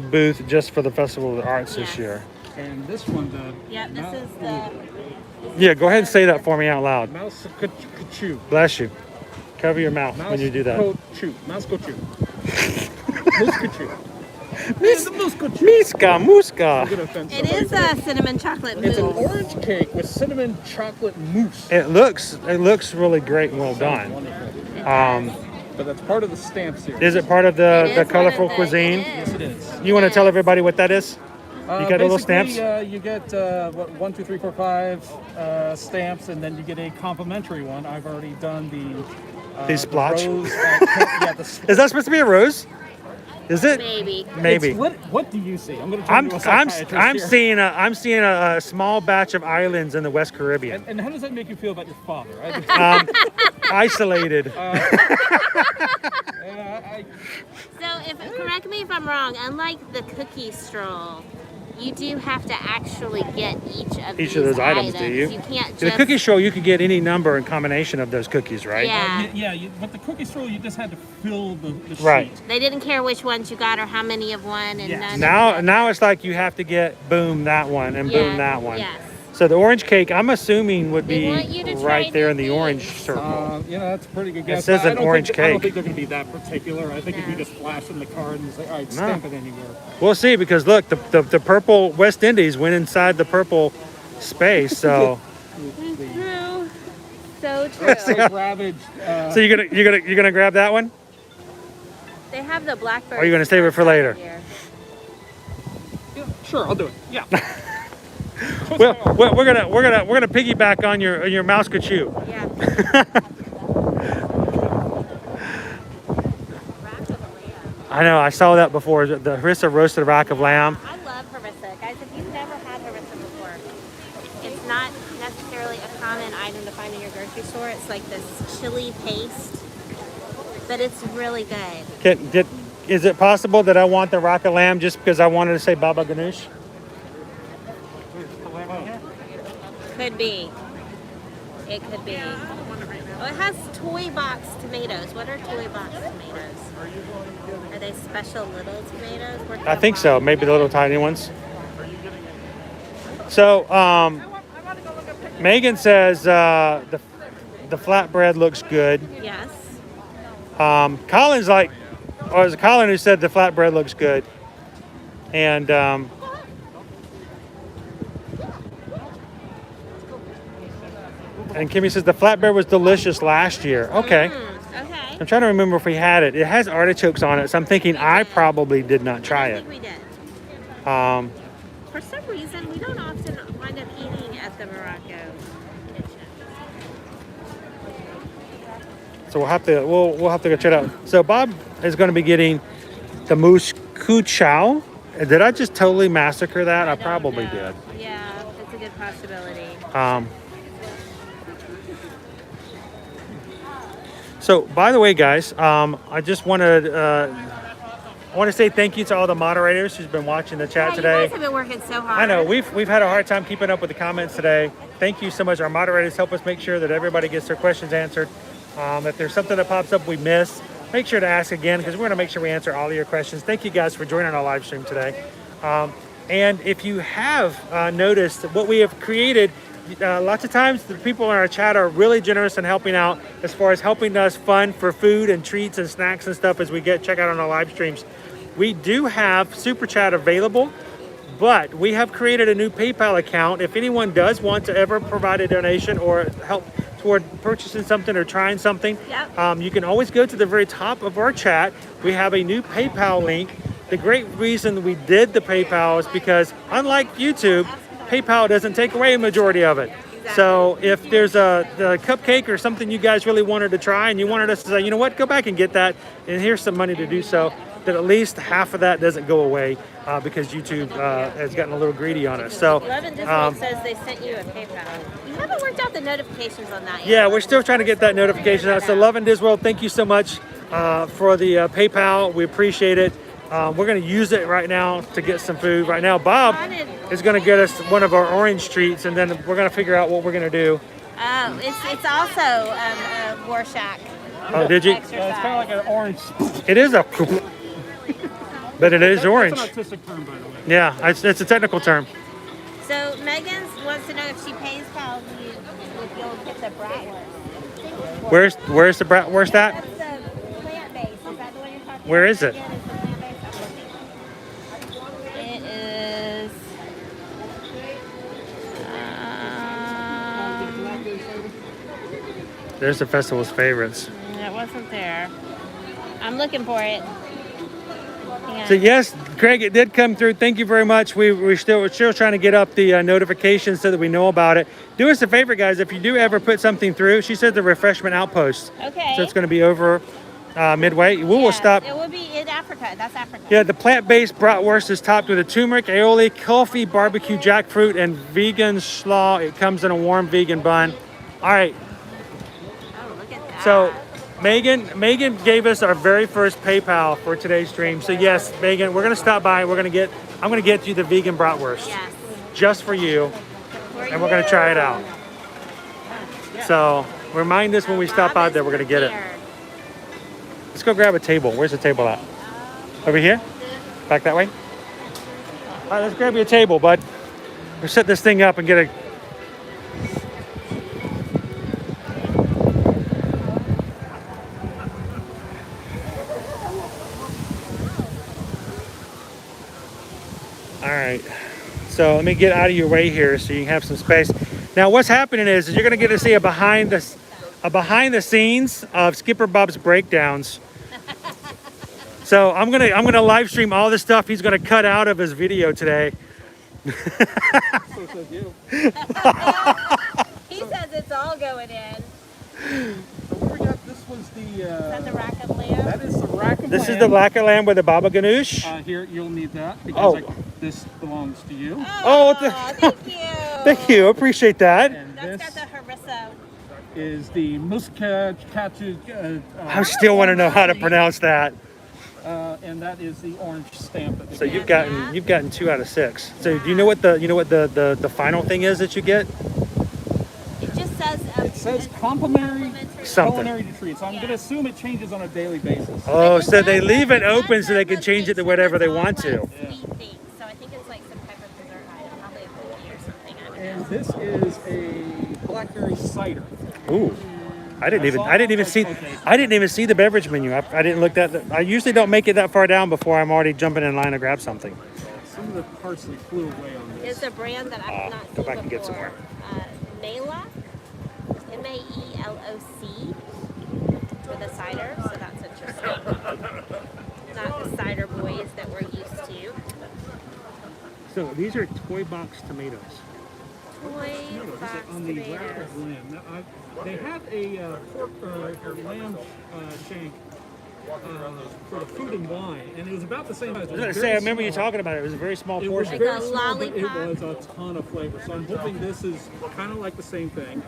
booth just for the Festival of the Arts this year.
And this one, the
Yeah, this is the.
Yeah, go ahead and say that for me out loud.
mouse kachu.
Bless you. Cover your mouth when you do that.
Mouse kachu. Moose kachu. It's a moose kachu.
Muska.
It is a cinnamon chocolate mousse.
It's an orange cake with cinnamon chocolate mousse.
It looks really great and well done.
But that's part of the stamp series.
Is it part of
It
the
is one
colorful
of the-
cuisine?
it
Yes,
is.
it is.
You want to tell everybody what that is? You got little
Basically,
stamps?
You get what 1, 2, 3, 4, 5 stamps, and then you get a complimentary one. I've already done the
These
the
splotch?
rose, yeah, the
Is that supposed to be a rose? Is it?
Maybe.
Maybe.
What do you see? I'm going to turn to a psychiatrist
I'm
here.
seeing a small batch of islands in the West Caribbean.
And how does that make you feel about your father?
Isolated.
So, correct me if I'm wrong. Unlike the cookie stroll, you do have to actually get each of
those items, do you?
You can't just.
The cookie stroll, you could get any number and combination of those cookies, right?
Yeah.
But the cookie stroll, you just had to fill the
Right.
sheet.
They didn't care which ones you got or how many of one, and none
Now,
of
now it's like you have to get boom that one and boom that one.
Yes.
So the orange cake, I'm assuming, would
They
be
want you to try
right there in
new
the orange
things.
circle.
That's a pretty good guess.
says
but
an orange
I don't
cake.
think they're going to be that particular. I think if you just flash them the card and say, all right, stamp it anywhere.
We'll see, because look, the purple West Indies went inside the purple space. So,
True. So true.
Those ravaged.
so you're gonna grab that one?
They have the blackberry.
Or are you gonna save it for later?
here.
Yeah, sure, I'll do it. Yeah.
Well, we're gonna piggyback on your mouse kachu.
Yeah.
I know, I saw that before. The harissa roasted rack of lamb.
I love harissa. Guys, if you've never had harissa before, it's not necessarily a common item to find in your grocery store. It's like this chili paste, but it's really good.
Is it possible that I want the rack of lamb just because I wanted to say Baba Ganoush?
Could be. It could be. Oh, it has toy box tomatoes. What are toy box tomatoes? Are they special little tomatoes?
I think so. Maybe the little tiny ones. So, Megan says the flatbread looks good.
Yes.
Colin's like, or is it Colin who said the flatbread looks good? And Kimmy says the flatbread was delicious last year. Okay.
Okay.
I'm trying to remember if we had it. It has artichokes on it, so I'm thinking I probably did not try
I
it.
think we did.
Um,
For some reason, we don't often wind up eating at the Morocco kitchen.
so we'll have to go check it out. So Bob is going to be getting the mousse kuchao. Did I just totally massacre that? I
don't
probably
know.
did.
Yeah, it's a good possibility.
So, by the way, guys, I just wanted I want to say thank you to all the moderators who's been watching the chat
Yeah,
today.
you guys have been working so hard.
I know we've had a hard time keeping up with the comments today. Thank you so much. Our moderators help us make sure that everybody gets their questions answered. If there's something that pops up we miss, make sure to ask again, because we're going to make sure we answer all of your questions. Thank you guys for joining our live stream today. And if you have noticed what we have created, lots of times the people in our chat are really generous in helping out as far as helping us fund for food and treats and snacks and stuff as we check out on our live streams. We do have Super Chat available, but we have created a new PayPal account. If anyone does want to ever provide a donation or help toward purchasing something or trying something, you can always go to the very top of our chat. We have a new PayPal link. The great reason we did the PayPal is because, unlike YouTube, PayPal doesn't take away a majority of it. So if there's a cupcake or something you guys really wanted to try and you wanted us to say, you know what, go back and get that, and here's some money to do so, that at least half of that doesn't go away because YouTube has gotten a little greedy on us. So
Love and Disney World says they sent you a PayPal. You haven't worked out the notifications on that yet.
yeah, we're still trying to get that notification out. So Love and Disney World, thank you so much for the PayPal. We appreciate it. We're going to use it right now to get some food. Right now, Bob is going to get us one of our orange treats, and then we're going to figure out what we're going to do.
Oh, it's also a Rorschach.
Oh, did you?
It's kind of like an orange.
It is a, but it is orange.
That's an artistic term, by the way.
Yeah, it's a technical term.
So Megan wants to know if she pays Kyle if you'll get the bratwurst.
Where's the brat? Where's that?
That's the plant-based. Is that the one you're talking about?
Where is it?
Again, it's the plant-based. It is.
There's the festival's favorites.
It wasn't there. I'm looking for it. Hang on.
So yes, Greg, it did come through. Thank you very much. We're still trying to get up the notifications so that we know about it. Do us a favor, guys. If you do ever put something through, she said the refreshment outpost.
Okay.
So it's going to be over midway. We will
Yes,
stop.
It will be in Africa. That's Africa.
Yeah, the plant-based bratwurst is topped with a turmeric, aioli, coffee, barbecue, jackfruit, and vegan slaw. It comes in a warm vegan bun. All right.
Oh, look at that.
So Megan gave us our very first PayPal for today's stream. So yes, Megan, we're gonna stop by. I'm gonna get you the vegan bratwurst
Yes.
just for you, and we're gonna try it out. So remind us when we stop out there. We're gonna get it. Let's go grab a table. Where's the table at? Over here? Back that way? All right, let's grab you a table, bud. We'll set this thing up and get a. All right, so let me get out of your way here so you can have some space. Now, what's happening is you're gonna get to see a behind the scenes of Skipper Bob's breakdowns. So I'm gonna live stream all the stuff he's gonna cut out of his video today.
He says it's all going in.
So what we got, this was the...
Is that the rack of lamb?
That is the rack of
This is
lamb.
the black of lamb with the baba ganoush.
Here, you'll need that because
Oh.
this belongs to you.
Oh,
Thank you.
Thank you, appreciate that.
And
That's
this
got the harissa.
is the muscatatu.
I still want to know how to pronounce that.
And that is the orange stamp. That they
So
gave.
you've gotten 2 out of 6. So do you know what the final thing is that you get?
It just says.
It says complimentary
Something.
culinary treats. So I'm going to assume it changes on a daily basis.
Oh, so they leave it open so they can change it to whatever they want to.
Sweet things. So I think it's like some type of dessert item, probably a cookie or something. I don't know.
And this is a blackberry cider.
Ooh, I didn't even see the beverage menu. I didn't look that. I usually don't make it that far down before I'm already jumping in line to grab something.
Some of the parts that flew away on this.
It's a brand that I've not seen
Go back and get some
before.
more.
Mela, M-A-E-L-O-C, for the cider, so that's interesting. Not the cider boys that we're used to.
So these are toy box tomatoes.
Toy box
On the rack
tomatoes.
of lamb. Now, they have a pork or lamb shank for the food and wine, and it was about the same size.
I was gonna say, I remember you talking about it. It was a very small
It was
portion.
very
Like a
small, but it
lollipop?
was a ton of flavor. So I'm hoping this is kind of like the same thing.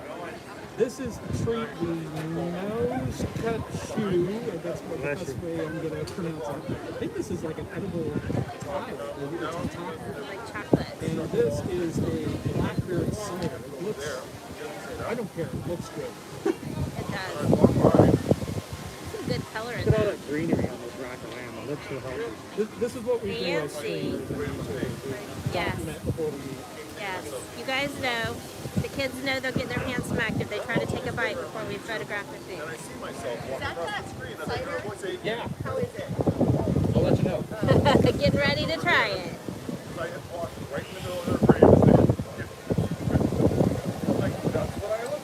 This is the treat, the nose cut chew. That's what the best way I'm going to pronounce it. I think this is like an edible pie. It's on top of it.
Like chocolate.
And this is a blackberry cider. It looks, I don't care, it looks good.
It does. Some good color in
Look at all
there.
that greenery on this rack of lamb. It looks so healthy.
This is what we do on
Fancy. Yes.
before we eat.
Yes, you guys know, the kids know they'll get their hands smacked if they try to take a bite before we photograph the food.
Is that cider?
Yeah,
How is it?
I'll let you know.
Getting ready to try it.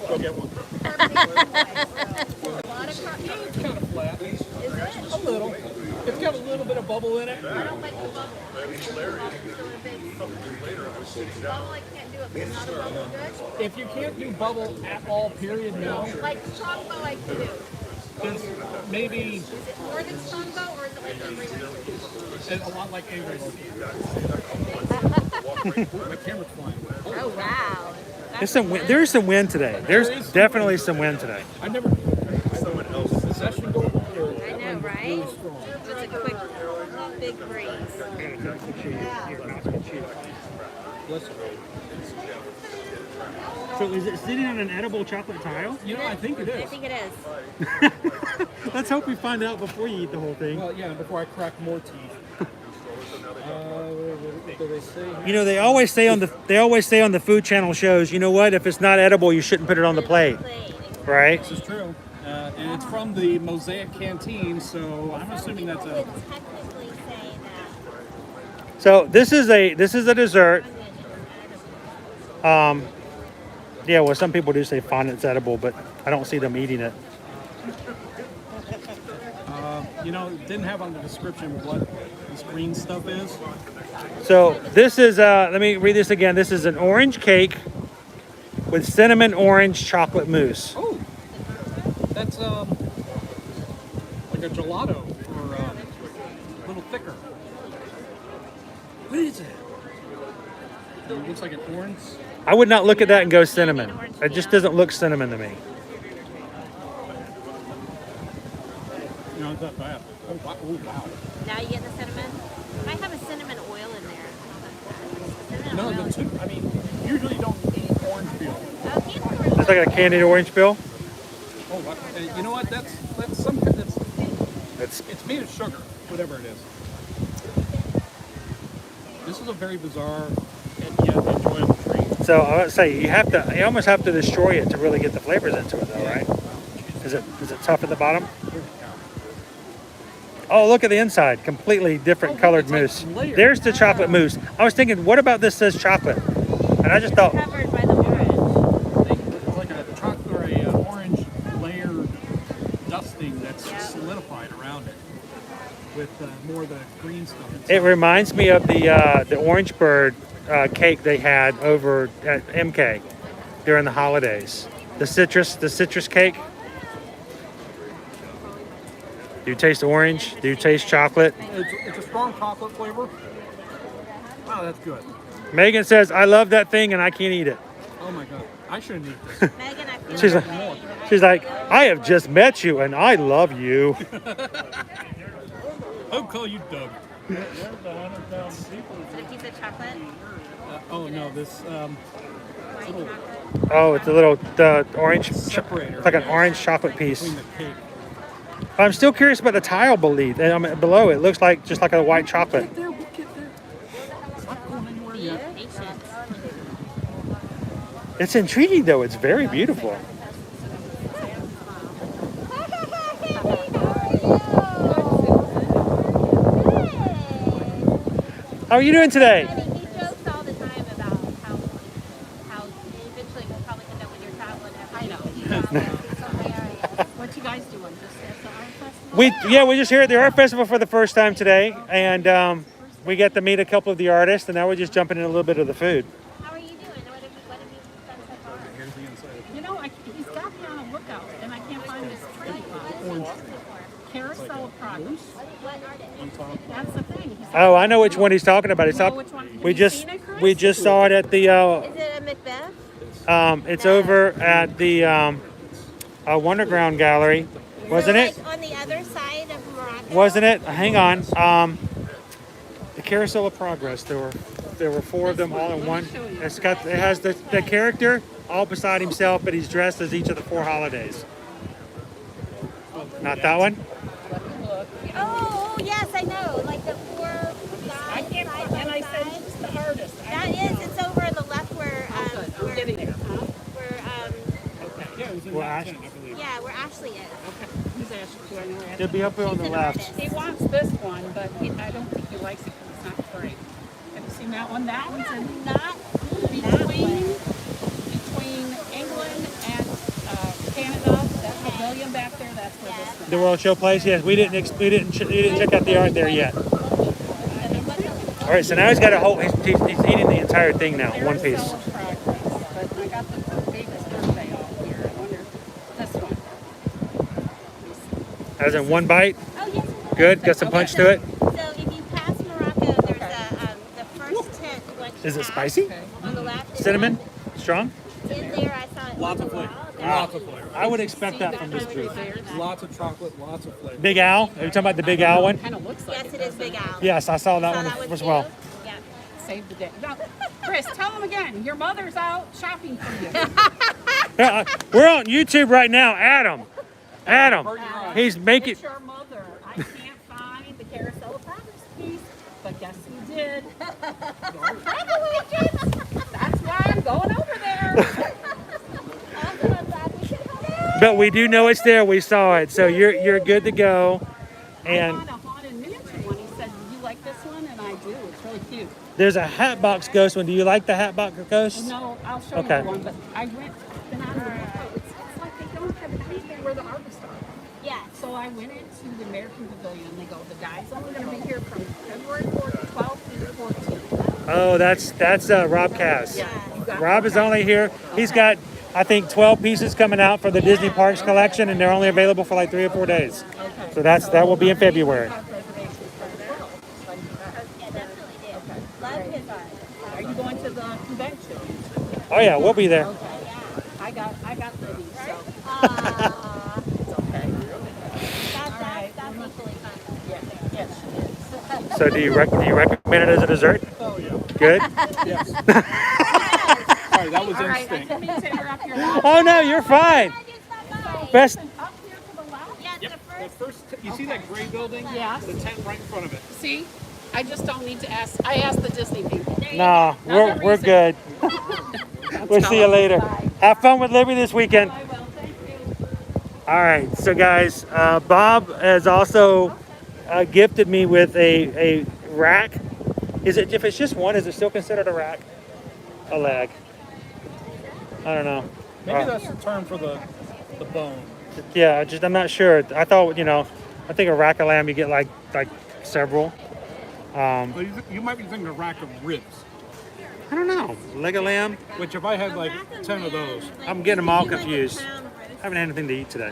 Go get one.
A lot of cartoons.
It's kind of flat.
Is it?
A little. It's got a little bit of bubble in it.
I don't like the bubble. Bubble, I can't do it because not a bubble good.
If you can't do bubble at all, period, no.
Like strongbow, I can do.
Then maybe
Is it more than strongbow or is it like everyone?
a lot like Avery. My camera's flying.
Oh, wow.
There's some wind today. There's definitely some wind today.
I never. Possession going
I know, right? Right? It was a quick, big breeze.
So is it sitting on an edible chocolate tile?
You know, I think it is.
I think it is.
Let's hope we find out before you eat the whole thing.
Well, yeah, before I crack more teeth. What do they say here?
You know, they always say on the Food Channel shows, you know what? If it's not edible, you shouldn't put it on the plate, right?
This is true. And it's from the Mosaic Canteen, so I'm assuming that's a...
Technically say that.
So this is a dessert. Yeah, well, some people do say fondant's edible, but I don't see them eating it.
You know, it didn't have on the description what this green stuff is.
So this is, let me read this again. This is an orange cake with cinnamon orange chocolate mousse.
Oh, that's like a gelato or a little thicker. What is it? It looks like an orange.
I would not look at that and go cinnamon. It just doesn't look cinnamon to me.
No, it's not bad. Oh, wow.
Now you get the cinnamon. Might have a cinnamon oil in there.
No, the two, I mean, usually you don't eat orange peel.
It's like a candied orange peel.
Oh, you know what? That's some kind of, it's made of sugar, whatever it is. This is a very bizarre and yet enjoyable treat.
So I would say you almost have to destroy it to really get the flavors into it, though, right? Is it tough at the bottom? Oh, look at the inside. Completely different colored mousse. There's the chocolate mousse. I was thinking, what about this says chocolate? And I just thought...
Covered by the orange.
It's like a chocolate or a orange layer dusting that's solidified around it with more of the green stuff inside.
It reminds me of the Orange Bird cake they had over at MK during the holidays. The citrus cake. Do you taste orange? Do you taste chocolate?
It's a strong chocolate flavor. Wow, that's good.
Megan says, I love that thing and I can't eat it.
Oh my God, I shouldn't eat this.
Megan, I feel
She's like, I have just met you and I love you.
I'll call you Doug.
So a piece of chocolate.
Oh no, this
White chocolate.
Oh, it's a little orange,
separator.
it's like an orange chocolate piece.
Between the cake.
I'm still curious about the tile beneath. Below it looks like just like a white chocolate.
Get there. It's not going anywhere yet.
Patient.
It's intriguing though. It's very beautiful. How are you doing today?
I mean, he jokes all the time about how eventually we'll probably end up when you're traveling every
What you guys doing? Just at the art festival?
We're just here at the art festival for the first time today, and we get to meet a couple of the artists, and now we're just jumping in a little bit of the food.
How are you doing? What have you done so far?
You know, he's got me on a lookout, and I can't find this tree. Carousel of Progress.
What artist?
That's the thing.
Oh, I know which one he's talking about.
Which one? Have
We
you
just
seen it, Chris?
we just saw it at the.
Is it a Macbeth?
It's over at the Wonderground Gallery, wasn't it?
Like on the other side of Morocco?
Wasn't it? Hang on. The Carousel of Progress. There were four of them all in one. It has the character all beside himself, but he's dressed as each of the four holidays. Not that one?
Oh, yes, I know. Like the four guys.
I can't find, and I said it's the hardest.
It's over on the left where,
I'm getting there.
Well, Ashley.
where Ashley is.
Who's Ashley? Do I know Ashley?
It'll be up here on the
She's an
left.
artist.
He wants this one, but I don't think he likes it because it's not free. Have you seen that one? That one's in
Not
between England and Canada. That pavilion back there. That's where this one.
The World Show Place. Yes, we didn't check out the art there yet. All right, so now he's got a whole. He's eating the entire thing now, one piece.
Carousel of Progress, but I got the biggest birthday off here. I wonder this one.
As in one bite.
Oh, yes.
Good. Got some punch to it.
So if you pass Morocco, there's the first tent.
Is it spicy?
On the left.
Cinnamon? Strong?
In there, I saw it.
Lots of
a while
flavor.
ago.
Lots of flavor.
I would expect that from this booth.
Lots of chocolate, lots of flavor.
Big Al? Are you talking about the Big Al one?
Kind of looks like
Yes, it is Big Al.
Yes, I saw that
Saw
one
that one
as
too?
well.
Yeah.
Save the day. Now, Chris, tell them again. Your mother's out shopping for you.
We're on YouTube right now. Adam. He's making.
It's your mother. I can't find the Carousel of Progress piece, but guess who did? Travel agents. That's why I'm going over there.
But we do know it's there. We saw it, so you're good to go. And
I bought a Haunted Mansion one. He said, "Do you like this one?" And I do. It's really cute.
there's a Hatbox Ghost one. Do you like the Hatbox Ghost?
No, I'll show
Okay.
you one. But I went and on the website. It's like they don't have anything where the artists are.
Yeah.
So I went into the American Pavilion. They go, the guy's only going to be here from February 12th through the 14th.
Oh, that's Rob Cass.
Yeah, you got
Rob is only here. He's got, I think, 12 pieces coming out for the Disney Parks collection, and they're only available for like 3 or 4 days.
Okay.
So that will be in February.
Have reservations for the 12th.
Yeah, definitely do. Love his art.
Are you going to the convention?
Oh yeah, we'll be there.
Okay. I got Libby, so
Aww.
it's okay.
That's equally fun.
Yeah, yes, she is.
So do you recommend it as a dessert?
Oh, yeah.
Good.
Yes. Sorry, that was
All right, I
instinct.
didn't mean to interrupt your life.
Oh no, you're fine. Best.
Up here to the left?
Yeah,
Yep.
the
The
first.
first, you see that gray building?
Yes.
The tent right in front of it.
See, I just don't need to ask. I asked the Disney people.
No, we're
reason.
good. We'll see you later. Have fun with Libby this weekend.
I will, thank you.
All right, so guys, Bob has also gifted me with a rack. Is it, if it's just one, is it still considered a rack? A leg? I don't know.
Maybe that's the term for the bone.
Yeah, I'm not sure. I thought, I think a rack of lamb you get like several.
Well, you might be thinking a rack of ribs.
I don't know. Leg of lamb.
Which if I had like 10 of those.
I'm getting them all confused. I haven't had anything to eat today.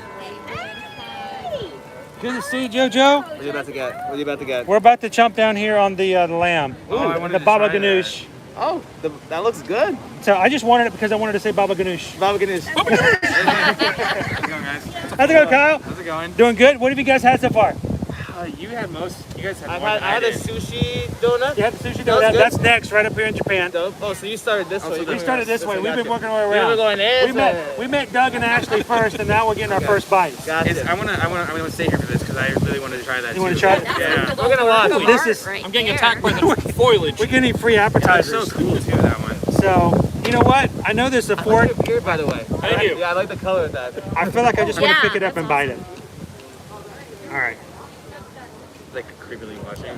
Good to see you, JoJo.
What are you about to get? What are you about to get?
We're about to chomp down here on the lamb.
I wanted
the
to
baba
try that.
ganoush.
Oh, that looks good.
So I just wanted it because I wanted to say baba ganoush.
Baba ganoush. How's it going, guys?
How's it going, Kyle?
How's it going?
Doing good. What have you guys had so far?
You had most. You guys had
I
more than
had a
did.
sushi donut.
You had the sushi
That was
donut.
good.
That's next, right up here in Japan.
Dope. Oh, so you started this way.
We started this way. We've been working our way
We were
around.
going this
We
way.
met Doug and Ashley first, and now we're getting our first bite.
Gotcha.
I'm gonna stay here for this because I really wanted to try that.
You want to
too.
try it?
Yeah.
We're gonna watch.
So this is.
I'm getting attacked by the foliage.
We're getting free
That's
appetizers.
so cool too. That one.
So you know what? I know there's a
I
Ford.
like your beard, by the way.
Thank you.
Yeah, I like the color of that.
I feel like I just want to
Yeah,
pick it up
that's
and bite it. All right.
Like creepily watching.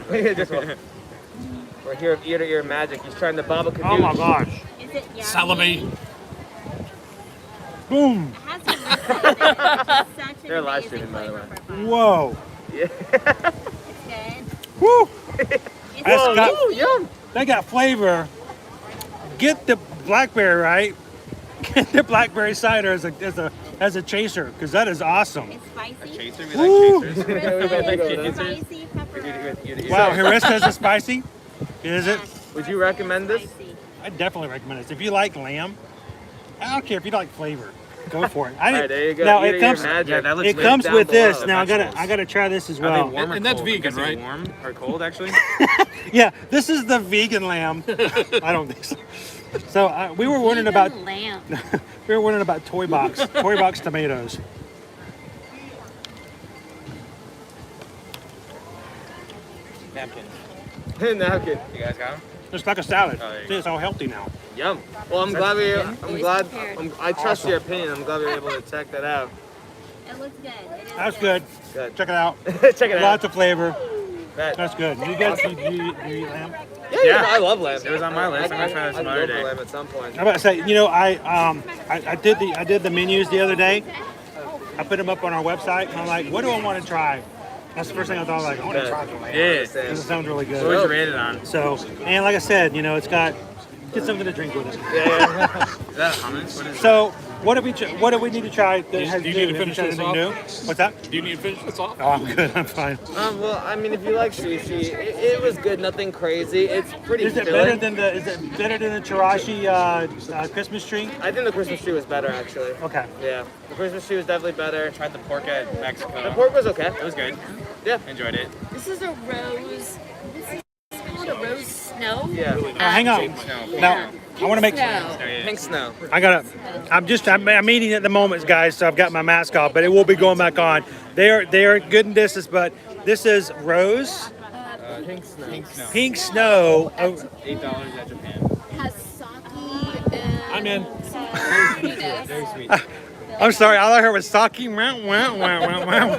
We're here of ear to ear magic. He's trying the baba ganoush.
Oh my gosh.
Is it yummy?
Salivate.
Boom.
It has some roots in it. It's such an
They're live
amazing
streaming, by the way.
flavor profile.
Whoa.
It's good.
Woo.
It's
That's
good.
got-
Ooh, yum.
They got flavor. Get the blackberry right. Get the blackberry cider as a chaser, because that is awesome.
It's spicy.
Chaser, we
Woo.
like chasers.
It's spicy pepperoni.
Wow, Harris says it's spicy. Is it?
Would you recommend this?
Spicy.
I definitely recommend it. If you like lamb, I don't care if you like flavor. Go for it. I
All
didn't,
right, there you go.
Now
Ear
it
to ear
comes.
magic.
Yeah, that looks
It
lit.
comes
down
with this.
below.
Now
vegetables.
I gotta try this as
Are they
well.
warm or
And that's
cold?
vegan,
Is it
right?
Warm or cold, actually?
Yeah, this is the vegan lamb. I don't think so. So we were wondering about
Lamb.
we were wondering about toy box tomatoes.
Napkin.
Napkin.
You guys got them?
It's like a salad.
Oh, there you
See, it's all healthy now.
Yum. Well, I'm glad I trust your opinion. I'm glad we were able to check that out.
It looks good. It is
That's good.
Good.
Check it out.
Check it out.
Lots of flavor.
Bet.
That's good. You guys, you eat lamb?
Yeah, I love lamb.
It was on my list. I'm gonna try that some
I'd
other
go for
day.
lamb at some point.
I'm about to say, I did the menus the other day. I put them up on our website, and I'm like, what do I want to try? That's the first thing I thought. Like, I want to try the lamb.
Yeah.
Because it sounds really
What
good.
would you rate it on?
So, and like I said, it's got get something to drink with it.
Yeah.
Is that hummus? What is
So What do we need to try that has
do you
new?
need to
Have you
finish
tried
this
anything
off?
new? What's that?
Do you need to finish this off?
Oh, I'm good. I'm fine.
Well, I mean, if you like sushi, it was good. Nothing crazy. It's pretty
Is it
filling.
better than the Chirashi Christmas tree?
I think the Christmas tree was better, actually.
Okay.
Yeah, the Christmas tree was definitely better.
Tried the pork at Mexico.
The pork was okay.
It was good.
Yeah.
Enjoyed it.
This is a rose. This is called a rose snow.
Yeah.
Hang on. Now, I want to make.
Snow.
Pink snow.
I'm eating at the moment, guys, so I've got my mask off, but it will be going back on. They are good in distance, but this is rose,
Pink snow.
pink snow. Oh,
$8 at Japan.
Has sake and
I'm in.
sweetness.
Very sweet.
I'm sorry, all I heard was sake. Wow, wow, wow, wow, wow.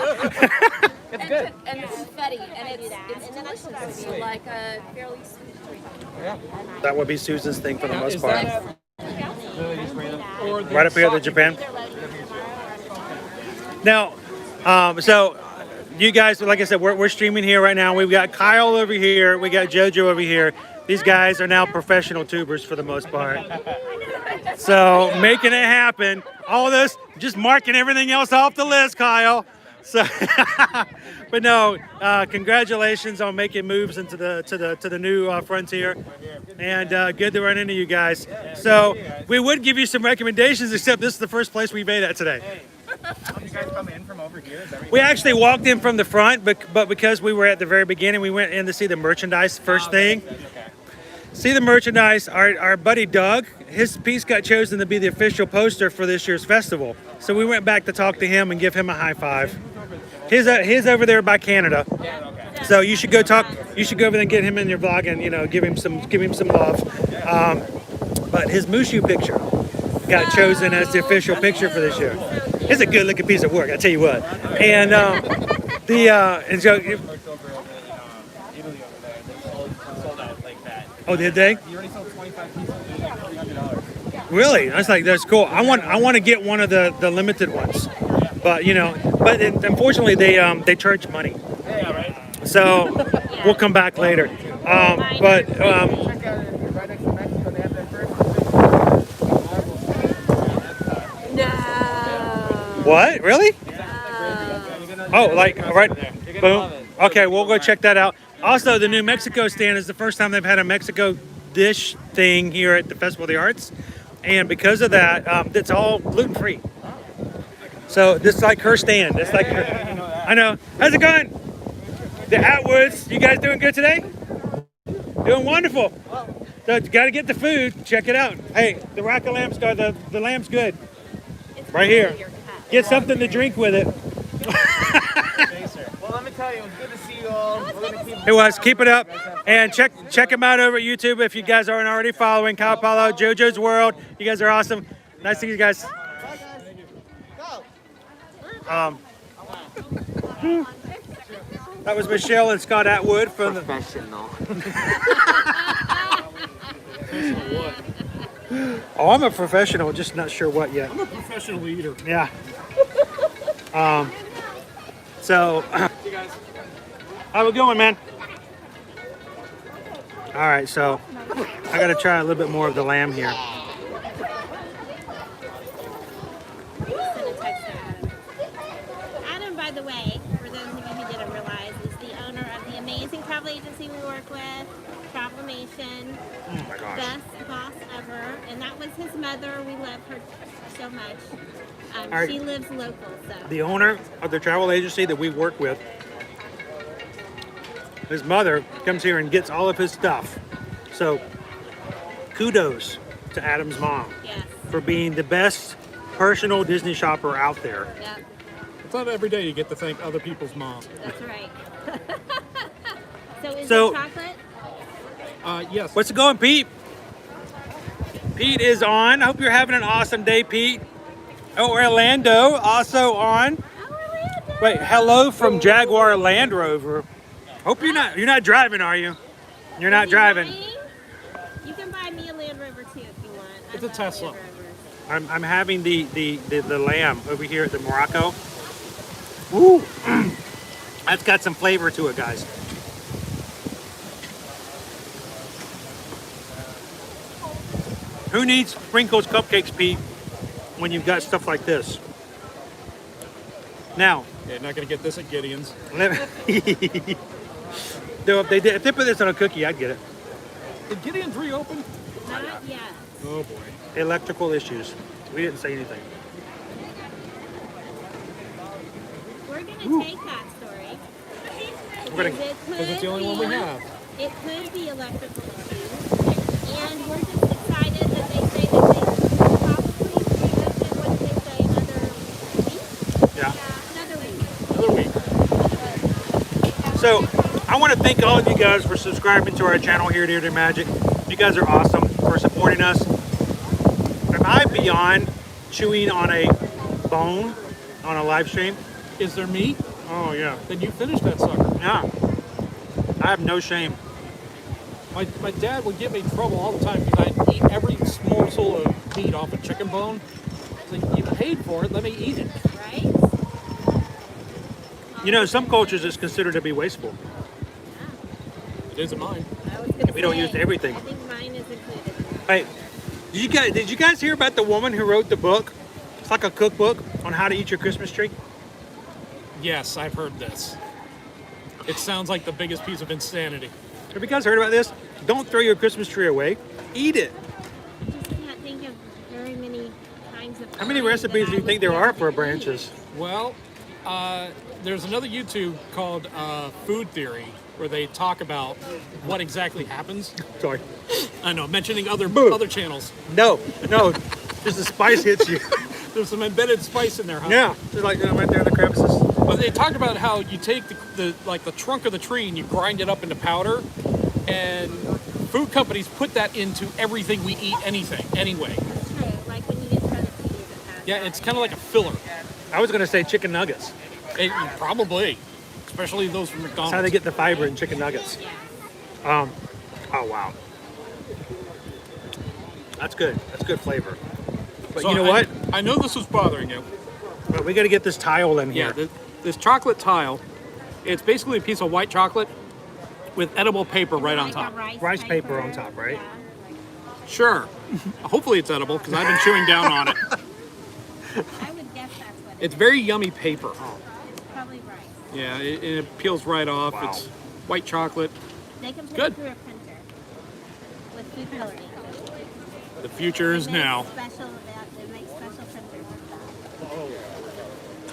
It's good.
And it's confetti, and it's delicious. It's like a fairly sweet drink.
That would be Susan's thing for the most
Is
part.
that or the
Right up here at the Japan. Now, so you guys, like I said, we're streaming here right now. We've got Kyle over here. We got JoJo over here. These guys are now professional tubers for the most part. So making it happen. All this, just marking everything else off the list, Kyle. So, but no, congratulations on making moves into the new frontier, and good to run into you guys. So we would give you some recommendations, except this is the first place we made at today.
You guys come in from over here? Is that
We actually walked in from the front, but because we were at the very beginning, we went in to see the merchandise first thing. See the merchandise. Our buddy Doug, his piece got chosen to be the official poster for this year's festival. So we went back to talk to him and give him a high five. His over there by Canada. So you should go talk. You should go over there and get him in your vlog and give him some love. But his Mushu picture got chosen as the official picture for this year. It's a good looking piece of work, I tell you what. And and so.
Italy over there? They sold out like that.
Oh, did they?
You already sold 25 pieces. It was like $300.
Really? That's cool. I want to get one of the limited ones, but unfortunately they charge money.
Yeah, right.
So we'll come back later. But
Check out it right next to Mexico. They have their first
No.
what? Really? Oh, like right? Boom. Okay, we'll go check that out. Also, the New Mexico stand is the first time they've had a Mexico dish thing here at the Festival of the Arts, and because of that, it's all gluten free. So this is like her stand. It's like her. I know. How's it going? The Atwoods, you guys doing good today? Doing wonderful. So you got to get the food. Check it out. Hey, the rack of lamb's got the lamb's good. Right here. Get something to drink with it.
Well, let me tell you, it was good to see you all. We're gonna keep
It was. Keep it up. And check them out over at YouTube if you guys aren't already following. Kyle Paulo, JoJo's World. You guys are awesome. Nice to see you guys. That was Michelle and Scott Atwood from the.
professional.
Oh, I'm a professional, just not sure what yet.
I'm a professional eater.
Yeah. So, how we going, man? All right, so I got to try a little bit more of the lamb here.
Adam, by the way, for those of you who didn't realize, is the owner of the amazing travel agency we work with, Travelmation.
Oh my gosh.
Best boss ever. And that was his mother. We love her so much.
right.
She lives local, so.
The owner of the travel agency that we work with, his mother comes here and gets all of his stuff. So kudos to Adam's mom
Yes.
for being the best personal Disney shopper out there.
Yep.
It's not every day you get to thank other people's moms.
That's right. So is
So-
it chocolate?
Yes.
What's it going, Pete? Pete is on. I hope you're having an awesome day, Pete. Oh, Orlando also on.
Oh, Orlando.
Wait, hello from Jaguar Land Rover. Hope you're not driving, are you? You're not
Is he
driving.
buying? You can buy me a Land Rover too if you want. I
It's a
love
Tesla.
Land Rovers.
I'm having the lamb over here at the Morocco. Ooh, that's got some flavor to it, guys. Who needs sprinkles cupcakes, Pete? when you've got stuff like this. Now,
Yeah, not gonna get this at Gideon's.
though if they put this on a cookie, I'd get it.
Did Gideon's reopen?
Not yet.
Oh boy.
Electrical issues. We didn't say anything.
We're gonna take that story.
We're gonna-
Because it's the only one we have.
It could be electrical issues, and we're just excited that they say that they probably reopen, what did they say, another week?
Yeah.
Another week.
So I want to thank all of you guys for subscribing to our channel here at Ear to Magic. You guys are awesome for supporting us. Am I beyond chewing on a bone on a live stream?
Is there meat?
Oh yeah.
Then you finish that sucker.
Yeah. I have no shame.
My dad would give me trouble all the time because I'd eat every morsel of meat off a chicken bone. So you paid for it, let me eat it.
Right?
You know, some cultures it's considered to be wasteful.
It isn't mine.
I was gonna
We don't
say,
use everything.
I think mine is included.
Hey, did you guys hear about the woman who wrote the book? It's like a cookbook on how to eat your Christmas tree.
Yes, I've heard this. It sounds like the biggest piece of insanity.
Have you guys heard about this? Don't throw your Christmas tree away. Eat it.
I just can't think of very many kinds of.
How many
food
recipes
that
do you
I
think
would
there are
want
for
to
branches?
Well, there's another YouTube called Food Theory where they talk about what exactly happens.
Sorry.
I know, mentioning other channels.
No. Just the spice hits you.
There's some embedded spice in there, huh?
Yeah. Just like right there in the crevices.
But they talk about how you take the trunk of the tree and you grind it up into powder, and food companies put that into everything we eat, anyway.
That's true. Like when you get trying to use it.
Yeah, it's kind of like a filler.
I was gonna say chicken nuggets.
Probably, especially those from McDonald's.
That's how they get the fiber in chicken nuggets. Oh wow. That's good. That's good flavor. But
So
you know what?
I know this was bothering you.
But we got to get this tile in here.
Yeah, this chocolate tile, it's basically a piece of white chocolate with edible paper right on top.
Rice paper on top, right?
Sure. Hopefully it's edible because I've been chewing down on it.
I would guess that's what it
It's very yummy paper.
is. Probably rice.
Yeah, it peels right off.
Wow.
It's white chocolate.
They can put
Good.
it through a printer with food coloring.
The future is
They make
now.
They make special printers.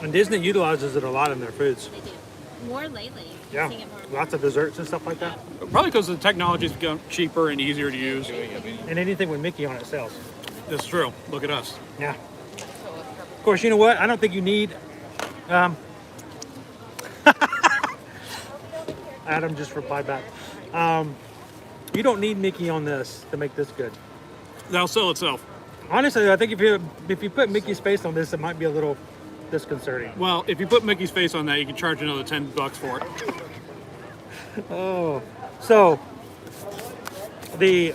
And Disney utilizes it a lot in their foods.
They do. More lately.
Yeah.
Seeing it more.
Lots of desserts and stuff like that.
Probably because the technology's become cheaper and easier to use.
And anything with Mickey on it sells.
That's true. Look at us.
Yeah. Of course, you know what? I don't think you need. Adam just replied back. You don't need Mickey on this to make this good.
That'll sell itself.
Honestly, I think if you put Mickey's face on this, it might be a little disconcerting.
Well, if you put Mickey's face on that, you can charge another $10 for it.
Oh, so the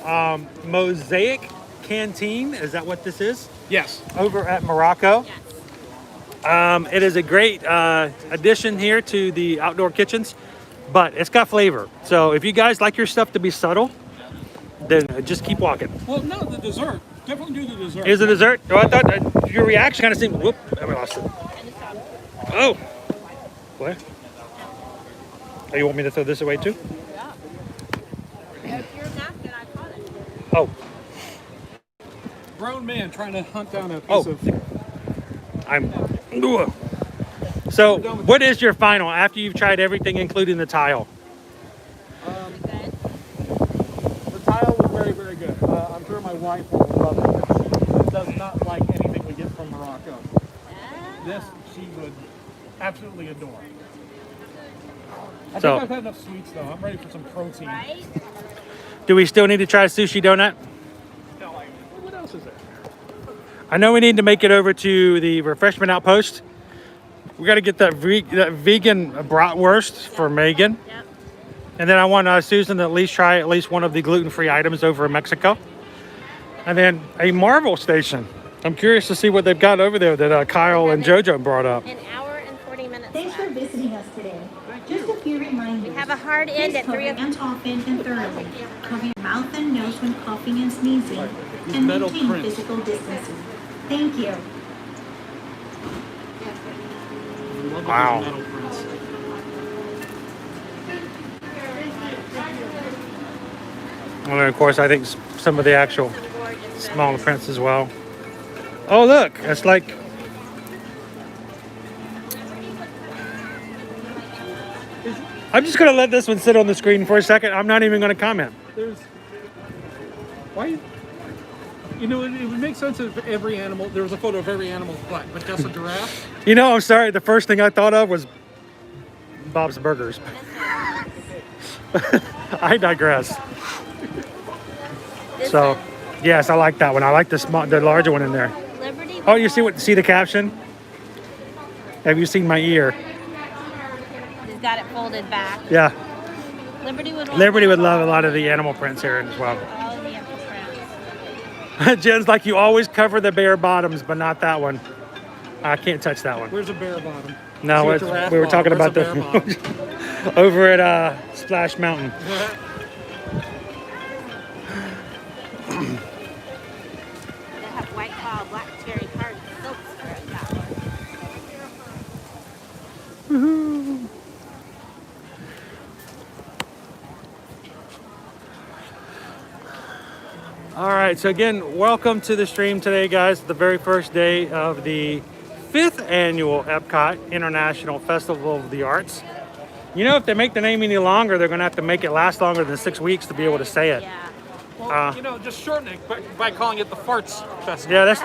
Mosaic Canteen, is that what this is?
Yes.
Over at Morocco.
Yes.
It is a great addition here to the outdoor kitchens, but it's got flavor. So if you guys like your stuff to be subtle, then just keep walking.
Well, no, the dessert. Definitely do the dessert.
Is it dessert? Oh, I thought your reaction kind of seemed. Whoop! I lost it. Oh. What? Oh, you want me to throw this away too?
If you're napkin, I caught it.
Oh.
Grown man trying to hunt down a piece
Oh.
of.
So, what is your final after you've tried everything, including the tile?
The tile was very, very good. I'm sure my wife will love it. She does not like anything we get from Morocco. This she would absolutely adore. I
So-
think I've had enough sweets though. I'm ready for some protein.
Right?
Do we still need to try sushi donut?
What else is there?
I know we need to make it over to the refreshment outpost. We got to get that vegan bratwurst for Megan.
Yep.
And then I want Susan to at least try at least one of the gluten-free items over in Mexico. And then a Marvel station. I'm curious to see what they've got over there that Kyle and JoJo brought up.
An hour and 40 minutes
Thanks for
left.
visiting us today. Just a few reminders.
We have a hard end at 3 o'clock.
And often and thoroughly. Cover your mouth and nose when coughing and sneezing. And
metal
maintain
prints.
physical distancing. Thank you.
at
Wow.
those metal prints.
And then, of course, I think some of the actual smaller prints as well. Oh, look, it's like I'm just gonna let this one sit on the screen for a second. I'm not even gonna comment.
There's why. You know, it would make sense if every animal, there was a photo of every animal's butt, but just a giraffe.
You know, I'm sorry. The first thing I thought of was Bob's Burgers. I digress. So, yes, I like that one. I like the larger one in there.
Liberty.
Oh, you see the caption? Have you seen my ear?
He's got it folded back.
Yeah.
Liberty would
love a lot of the animal prints here as well.
all the animal prints.
Jen's like, you always cover the bare bottoms, but not that one. I can't touch that one.
Where's a bare bottom?
No,
See a
it's,
giraffe
we were
bottom.
talking about
Where's a bare
the over at Splash Mountain.
They have white claw, black cherry card, silk skirt. That one.
All right, so again, welcome to the stream today, guys. The very first day of the 5th annual EPCOT International Festival of the Arts. You know, if they make the name any longer, they're going to have to make it last longer than 6 weeks to be able to say it.
Yeah.
Well, you know, just shorten it by calling it the Farts Festival.
Yeah, that's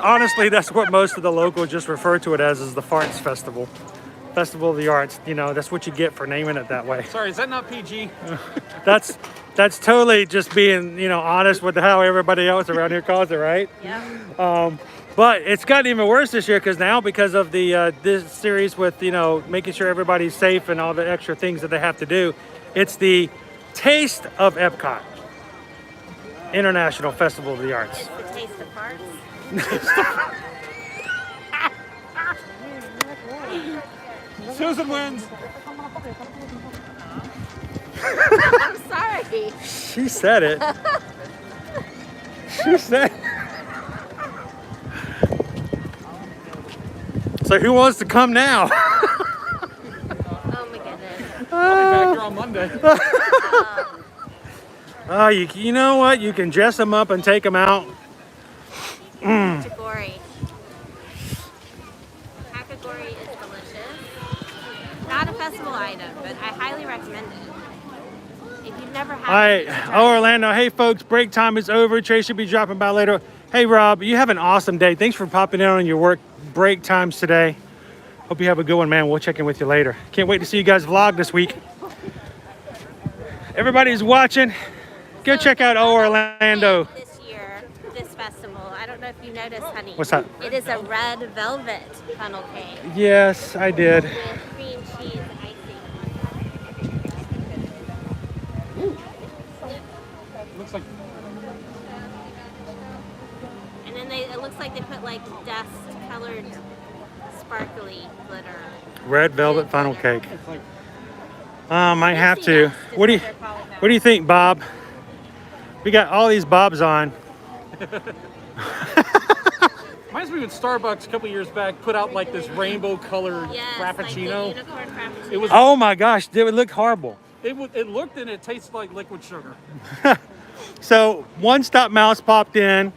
honestly, that's what most of the locals just refer to it as, is the Farts Festival. Festival of the Arts. You know, that's what you get for naming it that way.
Sorry, is that not PG?
That's totally just being, you know, honest with how everybody else around here calls it, right?
Yeah.
But it's gotten even worse this year because of the this series with, you know, making sure everybody's safe and all the extra things that they have to do. It's the Taste of EPCOT International Festival of the Arts.
It's the taste of farts.
Susan wins.
I'm sorry.
She said it. She said. So who wants to come now?
Oh my goodness.
I'll be back here on Monday.
Oh, you know what? You can dress them up and take them out.
Kakagori. Kakagori is delicious. Not a festival item, but I highly recommend it. If you've never had it, you should try it.
Orlando. Hey, folks, break time is over. Trey should be dropping by later. Hey, Rob, you have an awesome day. Thanks for popping in on your work break times today. Hope you have a good one, man. We'll check in with you later. Can't wait to see you guys vlog this week. Everybody's watching. Go check out Orlando.
This year, this festival, I don't know if you noticed, honey.
What's that?
It is a red velvet funnel cake
Yes, I did.
with cream cheese icing.
Looks like
And then it looks like they put like dust-colored sparkly glitter.
Red velvet funnel cake.
it's like
Might have
Pixie
to.
dust is
What do you
they're calling that.
What do you think, Bob? We got all these Bobs on.
reminds me when Starbucks a couple years back put out like this rainbow colored
Yes,
frappuccino.
Like the unicorn frappuccino.
It was
Oh my gosh, it would look horrible.
it looked and it tasted like liquid sugar.
So One Stop Mouse popped in.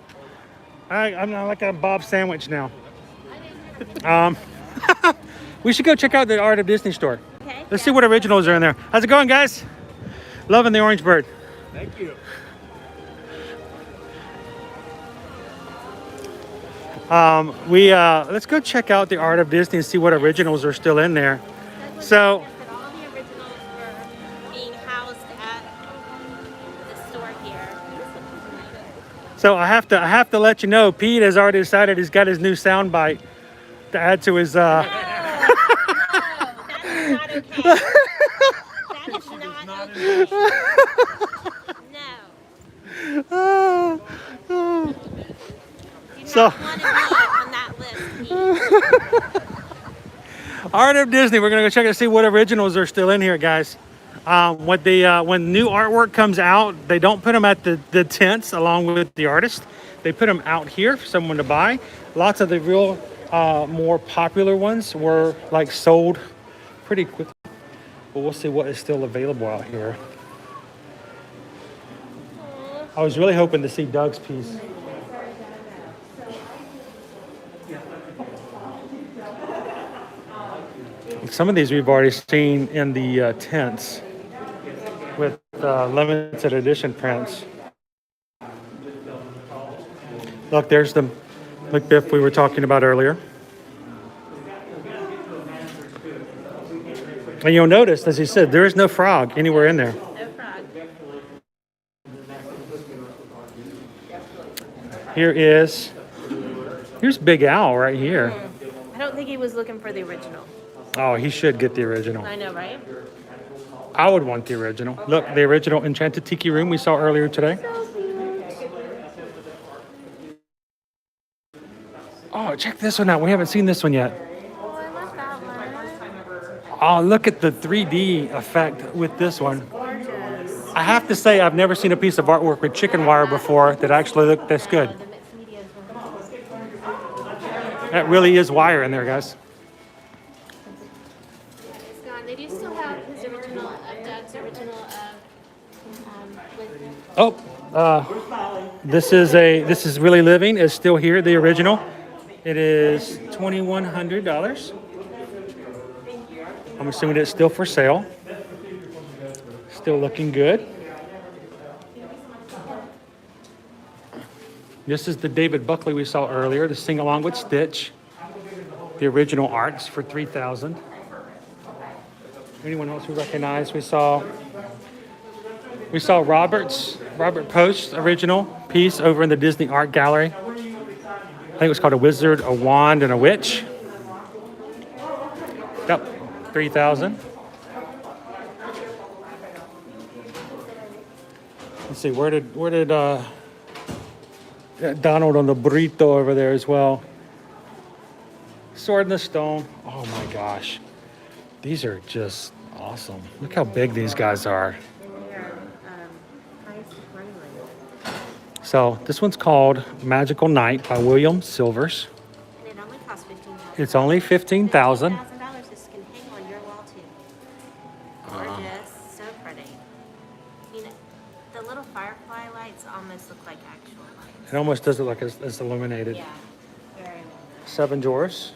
I'm not like a Bob sandwich now. We should go check out the Art of Disney store.
Okay.
Let's see what originals are in there. How's it going, guys? Loving the orange bird.
Thank you.
Let's go check out the Art of Disney and see what originals are still in there. So
But all the originals were being housed at the store here.
So I have to let you know, Pete has already decided he's got his new sound bite to add to his.
No, that is not okay. That is not okay. No. You
So-
not want to be on that list, Pete.
Art of Disney. We're gonna go check and see what originals are still in here, guys. When new artwork comes out, they don't put them at the tents along with the artist. They put them out here for someone to buy. Lots of the real more popular ones were like sold pretty quickly. But we'll see what is still available out here. I was really hoping to see Doug's piece. Some of these we've already seen in the tents with limited edition prints. Look, there's the McBiff we were talking about earlier. And you'll notice, as he said, there is no frog anywhere in there.
No frog.
Here's Big Al right here.
I don't think he was looking for the original.
Oh, he should get the original.
I know, right?
I would want the original. Look, the original Enchanted Tiki Room we saw earlier today. Oh, check this one out. We haven't seen this one yet.
Oh, I love that one.
Oh, look at the 3D effect with this one.
Gorgeous.
I have to say, I've never seen a piece of artwork with chicken wire before that actually looked this good.
The mixed media
That really is wire in there, guys.
It's gone. They do still have his original, Doug's original with
Oh, this is Really Living is still here, the original. It is $2,100. I'm assuming it's still for sale. Still looking good. This is the David Buckley we saw earlier, the Sing Along with Stitch. The original arts for $3,000. Anyone else we recognize? We saw Robert Post's original piece over in the Disney Art Gallery. I think it was called A Wizard, a Wand, and a Witch. Yep, $3,000. Let's see, where did Donald on the burrito over there as well. Sword in the Stone. Oh my gosh. These are just awesome. Look how big these guys are. So this one's called Magical Night by William Silvers.
And it only costs $15,000.
It's only $15,000.
$1,000. This can hang on your wall too. Gorgeous. So pretty. You know, the little firefly lights almost look like actual lights.
It almost does look like it's illuminated.
Yeah. Very well.
7 drawers.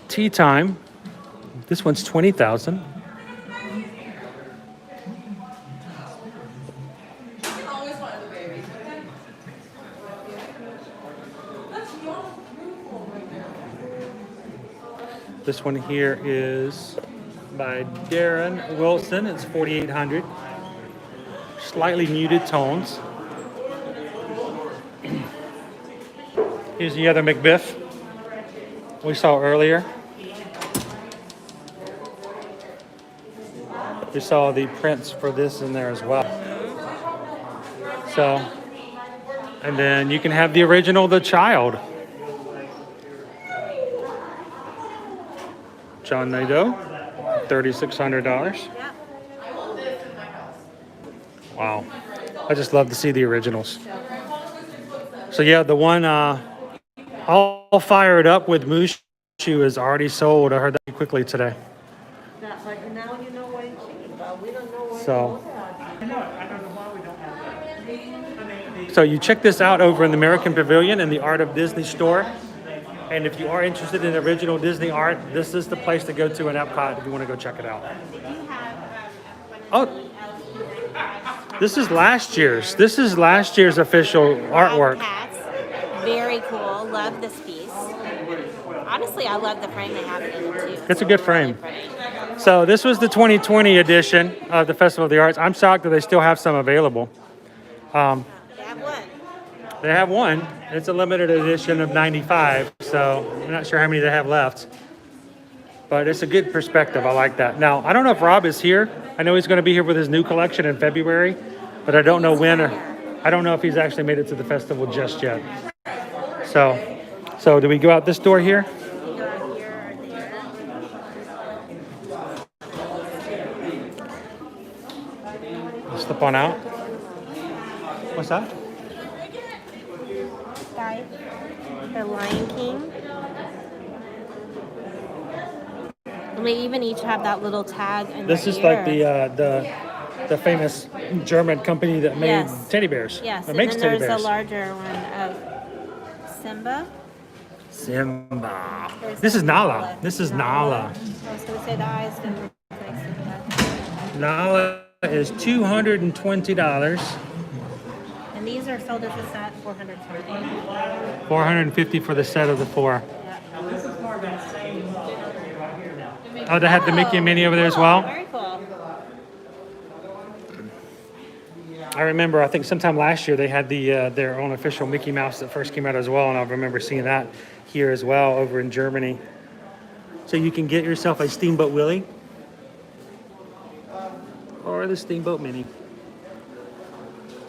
Tea Time. This one's $20,000. This one here is by Darren Wilson. It's $4,800. Slightly muted tones. Here's the other McBiff we saw earlier. We saw the prints for this in there as well. So, and then you can have the original The Child. John Nadeau, $3,600. Wow. I just love to see the originals. So yeah, the one all fired up with Mushu is already sold. I heard that quickly today.
Now you know what he's thinking about. We don't know what
So you check this out over in the American Pavilion in the Art of Disney store. And if you are interested in original Disney art, this is the place to go to in Epcot if you want to go check it out. Oh, this is last year's. This is last year's official artwork.
Cats. Very cool. Love this piece. Honestly, I love the frame they have it in it too.
It's a good frame. So this was the 2020 edition of the Festival of the Arts. I'm shocked that they still have some available.
They have one.
They have one. It's a limited edition of 95, so I'm not sure how many they have left. But it's a good perspective. I like that. Now, I don't know if Rob is here. I know he's going to be here with his new collection in February, but I don't know when. I don't know if he's actually made it to the festival just yet. So do we go out this door here? Slip on out. What's that?
Guys, the Lion King. And they even each have that little tag in
This
their
is
ear.
like the famous German company that made
Yes.
teddy bears.
Yes,
That
and
makes
then
teddy
there's
bears.
a larger one of Simba.
Simba.
There's
This is Nala.
Nala.
This is Nala.
I was going to say the eyes didn't look like Simba.
Nala is $220.
And these are sold as a set, $420.
$450 for the set of the 4. Oh, they have the Mickey and Minnie over there as well.
Very cool.
I remember, I think sometime last year they had their own official Mickey Mouse that first came out as well, and I remember seeing that here as well over in Germany. So you can get yourself a Steamboat Willie or the Steamboat Minnie.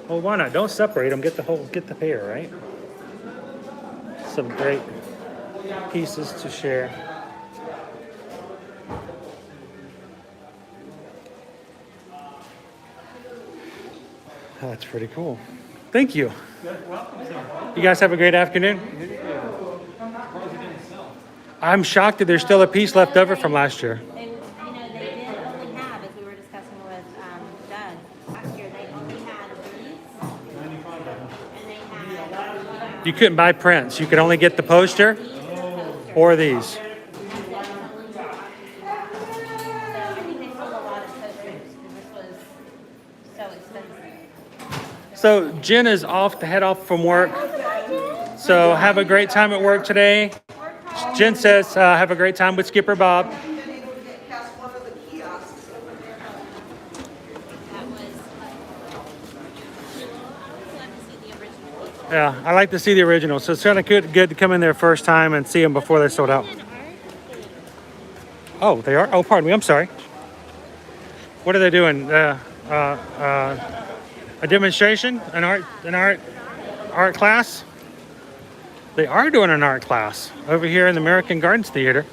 Well, why not? Don't separate them. Get the pair, right? Some great pieces to share. Oh, that's pretty cool. Thank you. You guys have a great afternoon. I'm shocked that there's still a piece left over from last year.
They, they did only have, as we were discussing with Doug, last year they only had these, and they had
You couldn't buy prints. You could only get the poster or these.
So I think they sold a lot of posters because this was so expensive.
So Jen is off to head off from work. So have a great time at work today. Jen says have a great time with Skipper Bob.
That was
Yeah, I like to see the original. So it's kind of good to come in there first time and see them before they're sold out. Oh, they are? Oh, pardon me. I'm sorry. What are they doing? A demonstration? An art class? They are doing an art class over here in the American Gardens Theater.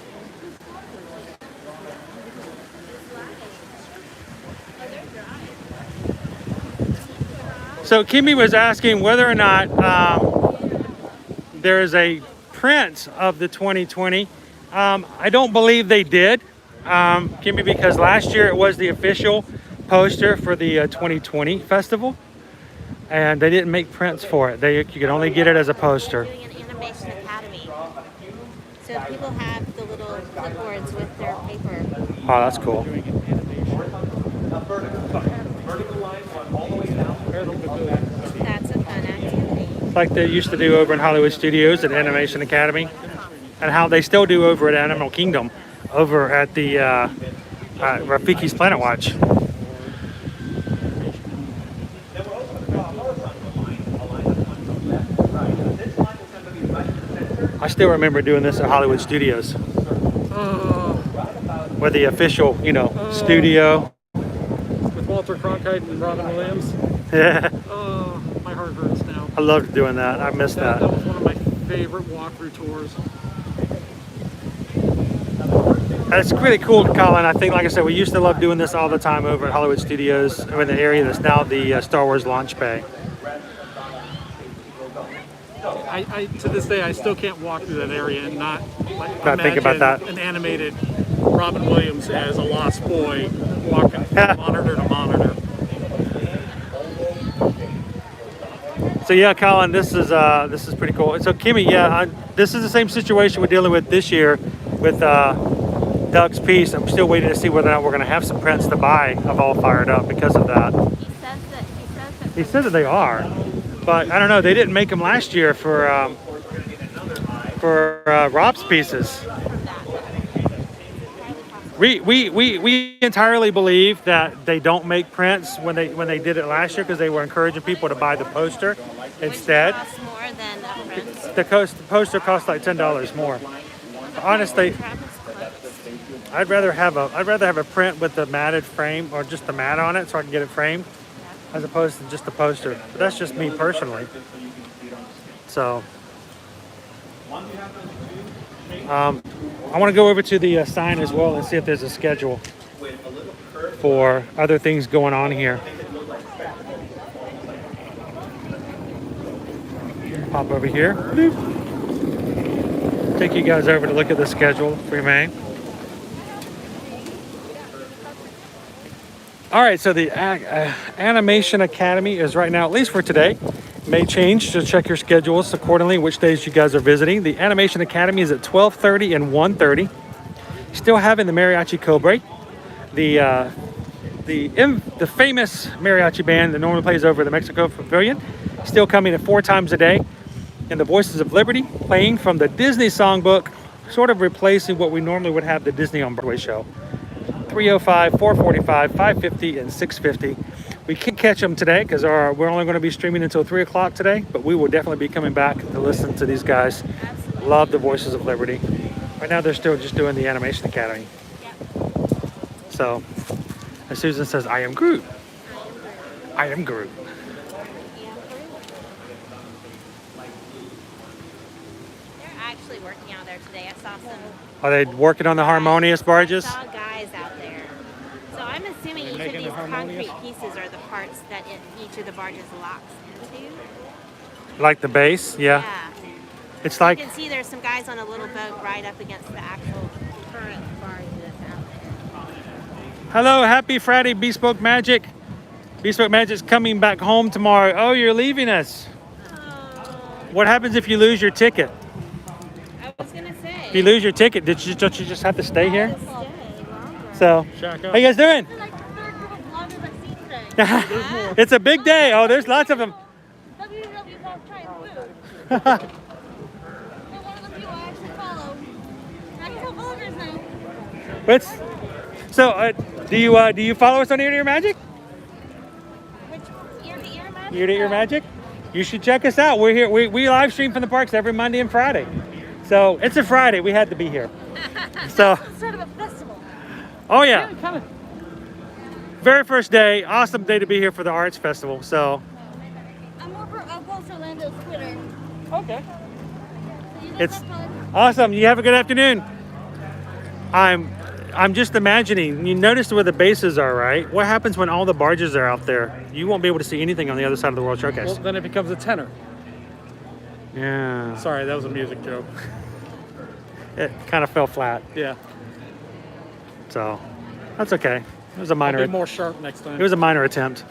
So Kimmy was asking whether or not there is a print of the 2020. I don't believe they did, Kimmy, because last year it was the official poster for the 2020 festival, and they didn't make prints for it. You could only get it as a poster.
doing an animation academy. So people have the little clipboards with their paper.
Oh, that's cool.
That's a fun activity.
Like they used to do over in Hollywood Studios at Animation Academy, and how they still do over at Animal Kingdom, over at the Rafiki's Planet Watch. I still remember doing this at Hollywood Studios, with the official, studio.
With Walter Cronkite and Robin Williams.
Yeah,
Oh, my heart hurts now.
I loved doing that. I missed
That
that.
was one of my favorite walkthrough tours.
It's really cool, Colin. I think, like I said, we used to love doing this all the time over at Hollywood Studios in the area that's now the Star Wars launch bay.
I to this day I still can't walk through that area and not
Think about that.
an animated Robin Williams as a lost boy walking from monitor to monitor.
So yeah, Colin, this is pretty cool. So Kimmy, this is the same situation we're dealing with this year with Doug's piece. I'm still waiting to see whether or not we're going to have some prints to buy of All Fired Up because of that. He said that they are, but I don't know. They didn't make them last year for Rob's pieces. We entirely believe that they don't make prints when they did it last year because they were encouraging people to buy the poster instead.
Which costs more than the prints.
The poster costs like $10 more. Honestly, I'd rather have a print with the matted frame or just the mat on it so I can get it framed, as opposed to just the poster. But that's just me personally. So, I want to go over to the sign as well and see if there's a schedule for other things going on here. Pop over here. Bloop. Take you guys over to look at the schedule for May. All right, so the Animation Academy is right now, at least for today. May change, so check your schedules accordingly, which days you guys are visiting. The Animation Academy is at 12:30 and 1:30. Still having the Mariachi Cobra, the famous mariachi band that normally plays over the Mexico Pavilion, still coming at 4 times a day. And the Voices of Liberty playing from the Disney Songbook, sort of replacing what we normally would have the Disney on Broadway show. 3:05, 4:45, 5:50, and 6:50. We can't catch them today because we're only going to be streaming until 3 o'clock today, but we will definitely be coming back to listen to these guys. Love the Voices of Liberty. Right now they're still just doing the Animation Academy. So, as Susan says, I am Groot. I am Groot.
They're actually working out there today. I saw some.
Are they working on the harmonious barges?
I saw guys out there. So I'm assuming each of these concrete pieces are the parts that each of the barges locks into.
Like the base? Yeah. It's like,
you can see there's some guys on a little boat right up against the actual current barge that's out there.
hello, happy Friday, Bespoke Magic. Bespoke Magic's coming back home tomorrow. Oh, you're leaving us. What happens if you lose your ticket?
I was gonna say.
If you lose your ticket, don't you just have to stay here?
Stay longer.
So, how you guys doing?
Like the third group of vloggers I've seen today.
It's a big day. Oh, there's lots of them.
www.tryingfood. They're one of the people I actually follow. I can tell vloggers now.
So, do you follow us on Ear to Ear Magic?
Which ear to ear magic?
Ear to Ear Magic? You should check us out. We're here. We live stream from the parks every Monday and Friday. So it's a Friday. We had to be here. So.
It's sort of a festival.
Oh yeah. Very first day. Awesome day to be here for the Arts Festival. So.
I'm more for Post Orlando's Twitter.
Okay.
So you guys
It's
have fun?
awesome. You have a good afternoon. I'm just imagining. You noticed where the bases are, right? What happens when all the barges are out there? You won't be able to see anything on the other side of the World Showcase.
Well, then it becomes a tenor.
Yeah.
Sorry, that was a music joke.
It kind of fell flat.
Yeah.
So that's okay. It was a
I'll
minor.
be more sharp next time.
It was a minor attempt.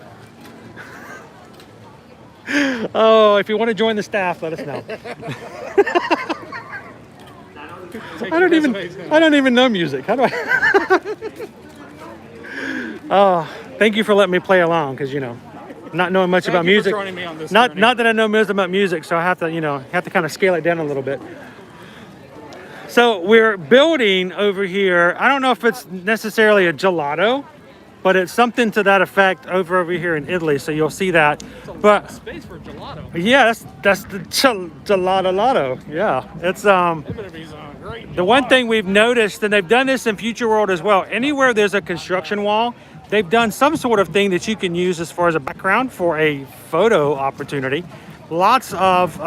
Oh, if you want to join the staff, let us know. I don't even know music. How do I? Oh, thank you for letting me play along, because not knowing much about music.
Joining me on this
Not
journey.
that I know much about music, so I have to kind of scale it down a little bit. So we're building over here. I don't know if it's necessarily a gelato, but it's something to that effect over here in Italy. So you'll see that. But
Space for gelato.
yeah, that's the gelato. Yeah, it's
It better be some great
the one thing we've noticed, and they've done this in Future World as well. Anywhere there's a construction wall, they've done some sort of thing that you can use as far as a background for a photo opportunity. Lots of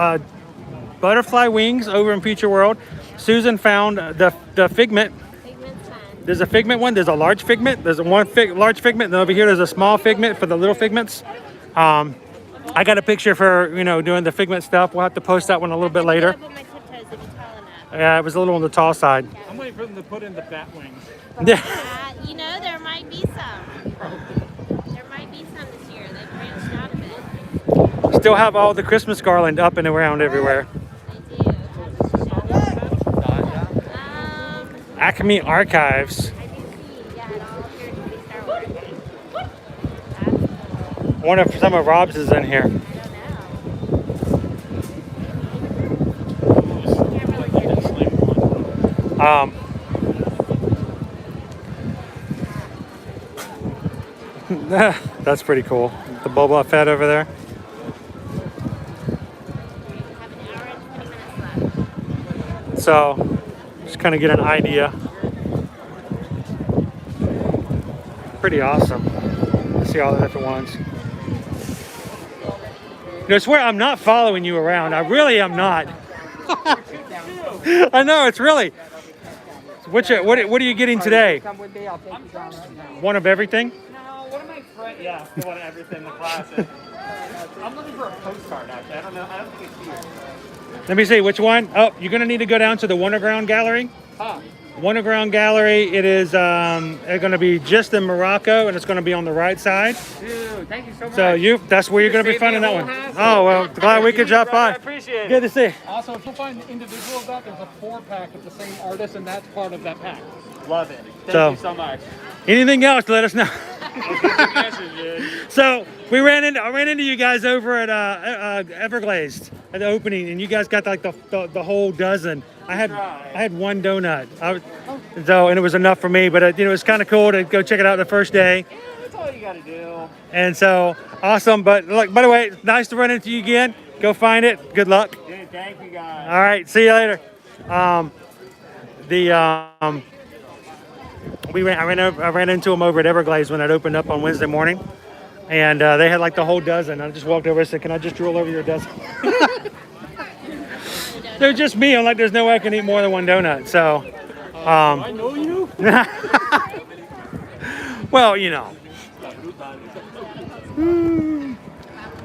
butterfly wings over in Future World. Susan found the Figment. There's a Figment one. There's a large Figment. There's a large Figment. And over here, there's a small Figment for the little Figments. I got a picture of her, doing the Figment stuff. We'll have to post that one a little bit later. Yeah, it was a little on the tall side.
I'm waiting for them to put in the bat wings.
Yeah.
There might be some. There might be some this year. They branched out a bit.
Still have all the Christmas garland up and around everywhere.
They do.
Acme Archives.
I do see. Yeah, it all appears to be Star Wars.
I wonder if some of Rob's is in here. That's pretty cool. The Boba Fett over there. So, just kind of get an idea. Pretty awesome. See all the different ones. I swear I'm not following you around. I really am not. I know, it's really. What are you getting today? One of everything?
No, one of my friends, yeah, one of everything, the classic. I'm looking for a postcard, actually. I don't think it's here.
Let me see, which one? Oh, you're gonna need to go down to the Wonderground Gallery. Wonderground Gallery, it is gonna be just in Morocco, and it's gonna be on the right side.
Dude, thank you so much.
So that's where you're gonna be finding that one. Oh, well, glad we could drop by.
I appreciate it.
Good to see you.
Also, if you find the individual of that, there's a 4-pack with the same artist, and that's part of that pack.
Love it. Thank you so much.
Anything else, let us know. So I ran into you guys over at Everglazed at the opening, and you guys got like the whole dozen. I had one donut, and it was enough for me. But it was kind of cool to go check it out the first day.
Yeah, that's all you gotta do.
And so awesome. But look, by the way, it's nice to run into you again. Go find it. Good luck.
Dude, thank you guys.
All right, see you later. I ran into them over at Everglades when it opened up on Wednesday morning, and they had like the whole dozen. I just walked over and said, "Can I just drool over your dozen?" They're just me. I'm like, there's no way I can eat more than one donut. So,
I know you.
well, you know.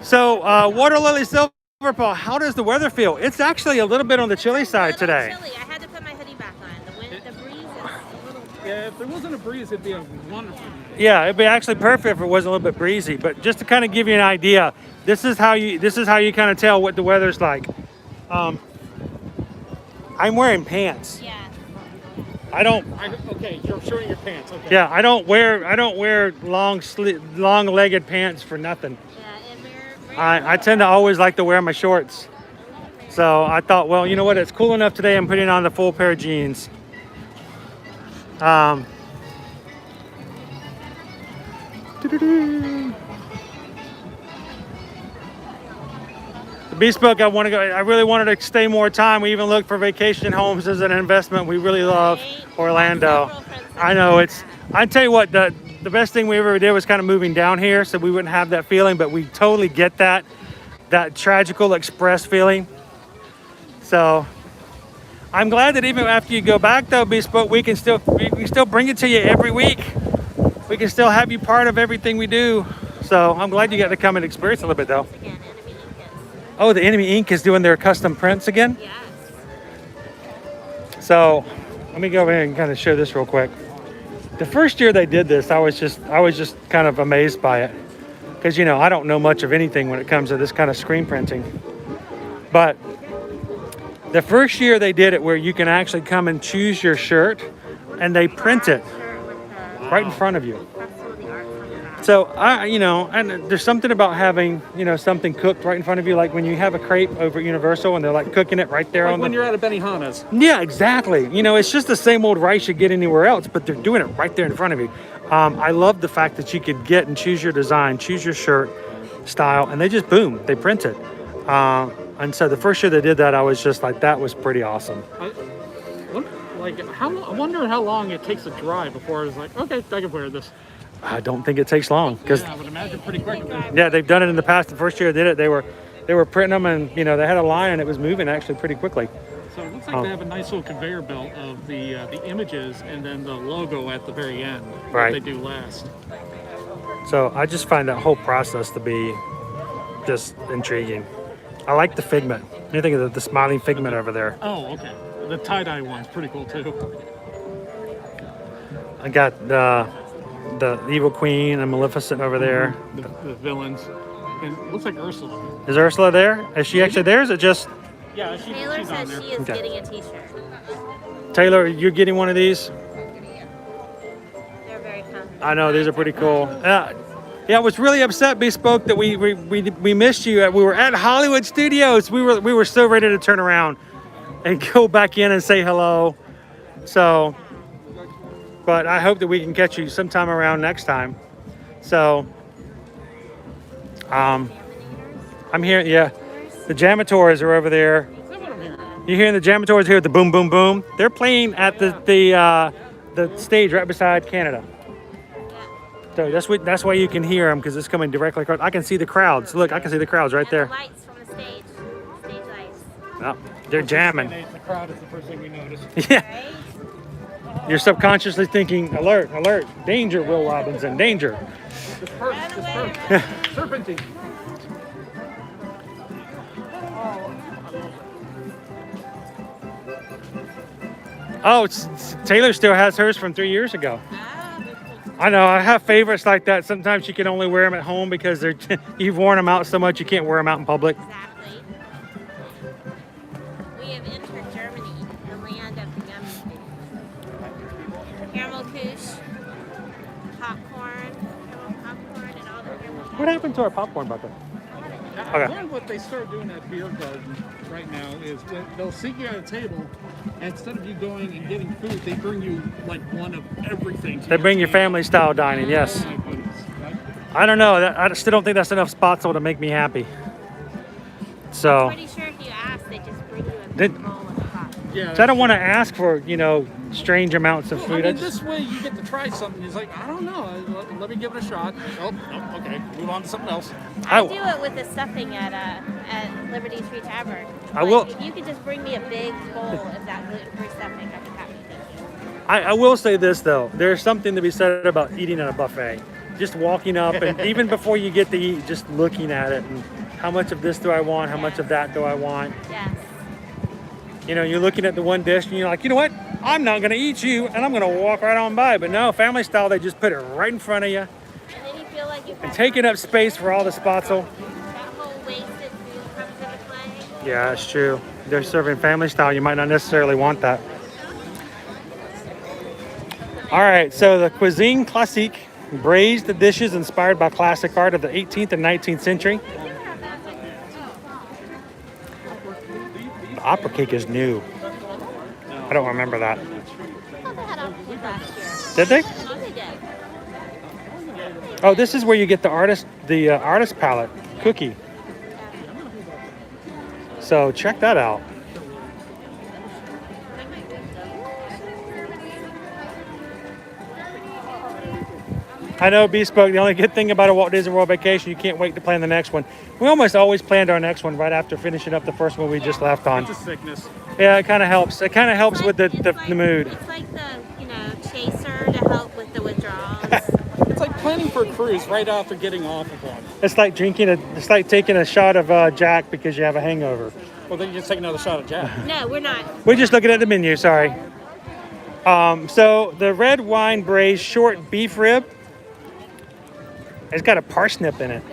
So, Water Lily Silver Paw, how does the weather feel? It's actually a little bit on the chilly side today.
Chilly. I had to put my hoodie back on. The breeze is a little.
Yeah, if there wasn't a breeze, it'd be a wonderful day.
Yeah, it'd be actually perfect if it wasn't a little bit breezy. But just to kind of give you an idea, this is how you kind of tell what the weather's like. I'm wearing pants.
Yeah.
Okay, you're showing your pants. Okay.
Yeah, I don't wear long-legged pants for nothing.
Yeah,
I tend to always like to wear my shorts. So I thought, well, you know what? It's cool enough today. I'm putting on the full pair of jeans. Bespoke, I really wanted to stay more time. We even looked for vacation homes as an investment. We really love Orlando. I know I tell you what, the best thing we ever did was kind of moving down here so we wouldn't have that feeling, but we totally get that tragical express feeling. So I'm glad that even after you go back though, Bespoke, we can still bring it to you every week. We can still have you part of everything we do. So I'm glad you got to come and experience a little bit though. Oh, the Enemy Ink is doing their custom prints again?
Yes.
So let me go over here and kind of show this real quick. The first year they did this, I was just kind of amazed by it. Because, I don't know much of anything when it comes to this kind of screen printing. But the first year they did it where you can actually come and choose your shirt and they print it right in front of you. So and there's something about having, something cooked right in front of you, like when you have a crepe over at Universal and they're like cooking it right there
when you're at a Benihana's.
Yeah, exactly. It's just the same old rice you get anywhere else, but they're doing it right there in front of you. I love the fact that you could get and choose your design, choose your shirt style, and they just they print it. And so the first year they did that, I was just like, that was pretty awesome.
I wonder how long it takes to dry before it's like, okay, I can wear this.
I don't think it takes long because
I would imagine pretty quick.
Yeah, they've done it in the past. The first year they did it, they were printing them, and they had a line, and it was moving actually pretty quickly.
So it looks like they have a nice little conveyor belt of the images and then the logo at the very end.
Right.
That they do last.
So I just find that whole process to be just intriguing. I like the Figment. You think of the smiling Figment over there.
Oh, okay. The tie-dye one's pretty cool too.
I got the Evil Queen and Maleficent over there.
The villains. And it looks like Ursula.
Is Ursula there? Is she actually there? Is it just...
Yeah,
Taylor
she's on
says
there.
she is getting a t-shirt.
Taylor, you're getting one of these?
They're very comfy.
I know, these are pretty cool. Yeah, I was really upset, Bespoke, that we missed you. We were at Hollywood Studios. We were so ready to turn around and go back in and say hello. So... But I hope that we can catch you sometime around next time. So, I'm here. Yeah, the Jamators are over there. You're hearing the Jamators here at the Boom Boom Boom. They're playing at the stage right beside Canada. So that's why you can hear them, because it's coming directly across. I can see the crowds. Look, I can see the crowds right there.
The lights from the stage lights.
Oh, they're jamming.
The crowd is the first thing we notice.
Yeah. You're subconsciously thinking, alert, alert, danger, Will Robinson, danger.
Serpentine.
Oh, Taylor still has hers from 3 years ago. I know. I have favorites like that. Sometimes you can only wear them at home because they're you've worn them out so much you can't wear them out in public.
Exactly. We have entered Germany, the land of the gummy bears. Caramel couche, popcorn, caramel popcorn, and all the caramel.
What happened to our popcorn bucket?
I
Okay.
learned what they start doing at Beer Garden right now is they'll seat you at a table, and instead of you going and getting food, they bring you like one of everything.
They bring your family style dining, yes.
Oh my goodness.
I don't know. I still don't think that's enough Spotzel to make me happy. So,
Pretty sure if you ask, they just bring you a
Did-
big bowl of pop.
Yeah.
so I don't want to ask for, strange amounts of
Well,
food.
I
I
mean,
just-
this way you get to try something. It's like, I don't know. Let me give it a shot. Oh, no, okay. Move on to something else.
I
I-
do it with the stuffing at Liberty Tree Tavern.
I will-
If you could just bring me a big bowl of that gluten-free stuffing, I'd be happy. Thank you.
I will say this though, there's something to be said about eating at a buffet. Just walking up and even before you get to eat, just looking at it and how much of this do I want? How much of that do I want?
Yes.
You're looking at the one dish and you're like, you know what? I'm not gonna eat you and I'm gonna walk right on by. But no, family style, they just put it right in front of you
And then you feel like you've
and
got
taking up space for all the Spotzel.
that whole wasted food comes into play.
Yeah, it's true. They're serving family style. You might not necessarily want that. All right, so the Cuisine Classique braised dishes inspired by classic art of the 18th and 19th century. The opera cake is new. I don't remember that.
I thought they had opera cake last year.
Did they?
Oh, they did.
Oh, this is where you get the artist palette cookie. So check that out. I know, Bespoke, the only good thing about a Walt Disney World vacation, you can't wait to plan the next one. We almost always planned our next one right after finishing up the first one we just left on.
It's a sickness.
Yeah, it kind of helps. It kind of helps with the mood.
It's like the, chaser to help with the withdrawals.
It's like planning for a cruise right after getting off of one.
It's like taking a shot of Jack because you have a hangover.
Well, then you just take another shot of Jack.
No, we're not.
We're just looking at the menu, sorry. So the red wine braised short beef rib, it's got a parsnip in it.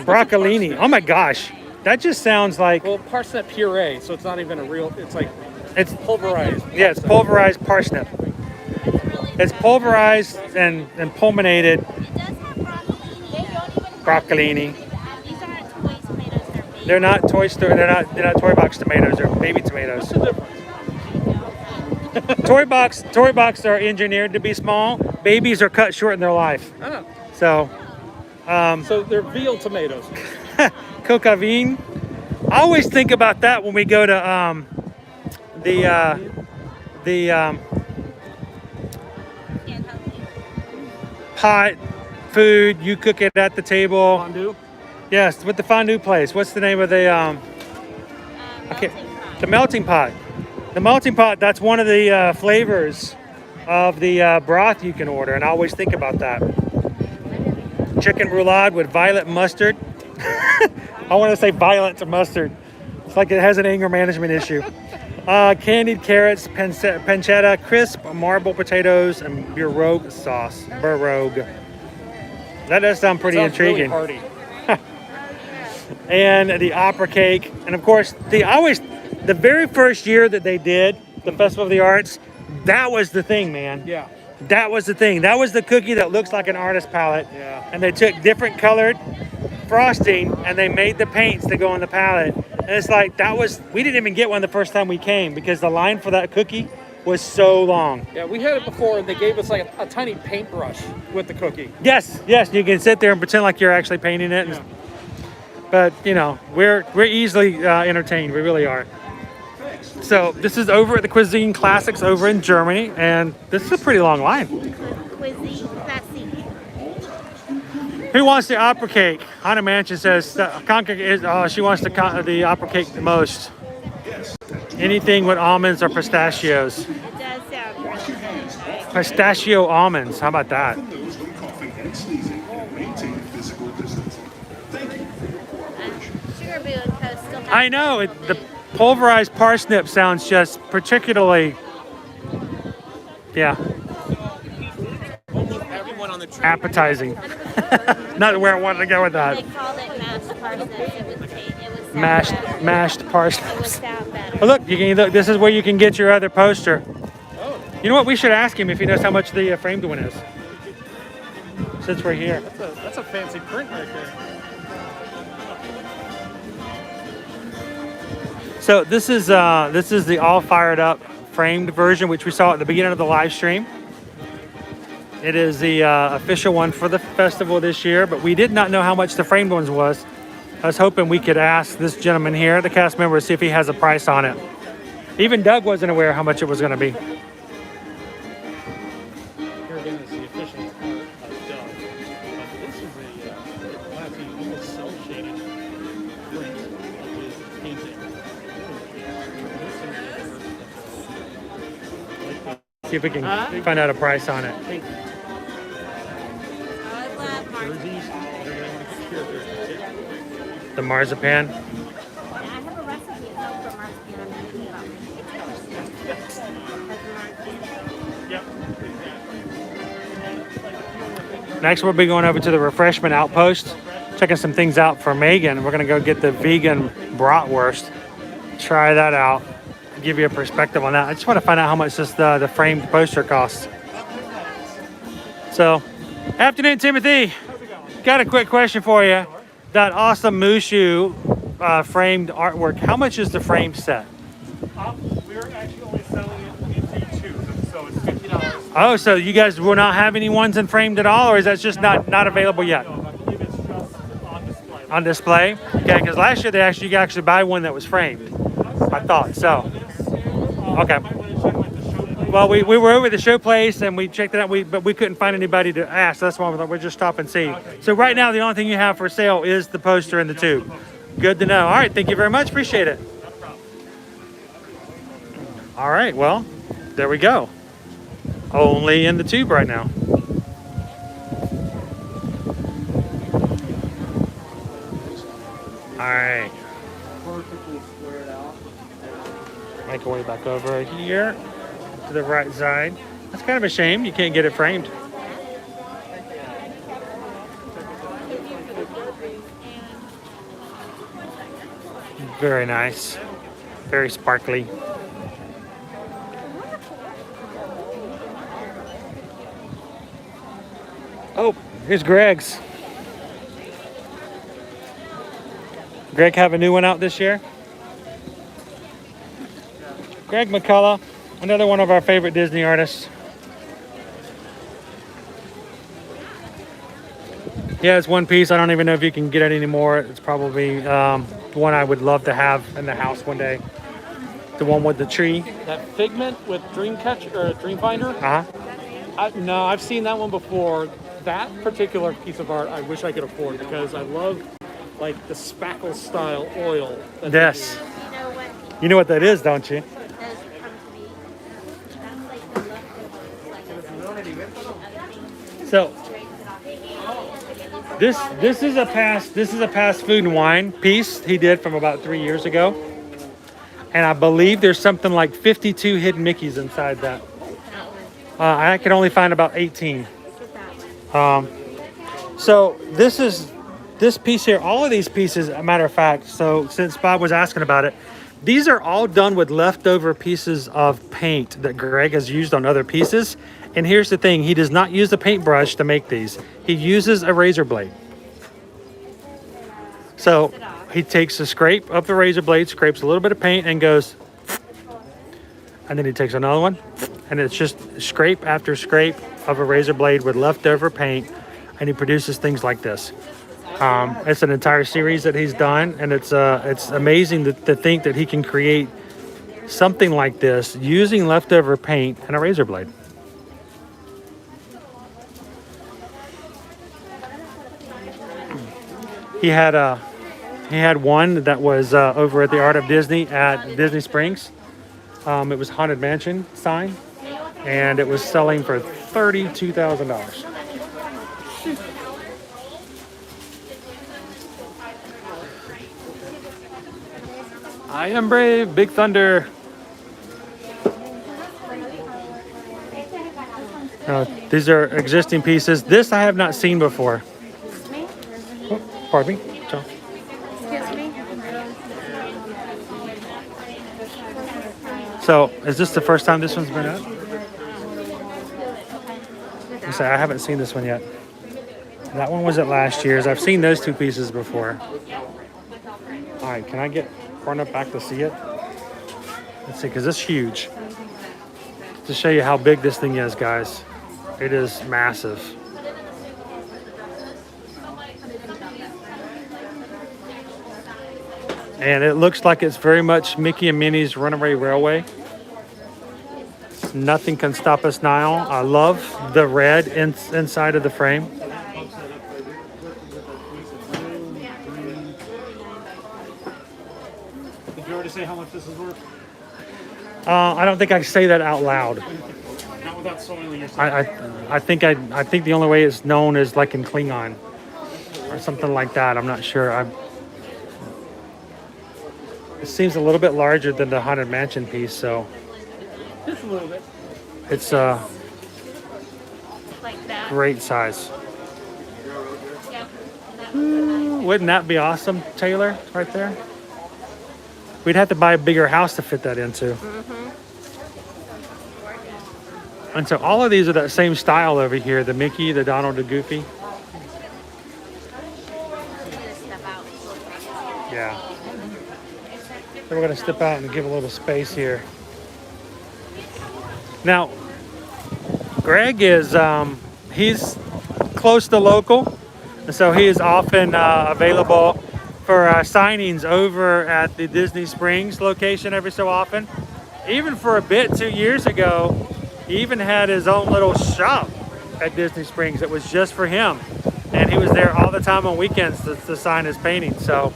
Broccolini. Oh my gosh. That just sounds like
Well, parsnip puree, so it's not even a real. It's like
it's
pulverized.
yeah, it's pulverized parsnip. It's pulverized and pulminated
It does have broccolini.
broccolini.
These aren't toy tomatoes, they're baby.
They're not toy store. They're not toy box tomatoes. They're baby tomatoes. Toy box are engineered to be small. Babies are cut short in their life.
Oh.
So,
So they're veal tomatoes.
coquavine. I always think about that when we go to the pot food. You cook it at the table.
Fondue.
Yes, with the fondue place. What's the name of the the melting pot. The melting pot, that's one of the flavors of the broth you can order, and I always think about that. Chicken roulade with violet mustard. I want to say violet mustard. It's like it has an anger management issue. Candied carrots, pancetta, crisp marble potatoes, and burrogue sauce. Burrogue. That does sound pretty
Sounds really
intriguing.
hearty.
And the opera cake, and of course the very first year that they did the Festival of the Arts, that was the thing, man.
Yeah.
That was the thing. That was the cookie that looks like an artist palette.
Yeah.
And they took different colored frosting and they made the paints to go on the palette. And it's like we didn't even get one the first time we came because the line for that cookie was so long.
Yeah, we had it before, and they gave us like a tiny paintbrush with the cookie.
Yes, you can sit there and pretend like you're actually painting it.
Yeah.
But we're easily entertained. We really are. So this is over at the Cuisine Classics over in Germany, and this is a pretty long line.
Cuisine Classique.
Who wants the opera cake? Hannah Mansion says she wants the opera cake the most. Anything with almonds or pistachios.
It does sound really good.
Pistachio almonds. How about that?
Those with coughing and sneezing and maintain physical distancing. Thank you.
Sugar Boo and Co. still have
I know. The Pulverized parsnip sounds just particularly, yeah,
Almost everyone on the trip.
appetizing. Not where I wanted to go with that.
They called it mashed parsnips. It would sound
Mashed,
better.
mashed
It would
parsnips.
sound better.
Oh, look, you can look. This is where you can get your other poster. You know what? We should ask him if he knows how much the framed one is. Since we're here.
That's a fancy print right there.
So this is the all fired up framed version, which we saw at the beginning of the live stream. It is the official one for the festival this year, but we did not know how much the framed ones was. I was hoping we could ask this gentleman here, the cast member, to see if he has a price on it. Even Doug wasn't aware how much it was going to be.
Here again is the official art of Doug. This is a classy, almost cel-shaded print of his painting.
See if we can find out a price on it.
Jerseys,
The marzipan.
I have a recipe for marzipan.
Next, we'll be going over to the refreshment outpost, checking some things out for Megan. We're gonna go get the vegan bratwurst. Try that out. Give you a perspective on that. I just want to find out how much this the framed poster costs. So, afternoon, Timothy. Got a quick question for you. That awesome Mushu framed artwork. How much is the frame set?
We're actually only selling it in D2, so it's $50.
Oh, so you guys will not have any ones in framed at all, or is that just not available yet?
No, I believe it's just on display.
On display? Okay, because last year you could actually buy one that was framed. I thought so. Okay. Well, we were over at the show place and we checked it out, but we couldn't find anybody to ask. So that's why we'll just stop and see. So right now, the only thing you have for sale is the poster and the tube. Good to know. All right, thank you very much. Appreciate it. All right, well, there we go. Only in the tube right now. All right.
Perfectly squared out.
Make our way back over here to the right side. That's kind of a shame you can't get it framed. Very nice. Very sparkly. Oh, here's Greg's. Greg have a new one out this year? Greg McCullough, another one of our favorite Disney artists. Yeah, it's one piece. I don't even know if you can get it anymore. It's probably one I would love to have in the house one day. The one with the tree.
That Figment with Dreamcatcher or Dreamfinder.
Uh-huh.
No, I've seen that one before. That particular piece of art, I wish I could afford because I love like the spackle style oil. that they
Yes.
use.
You know what that is, don't you? So this is a past food and wine piece he did from about 3 years ago. And I believe there's something like 52 hidden Mickeys inside that. I can only find about 18. So this piece here, all of these pieces, a matter of fact, so since Bob was asking about it, these are all done with leftover pieces of paint that Greg has used on other pieces. And here's the thing, he does not use a paintbrush to make these. He uses a razor blade. So he takes a scrape of the razor blade, scrapes a little bit of paint and goes, and then he takes another one, and it's just scrape after scrape of a razor blade with leftover paint, and he produces things like this. It's an entire series that he's done, and it's amazing to think that he can create something like this using leftover paint and a razor blade. He had one that was over at the Art of Disney at Disney Springs. It was Haunted Mansion sign, and it was selling for $32,000. I am brave, Big Thunder. These are existing pieces. This I have not seen before. Oh, pardon me. John. So, is this the first time this one's been up? I say I haven't seen this one yet. That one was at last year's. I've seen those two pieces before. All right, can I get far enough back to see it? Let's see, because it's huge. To show you how big this thing is, guys. It is massive. And it looks like it's very much Mickey and Minnie's Runaway Railway. Nothing can stop us now. I love the red inside of the frame.
Did you already say how much this is worth?
I don't think I can say that out loud.
Not without soiling yourself.
I think the only way it's known is like in Klingon or something like that. I'm not sure. It seems a little bit larger than the Haunted Mansion piece, so
Just a little bit.
it's
Like that.
great size.
Yep.
Wouldn't that be awesome, Taylor? Right there. We'd have to buy a bigger house to fit that into. And so all of these are that same style over here: the Mickey, the Donald, the Goofy. Yeah. So we're gonna step out and give a little space here. Now, Greg is he's close to local, and so he is often available for signings over at the Disney Springs location every so often. Even for a bit 2 years ago, he even had his own little shop at Disney Springs that was just for him, and he was there all the time on weekends to sign his paintings. So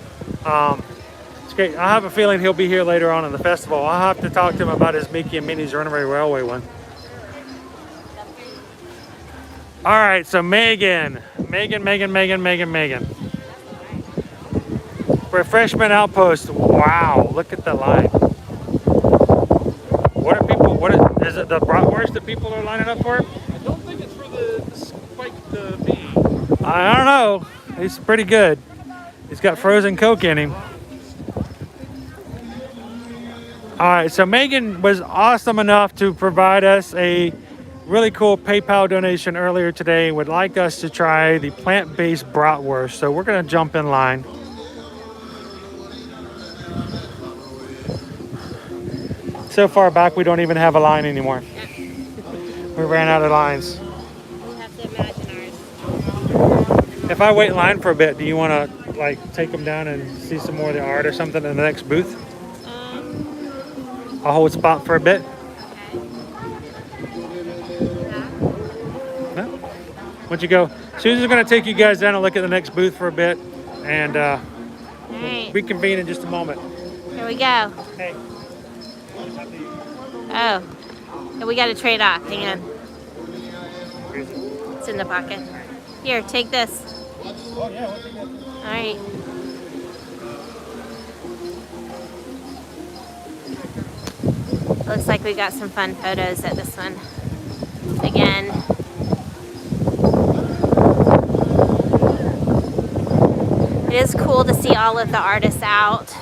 it's great. I have a feeling he'll be here later on in the festival. I'll have to talk to him about his Mickey and Minnie's Runaway Railway one. All right, so Megan. Refreshment Outpost. Wow, look at the line. Is it the bratwurst that people are lining up for?
I don't think it's for the spiked bee.
I don't know. He's pretty good. He's got frozen Coke in him. All right, so Megan was awesome enough to provide us a really cool PayPal donation earlier today and would like us to try the plant-based bratwurst. So we're gonna jump in line. So far back, we don't even have a line anymore. We ran out of lines.
We have to imagine ours.
If I wait in line for a bit, do you want to like take them down and see some more of the art or something in the next booth? I'll hold spot for a bit. No? Once you go, Susan's going to take you guys down and look at the next booth for a bit, and
All right.
reconvene in just a moment.
Here we go.
Hey.
Oh, and we got to trade off. Hang on. It's in the pocket. Here, take this.
Oh, yeah, we'll take that.
All right. Looks like we got some fun photos at this one. Again. It is cool to see all of the artists out.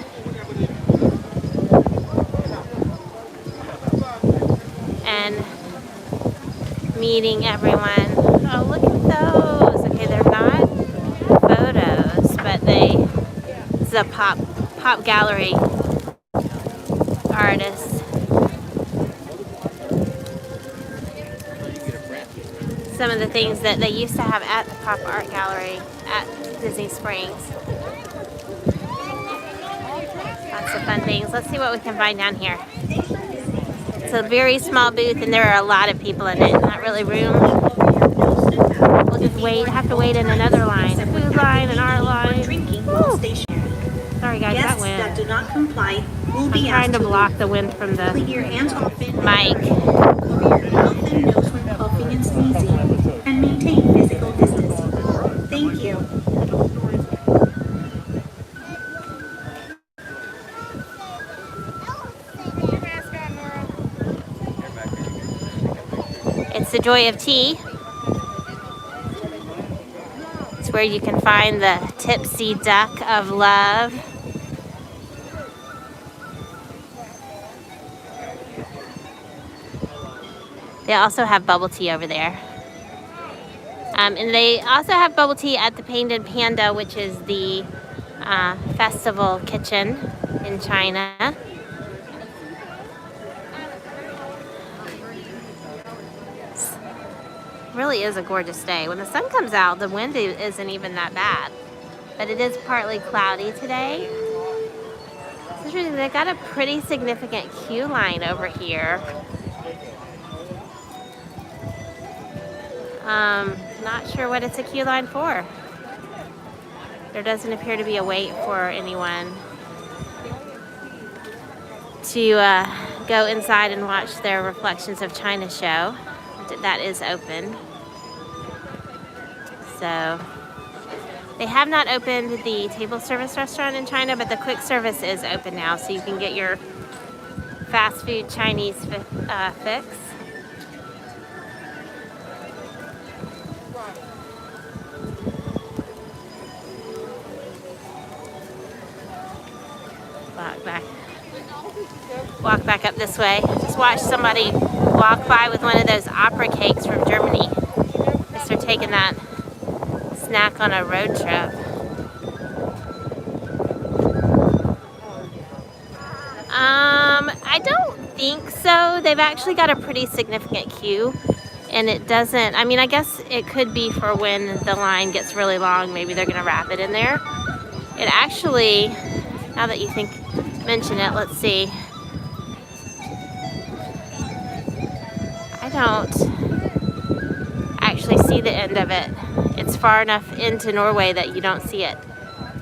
And meeting everyone. Oh, look at those. Okay, they're not photos, but this is a pop gallery artist. Some of the things that they used to have at the Pop Art Gallery at Disney Springs. Lots of fun things. Let's see what we can find down here. It's a very small booth and there are a lot of people in it. Not really room. We'll just have to wait in another line. A food line, an art line. Woo. Sorry guys, that wind.
That do not comply will
I'm
be
trying
asked
to block the wind from the
clean your hands often,
mic.
cover your mouth and nose when coughing and sneezing, and maintain physical distancing. Thank you.
It's the Joy of Tea. It's where you can find the Tipsy Duck of Love. They also have bubble tea over there. And they also have bubble tea at the Painted Panda, which is the festival kitchen in China. It really is a gorgeous day. When the sun comes out, the wind isn't even that bad. But it is partly cloudy today. It's interesting, they got a pretty significant queue line over here. Not sure what it's a queue line for. There doesn't appear to be a wait for anyone to go inside and watch their Reflections of China show. That is open. So they have not opened the table service restaurant in China, but the quick service is open now, so you can get your fast food Chinese fix. Walk back up this way. Just watched somebody walk by with one of those opera cakes from Germany. They're taking that snack on a road trip. I don't think so. They've actually got a pretty significant queue, and it doesn't, I mean, I guess it could be for when the line gets really long. Maybe they're gonna wrap it in there. It actually, now that you mention it, let's see. I don't actually see the end of it. It's far enough into Norway that you don't see it.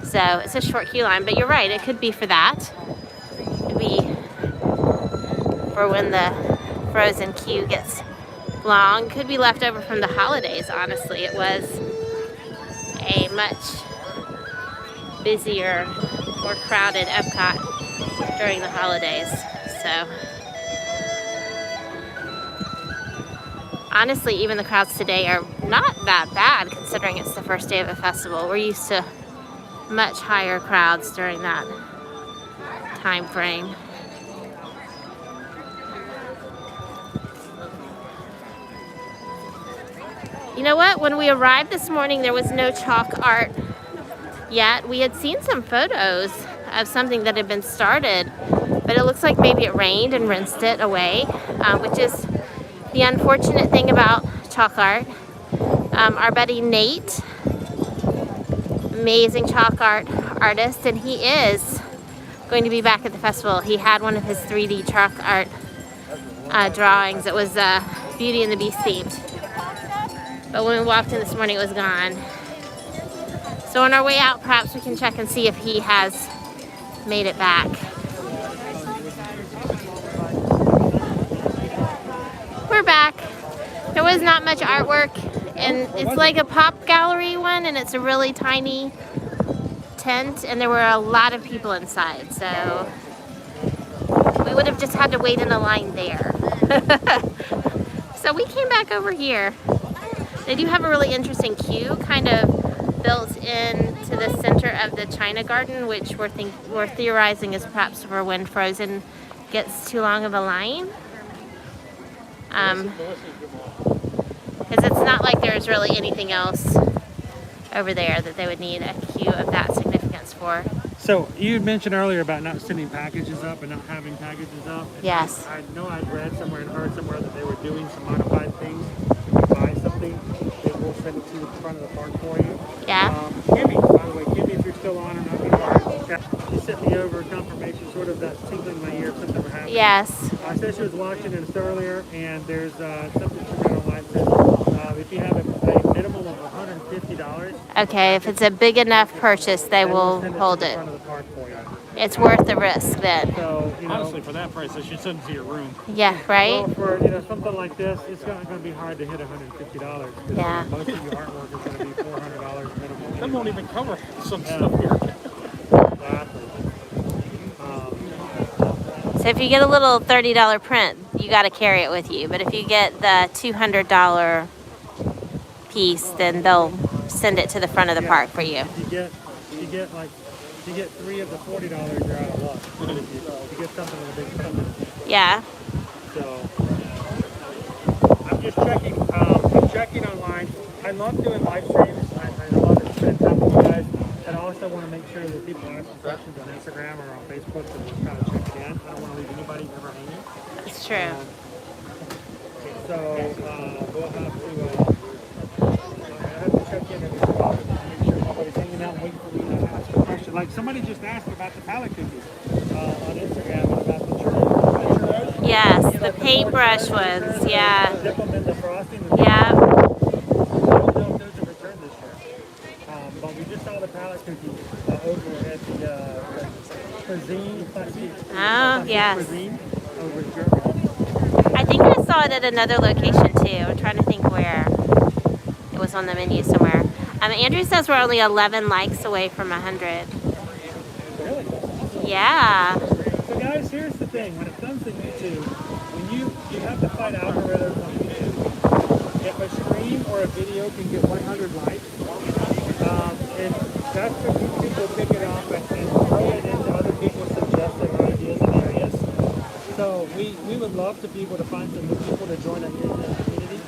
So it's a short queue line, but you're right, it could be for that. It could be for when the frozen queue gets long. Could be left over from the holidays, honestly. It was a much busier, more crowded EPCOT during the holidays. So honestly, even the crowds today are not that bad considering it's the first day of a festival. We're used to much higher crowds during that time frame. You know what? When we arrived this morning, there was no chalk art yet. We had seen some photos of something that had been started, but it looks like maybe it rained and rinsed it away, which is the unfortunate thing about chalk art. Our buddy Nate, amazing chalk art artist, and he is going to be back at the festival. He had one of his 3D chalk art drawings. It was Beauty and the Beast themed. But when we walked in this morning, it was gone. So on our way out, perhaps we can check and see if he has made it back. We're back. There was not much artwork, and it's like a pop gallery one, and it's a really tiny tent, and there were a lot of people inside, so we would have just had to wait in a line there. So we came back over here. They do have a really interesting queue, kind of built into the center of the China Garden, which we're theorizing is perhaps for when Frozen gets too long of a line. Because it's not like there's really anything else over there that they would need a queue of that significance for.
So you mentioned earlier about not sending packages up and not having packages up.
Yes.
I know I'd read somewhere and heard somewhere that they were doing some modified things. If you buy something, they will send it to the front of the park for you.
Yeah.
Kimmy, by the way, Kimmy, if you're still on or not, she sent me over a confirmation, sort of that tinkling in my ear if something were happening.
Yes.
I said she was watching it earlier, and there's something she read online that says if you have a minimum of $150.
Okay, if it's a big enough purchase, they will hold it. It's worth the risk then.
So,
honestly, for that price, they should send it to your room.
Yeah, right?
Well, for something like this, it's not going to be hard to hit $150.
Yeah.
Most of your artwork is going to be $400 minimum.
That won't even cover some stuff here.
Exactly.
So if you get a little $30 print, you got to carry it with you. But if you get the $200 piece, then they'll send it to the front of the park for you.
If you get 3 of the $40, you're out of luck. If you get something with a big something.
Yeah.
So I'm just checking. I'm checking online. I love doing live streams. I love it. Spend time with you guys. And I also want to make sure that people ask questions on Instagram or on Facebook, so just kind of check it in. I don't want to leave anybody ever hanging.
It's true.
So we'll have to check in every so often to make sure nobody's hanging out and waiting for me to ask a question. Like somebody just asked about the palette cookies on Instagram and about the churros.
Yes, the paintbrush ones. Yeah.
Dip them in the frosting.
Yeah.
I don't know if those are returned this year. But we just saw the palette cookies over at the cuisine.
Oh, yes.
Cuisine over in Germany.
I think I saw it at another location too. I'm trying to think where. It was on the menu somewhere. Andrew says we're only 11 likes away from 100.
Really?
Yeah.
So guys, here's the thing. When it comes to YouTube, when you have to fight algorithms on YouTube. If a stream or a video can get 100 likes, and that's when YouTube will pick it up and throw it into other people's suggested ideas and areas. So we would love to be able to find some new people to join our community.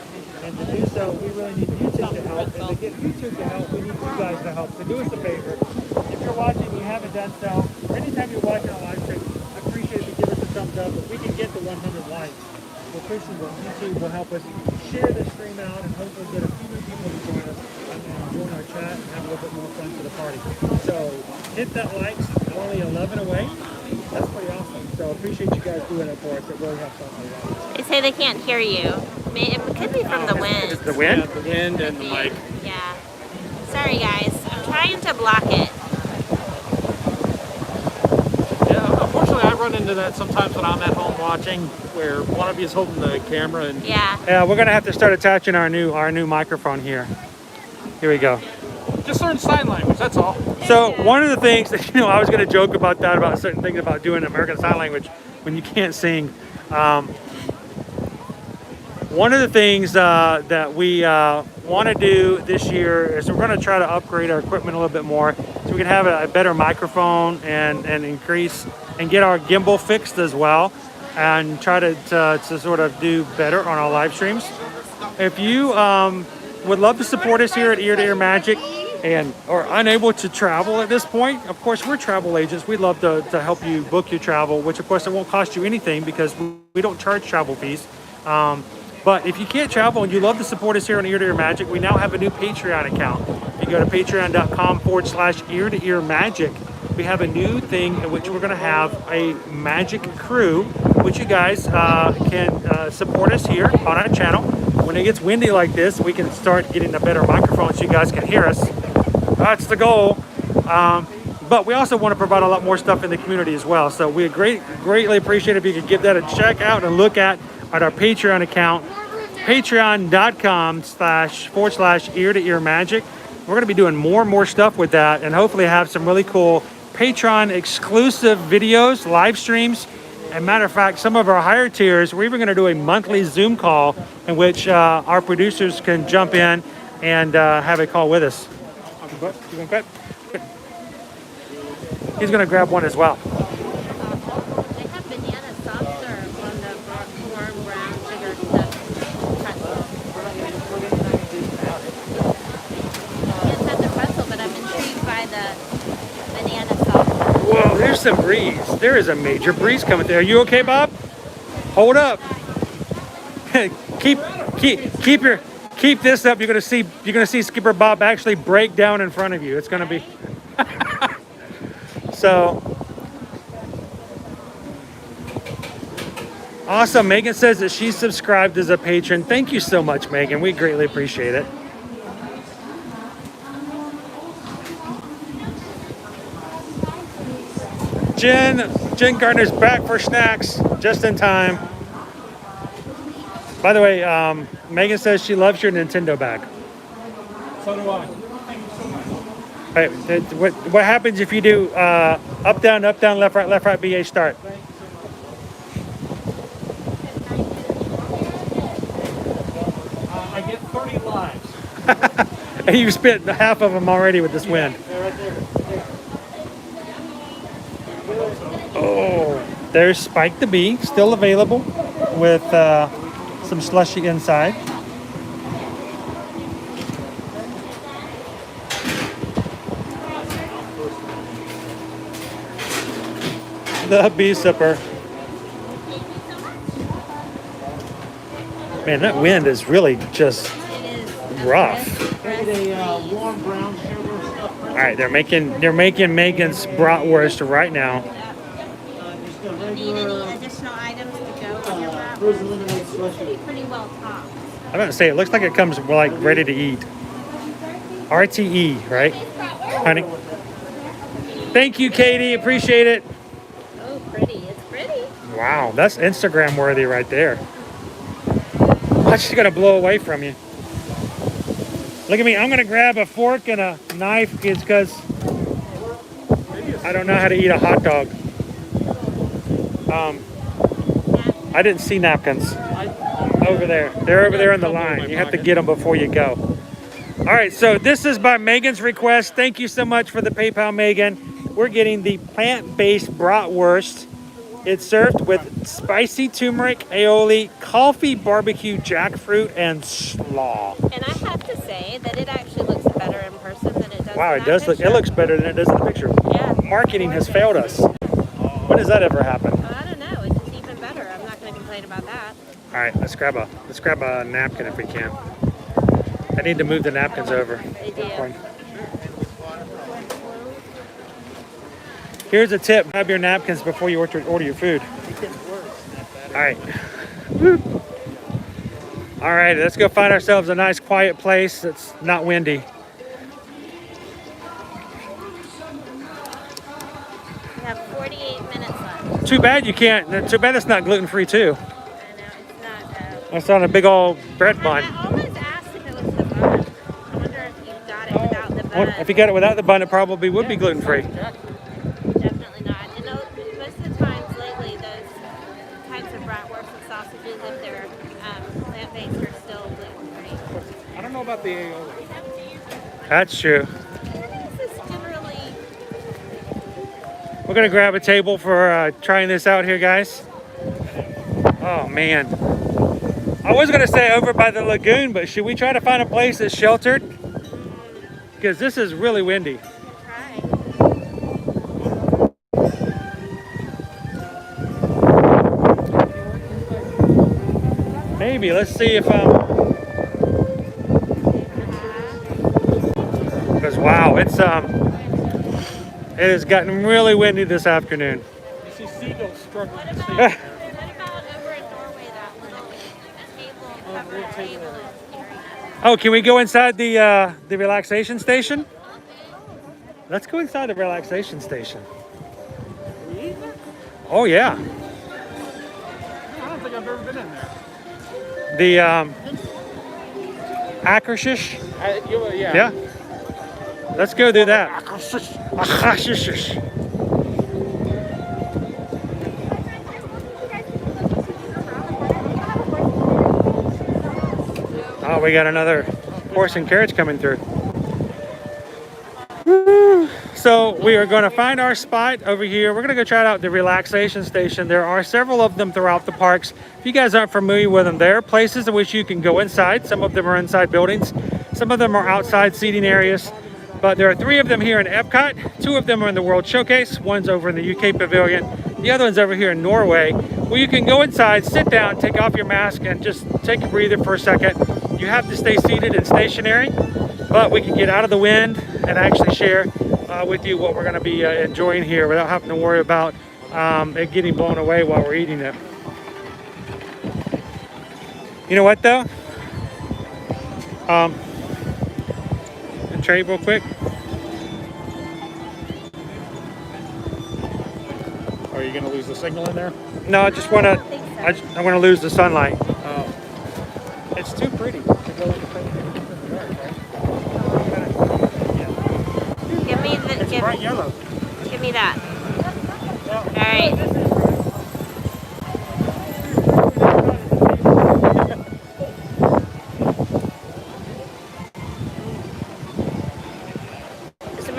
And to do so, we really need YouTube to help. And to get YouTube to help, we need you guys to help. So do us a favor. If you're watching and you haven't done so, or anytime you're watching a live stream, I appreciate if you give us a thumbs up. If we can get to 100 likes, we're pushing what YouTube will help us share this stream out and hopefully get a few new people to join us and join our chat and have a little bit more fun for the party. So hit that likes. We're only 11 away. That's pretty awesome. So appreciate you guys doing it for us. It really helps out a lot.
They say they can't hear you. It could be from the wind.
It's the wind?
Yeah, the wind and the mic.
Yeah. Sorry guys. I'm trying to block it.
Yeah, unfortunately, I run into that sometimes when I'm at home watching, where one of you is holding the camera and
Yeah.
We're gonna have to start attaching our new microphone here. Here we go.
just learn sign language. That's all.
So one of the things that, I was gonna joke about that, about certain things about doing American Sign Language when you can't sing. One of the things that we want to do this year is we're going to try to upgrade our equipment a little bit more so we can have a better microphone and increase and get our gimbal fixed as well, and try to sort of do better on our live streams. If you would love to support us here at Ear to Ear Magic and are unable to travel at this point, of course we're travel agents. We'd love to help you book your travel, which of course it won't cost you anything because we don't charge travel fees. But if you can't travel and you love to support us here on Ear to Ear Magic, we now have a new Patreon account. If you go to patreon.com/ear to ear magic, we have a new thing in which we're going to have a magic crew, which you guys can support us here on our channel. When it gets windy like this, we can start getting a better microphone so you guys can hear us. That's the goal. But we also want to provide a lot more stuff in the community as well. So we greatly appreciate if you could give that a check out and look at our Patreon account, patreon.com/ear to ear magic. We're going to be doing more and more stuff with that, and hopefully have some really cool Patreon exclusive videos, live streams. And matter of fact, some of our higher tiers, we're even going to do a monthly Zoom call in which our producers can jump in and have a call with us. You want that? He's going to grab one as well.
They have banana soft serve on the warm brown sugar stuff. Can't have the pretzel, but I'm intrigued by the banana soft serve.
Whoa, there's some breeze. There is a major breeze coming through. Are you okay, Bob? Hold up. keep this up. You're gonna see Skipper Bob actually break down in front of you. It's gonna be so awesome. Megan says that she's subscribed as a patron. Thank you so much, Megan. We greatly appreciate it. Jen Gardner's back for snacks just in time. By the way, Megan says she loves your Nintendo bag.
So do I.
Hey, what happens if you do up, down, left, right, BA, start? And you spent half of them already with this wind. Oh, there's Spike the Bee, still available with some slushy inside. The Bee Sipper. Man, that wind is really just rough.
Warm brown sugar stuff.
All right, they're making Megan's bratwurst right now.
Just a
Need
regular
any additional items to go with your wrap?
frozen lemonade slushy.
Pretty well topped.
I'm gonna say it looks like it comes like ready to eat. RTE, right, honey? Thank you, Katie. Appreciate it.
Oh, pretty. It's pretty.
Wow, that's Instagram worthy right there. Watch, she's gonna blow away from you. Look at me. I'm gonna grab a fork and a knife because I don't know how to eat a hot dog. I didn't see napkins over there. They're over there in the line. You have to get them before you go. All right, so this is by Megan's request. Thank you so much for the PayPal, Megan. We're getting the plant-based bratwurst. It's served with spicy turmeric, aioli, coffee, barbecue, jackfruit, and slaw.
And I have to say that it actually looks better in person than it does.
Wow,
in
it
that
does look.
picture.
It looks better than it does in the picture.
Yeah.
Marketing has failed us. When does that ever happen?
Well, I don't know. It's just even better. I'm not going to complain about that.
All right, let's grab a napkin if we can. I need to move the napkins over.
They do.
Here's a tip: grab your napkins before you order your food. All right. All right, let's go find ourselves a nice quiet place that's not windy.
We have 48 minutes left.
Too bad you can't. Too bad it's not gluten-free too.
I know. It's not.
It's on a big old bread bun.
I almost asked if it was the bun. I wonder if you got it without the bun.
Well, if you got it without the bun, it probably would be gluten-free.
Definitely not. You know, most of the times lately, those types of bratwurst and sausages, if they're plant-based, are still gluten-free.
I don't know about the aioli.
That's true.
This is generally...
We're gonna grab a table for trying this out here, guys. Oh man. I was gonna say over by the lagoon, but should we try to find a place that's sheltered? Because this is really windy. Maybe. Let's see if because wow, it has gotten really windy this afternoon.
You see seagulls struggling to see.
What about over in Norway, that little table, covered table area?
Oh, can we go inside the relaxation station? Let's go inside the relaxation station. Oh yeah.
I don't think I've ever been in there.
The Akershish.
Yeah.
Yeah. Let's go do that. Akershish. Oh, we got another horse and carriage coming through. Woo. So we are going to find our spot over here. We're going to go try out the relaxation station. There are several of them throughout the parks. If you guys aren't familiar with them, there are places in which you can go inside. Some of them are inside buildings. Some of them are outside seating areas. But there are 3 of them here in Epcot. 2 of them are in the World Showcase. One's over in the UK Pavilion. The other one's over here in Norway, where you can go inside, sit down, take off your mask, and just take a breather for a second. You have to stay seated and stationary, but we can get out of the wind and actually share with you what we're going to be enjoying here without having to worry about it getting blown away while we're eating it. You know what though? Trade real quick.
Are you going to lose the signal in there?
No, I just want to. I want to lose the sunlight.
Oh. It's too pretty to go in the
Give me the.
It's bright yellow.
Give me that. All right.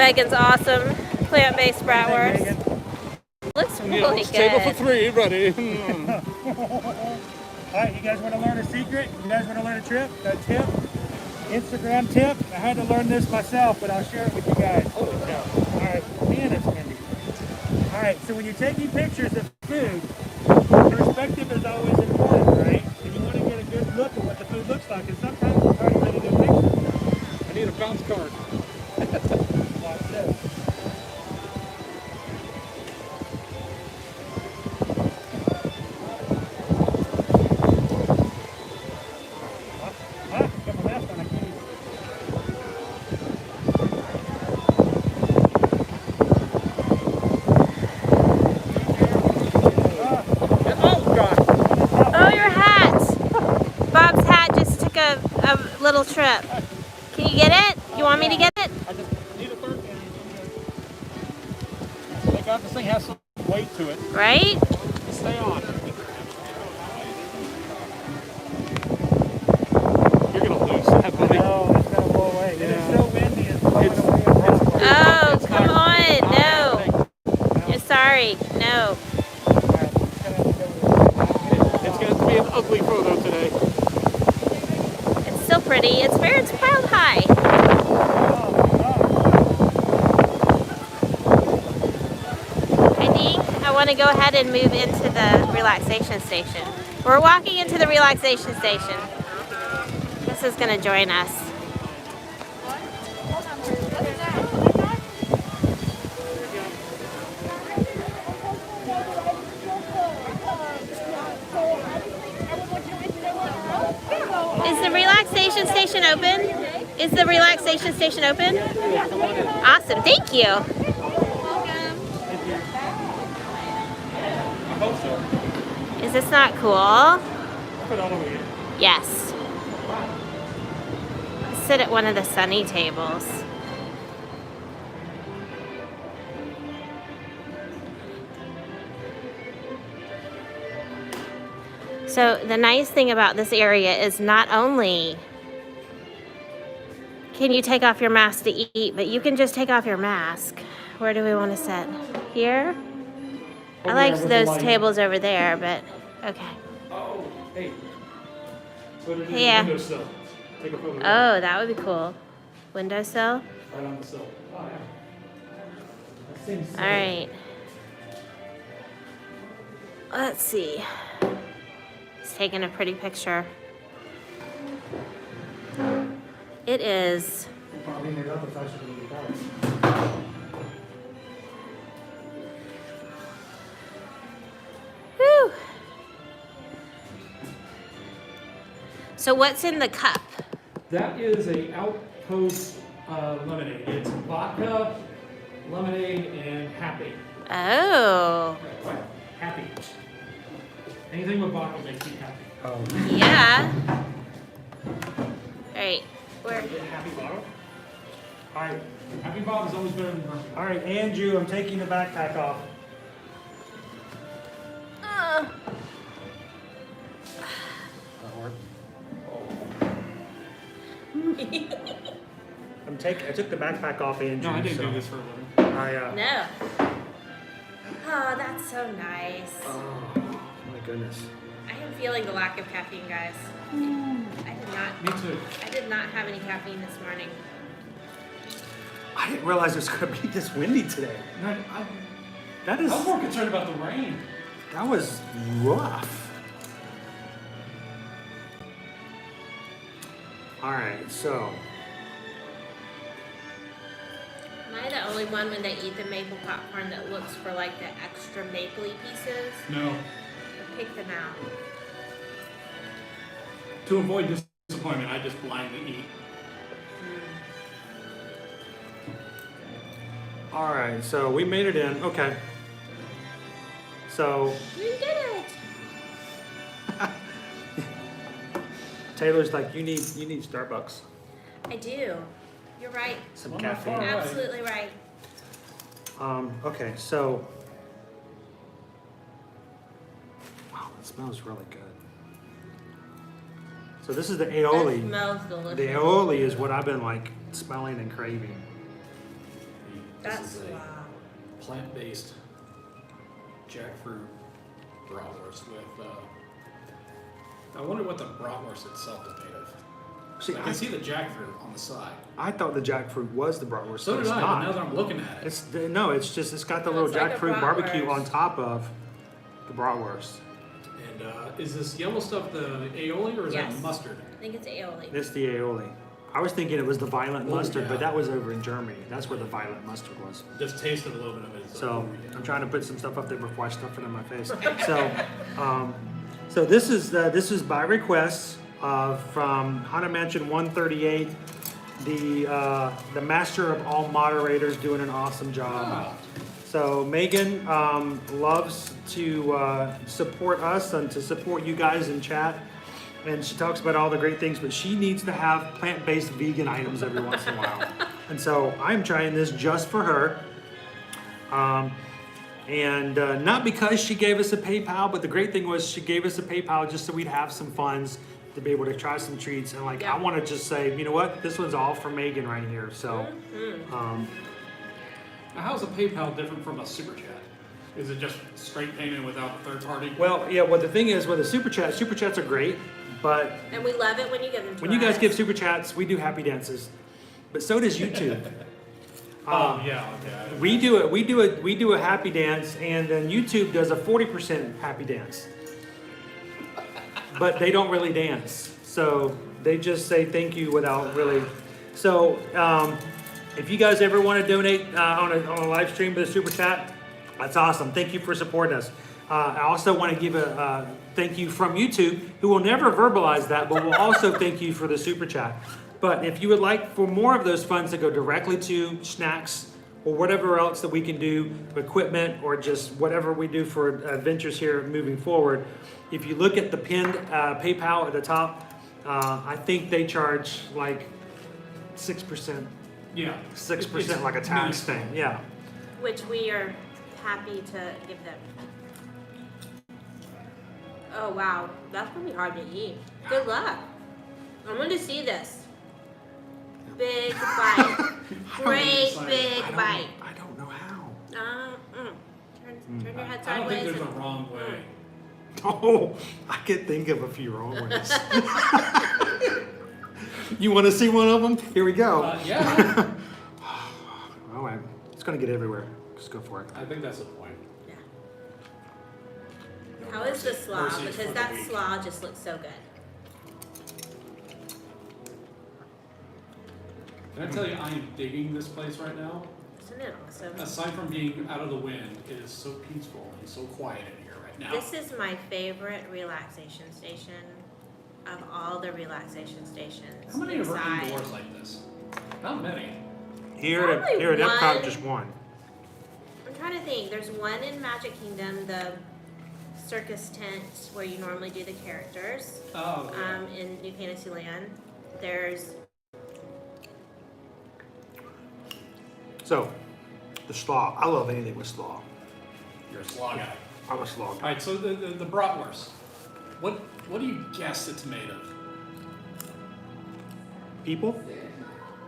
Megan's awesome plant-based bratwurst. Looks really good.
Table for 3, ready.
All right, you guys want to learn a secret? You guys want to learn a tip? Instagram tip? I had to learn this myself, but I'll share it with you guys. All right, man, it's windy. All right, so when you're taking pictures of food, perspective is always important, right? And you want to get a good look at what the food looks like, and sometimes it's hard to get a good picture.
I need a bounce card.
Watch this.
Oh, your hat! Bob's hat just took a little trip. Can you get it? You want me to get it?
I just need a third can. Thank God this thing has some weight to it.
Right?
Stay on. You're gonna lose that, buddy.
No, it's gonna blow away. It is so windy. It's blowing away.
Oh, come on. No. You're sorry. No.
It's going to be an ugly photo today.
It's still pretty. It's piled high. I think I want to go ahead and move into the relaxation station. We're walking into the relaxation station. This is going to join us. Is the relaxation station open? Is the relaxation station open? Awesome, thank you. Is this not cool? Yes. Sit at one of the sunny tables. So the nice thing about this area is not only can you take off your mask to eat, but you can just take off your mask. Where do we want to sit? Here? I liked those tables over there, but okay.
Oh, hey. Put it in
Yeah.
the windowsill. Take a photo.
Oh, that would be cool. Windowsill?
Right on the sill. Oh, yeah. That seems
All right. Let's see. He's taking a pretty picture. It is. Whew. So what's in the cup?
That is a Outpost lemonade. It's vodka, lemonade, and happy.
Oh.
What? Happy. Anything with vodka makes me happy. Oh.
Yeah. All right. Where?
Happy bottle? All right. Happy bottle has always been.
All right, Andrew, I'm taking the backpack off. I took the backpack off, Andrew.
No, I didn't
so
do this for a living.
No. Oh, that's so nice.
Oh, my goodness.
I am feeling the lack of caffeine, guys. I did not.
Me too.
I did not have any caffeine this morning.
I didn't realize it was going to be this windy today.
No,
That is.
I was more concerned about the rain.
That was rough. All right, so.
Am I the only one when they eat the maple popcorn that looks for like the extra mapley pieces?
No.
Or pick them out.
To avoid disappointment, I just blindly eat.
All right, so we made it in. Okay. So.
You did it.
Taylor's like, you need Starbucks.
I do. You're right.
Some caffeine.
Absolutely right.
Okay, so. Wow, it smells really good. So this is the aioli.
That smells delicious.
The aioli is what I've been like smelling and craving.
That's
This is a
wow.
plant-based jackfruit bratwurst with, I wonder what the bratwurst itself is made of.
See,
I can see the jackfruit on the side.
I thought the jackfruit was the bratwurst.
So
but
did
it's
I,
not.
but now that I'm looking at it.
No, it's got the little
It's like a
jackfruit barbecue
bratwurst.
on top of the bratwurst.
And is this yellow stuff the aioli or is
Yes.
that mustard?
I think it's aioli.
It's the aioli. I was thinking it was the violet
Oh,
mustard,
yeah.
but that was over in Germany. That's where the violet mustard was.
Just tasted a little bit of it. It's
So
like,
I'm trying to put some stuff up there before I stuff it in my face. So this is by request from Haunted Mansion 138. The master of all moderators doing an awesome job.
Wow.
So Megan loves to support us and to support you guys in chat. And she talks about all the great things, but she needs to have plant-based vegan items every once in a while. And so I'm trying this just for her. Not because she gave us a PayPal, but the great thing was she gave us a PayPal just so we'd have some funds to be able to try some treats. And like, I want to just say, you know what? This one's all for Megan right here. So,
Now, how's a PayPal different from a super chat? Is it just straight payment without a third party?
well, yeah, well, the thing is with a super chats are great, but
And we love it when you give them to
when you guys
us.
give super chats, we do happy dances. But so does YouTube.
Oh, yeah, okay.
We do a happy dance, and then YouTube does a 40% happy dance. But they don't really dance, so they just say thank you without really. So if you guys ever want to donate on a live stream with a super chat, that's awesome. Thank you for supporting us. I also want to give a thank you from YouTube, who will never verbalize that, but will also thank you for the super chat. But if you would like for more of those funds to go directly to snacks or whatever else that we can do, equipment or just whatever we do for adventures here moving forward, if you look at the pinned PayPal at the top, I think they charge like 6%.
Yeah.
6% like a tax thing, yeah.
Which we are happy to give them. Oh wow, that's gonna be hard to eat. Good luck. I'm going to see this. Big bite. Great big bite.
I don't know how.
Turn your head
I don't think
sideways.
there's a wrong way.
Oh, I could think of a few wrong ways. You want to see one of them? Here we go.
Yeah.
All right, it's gonna get everywhere. Just go for it.
I think that's the point.
How is the slaw?
Mercy for
Because
the
that
weak.
slaw just looks so good.
Can I tell you, I am digging this place right now.
Isn't it awesome?
Aside from being out of the wind, it is so peaceful and so quiet in here right now.
This is my favorite relaxation station of all the relaxation stations.
How many are
inside.
indoors like this? Not many.
Here at
Probably
Epcot,
one.
just one.
I'm trying to think. There's one in Magic Kingdom, the circus tent where you normally do the characters.
Oh, yeah.
In New Fantasyland. There's
So, the slaw. I love anything with slaw.
You're a slaw guy.
I'm a slaw
All
guy.
right, so the bratwurst. What do you guess it's made of?
People?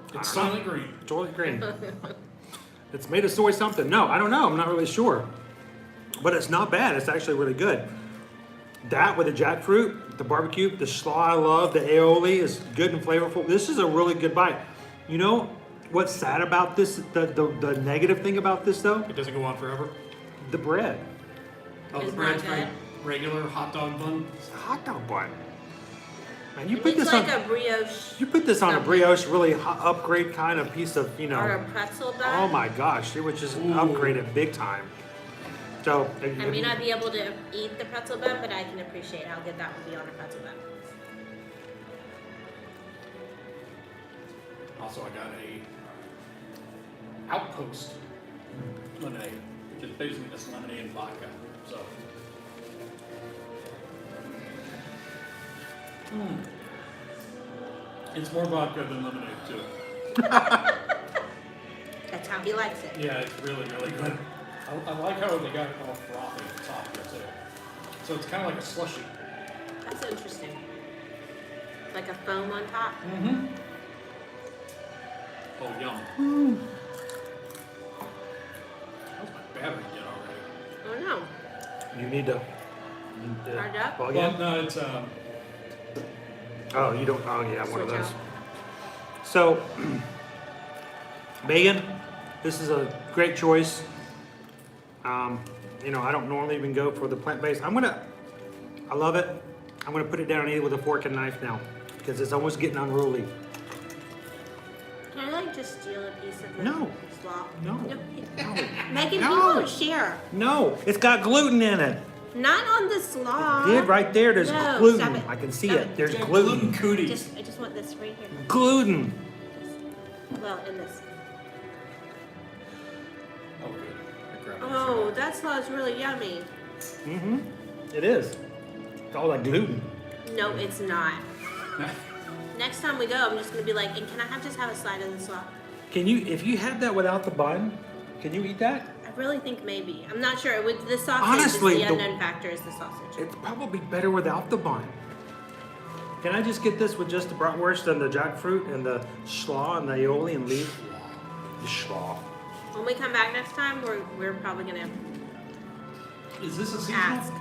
It's
I don't
solid green.
Totally green. It's made of soy something. No, I don't know. I'm not really sure. But it's not bad. It's actually really good. That with the jackfruit, the barbecue, the slaw I love, the aioli is good and flavorful. This is a really good bite. You know what's sad about this, the negative thing about this though?
It doesn't go on forever.
The bread.
Oh, the
It's
bread's
not good.
like regular hot dog bun.
It's a hot dog bun. Man, you
it
put
looks
this
like
on
a brioche
you put this on a
something.
brioche really upgrade kind of piece of, you know.
or a pretzel bun.
Oh my gosh, it would just upgrade it big time. So
I may not be able to eat the pretzel bun, but I can appreciate how good that would be on a pretzel bun.
Also, I got a Outpost lemonade, which is basically just lemonade and vodka. So. It's more vodka than lemonade too.
That's how he likes it.
Yeah, it's really, really good. I like how they got it all frothy at the top here too. So it's kind of like a slushy.
That's interesting. Like a foam on top.
Mm-hmm. Oh, yum. haven't yet already.
Oh no.
You need to.
Hard up?
Plug
Well,
in?
no, it's
Oh, you don't. Oh, yeah, one of
Switch
those.
out.
So, Megan, this is a great choice. You know, I don't normally even go for the plant-based. I love it. I'm gonna put it down and eat it with a fork and knife now because it's almost getting unruly.
Can I like just steal a piece of the
No.
slop?
No.
Megan,
No.
you won't share.
No, it's got gluten in it.
Not on the slop.
Did right there? There's
No,
gluten.
stop it.
I can see
Stop
it. There's
got
gluten.
cooties.
I just want this right here.
Gluten.
Well, in this.
oh good. I grabbed it.
Oh, that slaw is really yummy.
Mm-hmm. It is. It's all like gluten.
No, it's not. Next time we go, I'm just gonna be like, and can I just have a side of the slaw?
Can you, if you had that without the bun, can you eat that?
I really think maybe. I'm not sure. With the sausage,
Honestly,
it's the
the-
unknown factor is the sausage.
It's probably better without the bun. Can I just get this with just the bratwurst and the jackfruit and the slaw and the aioli and leave? The slaw.
When we come back next time, we're probably gonna
Is this a seasonal?
ask.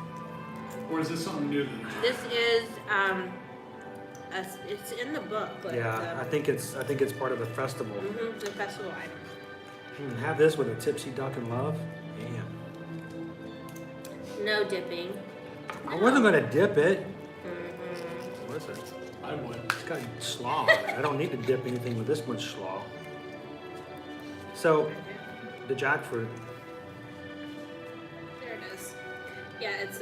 Or is this something new?
This is it's in the book. Like
Yeah, I think it's part of the festival.
the festival item.
Have this with a tipsy duck and love. Yeah.
No dipping.
I wasn't gonna dip it. What is it?
I would.
It's got slaw. On it. I don't need to dip anything with this much slaw. So, the jackfruit.
There it is. Yeah, it's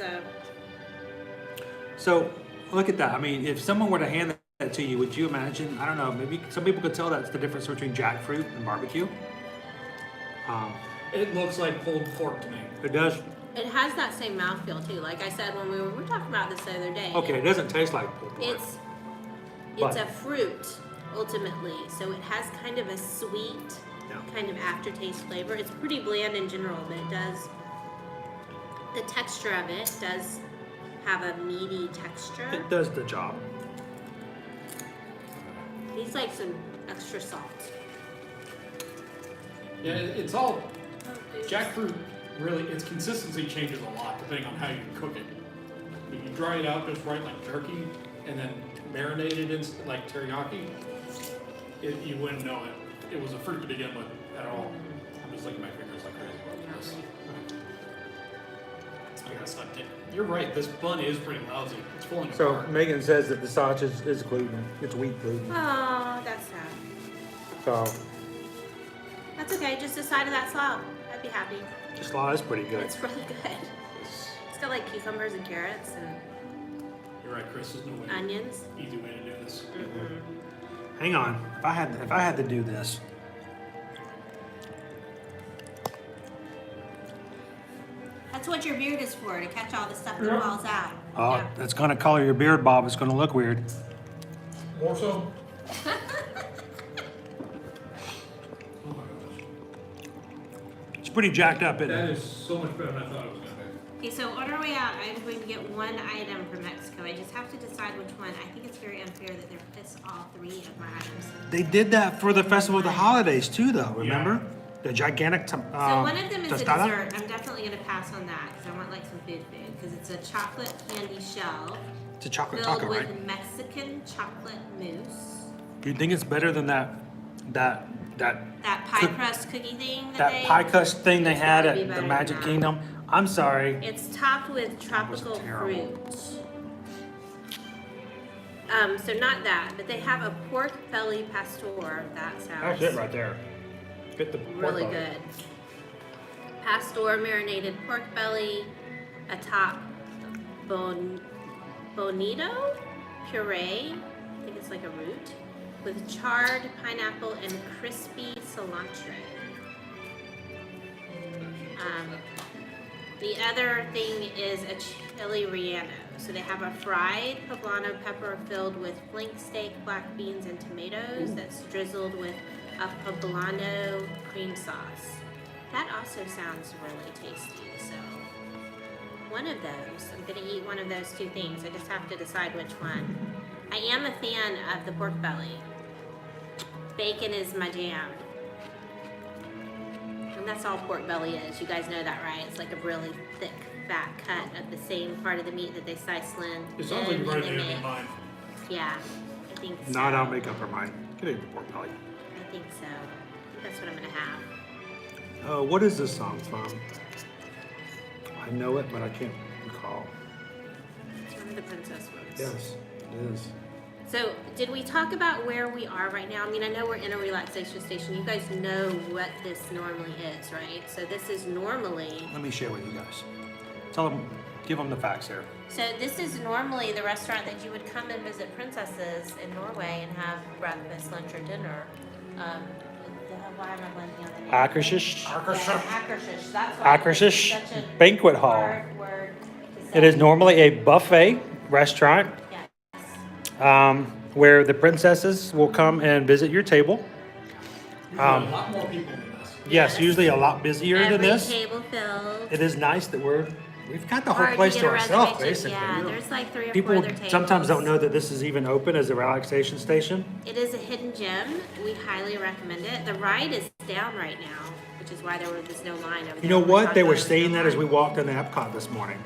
So, look at that. I mean, if someone were to hand that to you, would you imagine? I don't know. Maybe some people could tell that's the difference between jackfruit and barbecue.
It looks like pulled pork to me.
It does.
it has that same mouthfeel too. Like I said when we were talking about this the other day.
Okay, it doesn't taste like pulled pork.
It's
But-
a fruit ultimately, so it has kind of a sweet
Yeah.
kind of aftertaste flavor. It's pretty bland in general, but it does. The texture of it does have a meaty texture.
It does the job.
Needs like some extra salt.
Yeah, it's all jackfruit. Really, its consistency changes a lot depending on how you cook it. If you dry it out just right like jerky, and then marinate it in like teriyaki, you wouldn't know it was a fruit to begin with at all. I'm just licking my fingers like crazy. I gotta stop taking. You're right. This bun is pretty lousy. It's falling
So,
apart.
Megan says that the sausage is gluten. It's wheat gluten.
Oh, that's sad.
So,
That's okay. Just a side of that slaw. I'd be happy.
the slaw is pretty good.
It's really good. It's got like cucumbers and carrots and
You're right, Chris. There's no way.
onions.
Easy way to do this.
Hang on. If I had to do this,
That's what your beard is for, to catch all the stuff that falls out.
oh, it's gonna color your beard, Bob. It's gonna look weird.
More so.
It's pretty jacked up, isn't
That
it?
is so much better than I thought it was gonna be.
Okay, so on our way out, I'm going to get one item from Mexico. I just have to decide which one. I think it's very unfair that they're pissed all three of my items.
They did that for the Festival of the Holidays too, though. Remember the gigantic.
So one of them is a
tostada?
dessert. I'm definitely going to pass on that because I want like some food because it's a chocolate candy shell
It's a chocolate
filled
taco,
with
right?
Mexican chocolate mousse.
Do you think it's better than that
That pie
Cook-
crust cookie thing
that
they
pie crust thing they
It's
had
gotta be
at
better
the
than
Magic
that.
Kingdom? I'm sorry.
It's topped with tropical
terrible.
fruit. So not that, but they have a pork belly pastor. That sounds
That's it right there. Get the pork
really
belly.
good. Pastor marinated pork belly, atop bonito puree. I think it's like a root with charred pineapple and crispy cilantro. The other thing is a chili relleno. So they have a fried poblano pepper filled with flank steak, black beans, and tomatoes that's drizzled with a poblano cream sauce. That also sounds really tasty. So one of those, I'm gonna eat one of those two things. I just have to decide which one. I am a fan of the pork belly. Bacon is my jam. And that's all pork belly is. You guys know that, right? It's like a really thick, fat cut of the same part of the meat that they slice thin.
It sounds like you're
and
ready
they
to
make.
mine.
Yeah, I think so.
No, I don't make up her mind. Get into pork belly.
I think so. I think that's what I'm gonna have.
What is this song from? I know it, but I can't recall.
It's one of the princess ones.
Yes, it is.
So, did we talk about where we are right now? I mean, I know we're in a relaxation station. You guys know what this normally is, right? So this is normally...
Let me share with you guys. Tell them, give them the facts here.
So this is normally the restaurant that you would come and visit princesses in Norway and have breakfast, lunch, or dinner. Why am I blanking on the name?
Akershish.
Akershish. That's why
Akershish
it's such a
Banquet Hall.
hard word to say.
It is normally a buffet restaurant where the princesses will come and visit your table.
A lot more people than this.
Yes, usually a lot busier than
Every
this.
table filled.
It is nice that we've got the
Or
whole
if
place
you
to
get a
ourselves,
reservation,
basically.
yeah, there's like 3 or 4
People
other tables.
sometimes don't know that this is even open as a relaxation station.
It is a hidden gem. We highly recommend it. The ride is down right now, which is why there's no line over there.
You know
We're
what?
talking
They were
about
saying
no
that as we
line.
walked into Epcot this morning.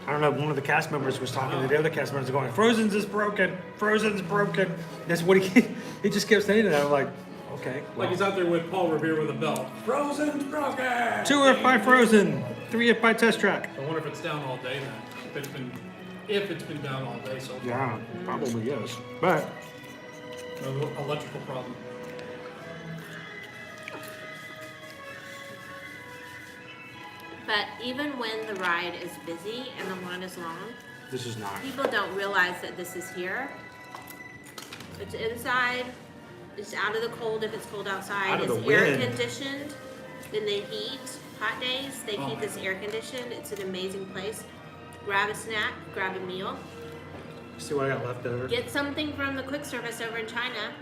I don't know, one of the cast members was talking to the other cast members going, Frozen's is broken, Frozen's broken. That's what he just kept saying it. I'm like, okay.
Like
well.
he's out there with Paul Revere with a belt. Frozen's broken!
2 if by Frozen, 3 if by Test Track.
I wonder if it's down all day then. If it's been down all day so far.
Yeah, probably is. But
No electrical problem.
But even when the ride is busy and the line is long,
this is not.
people don't realize that this is here. It's inside. It's out of the cold if it's cold outside.
Out of
It's
the
air
wind.
conditioned. In the heat, hot days, they keep this air conditioned. It's an amazing place. Grab a snack, grab a meal.
See what I got left over?
Get something from the quick service over in China.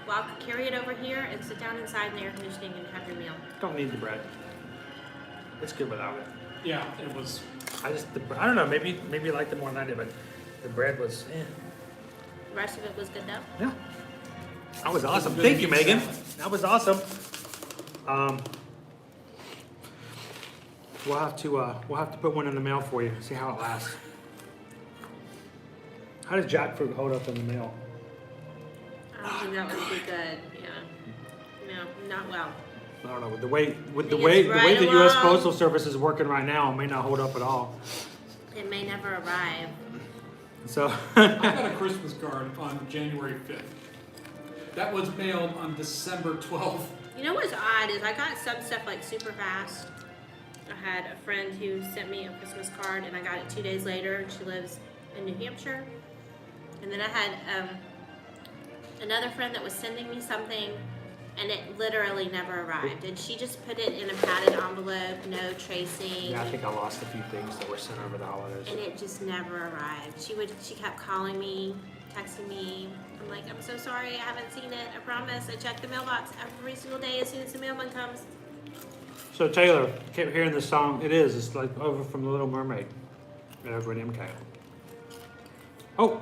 Well, carry it over here and sit down inside in the air conditioning and have your meal.
Don't need the bread. It's good without it.
Yeah, it was.
I don't know, maybe you liked it more than I did, but the bread was,
The rest of it was good though.
yeah. That was awesome. Thank you, Megan. That was awesome. We'll have to put one in the mail for you. See how it lasts. How does jackfruit hold up in the mail?
I don't think that would be good. Yeah. No, not well.
I don't know. With the way
It's right
the U.S.
along.
Postal Service is working right now, it may not hold up at all.
It may never arrive.
So
I got a Christmas card on January 5th. That was mailed on December 12th.
You know what's odd is I got some stuff like super fast. I had a friend who sent me a Christmas card and I got it 2 days later and she lives in New Hampshire. And then I had another friend that was sending me something and it literally never arrived. And she just put it in a padded envelope, no tracing.
yeah, I think I lost a few things that were sent over the holidays.
And it just never arrived. She kept calling me, texting me. I'm like, I'm so sorry, I haven't seen it. I promise. I check the mailbox every single day as soon as the mailman comes.
So Taylor, kept hearing this song. It's like over from The Little Mermaid, over at MK. Oh,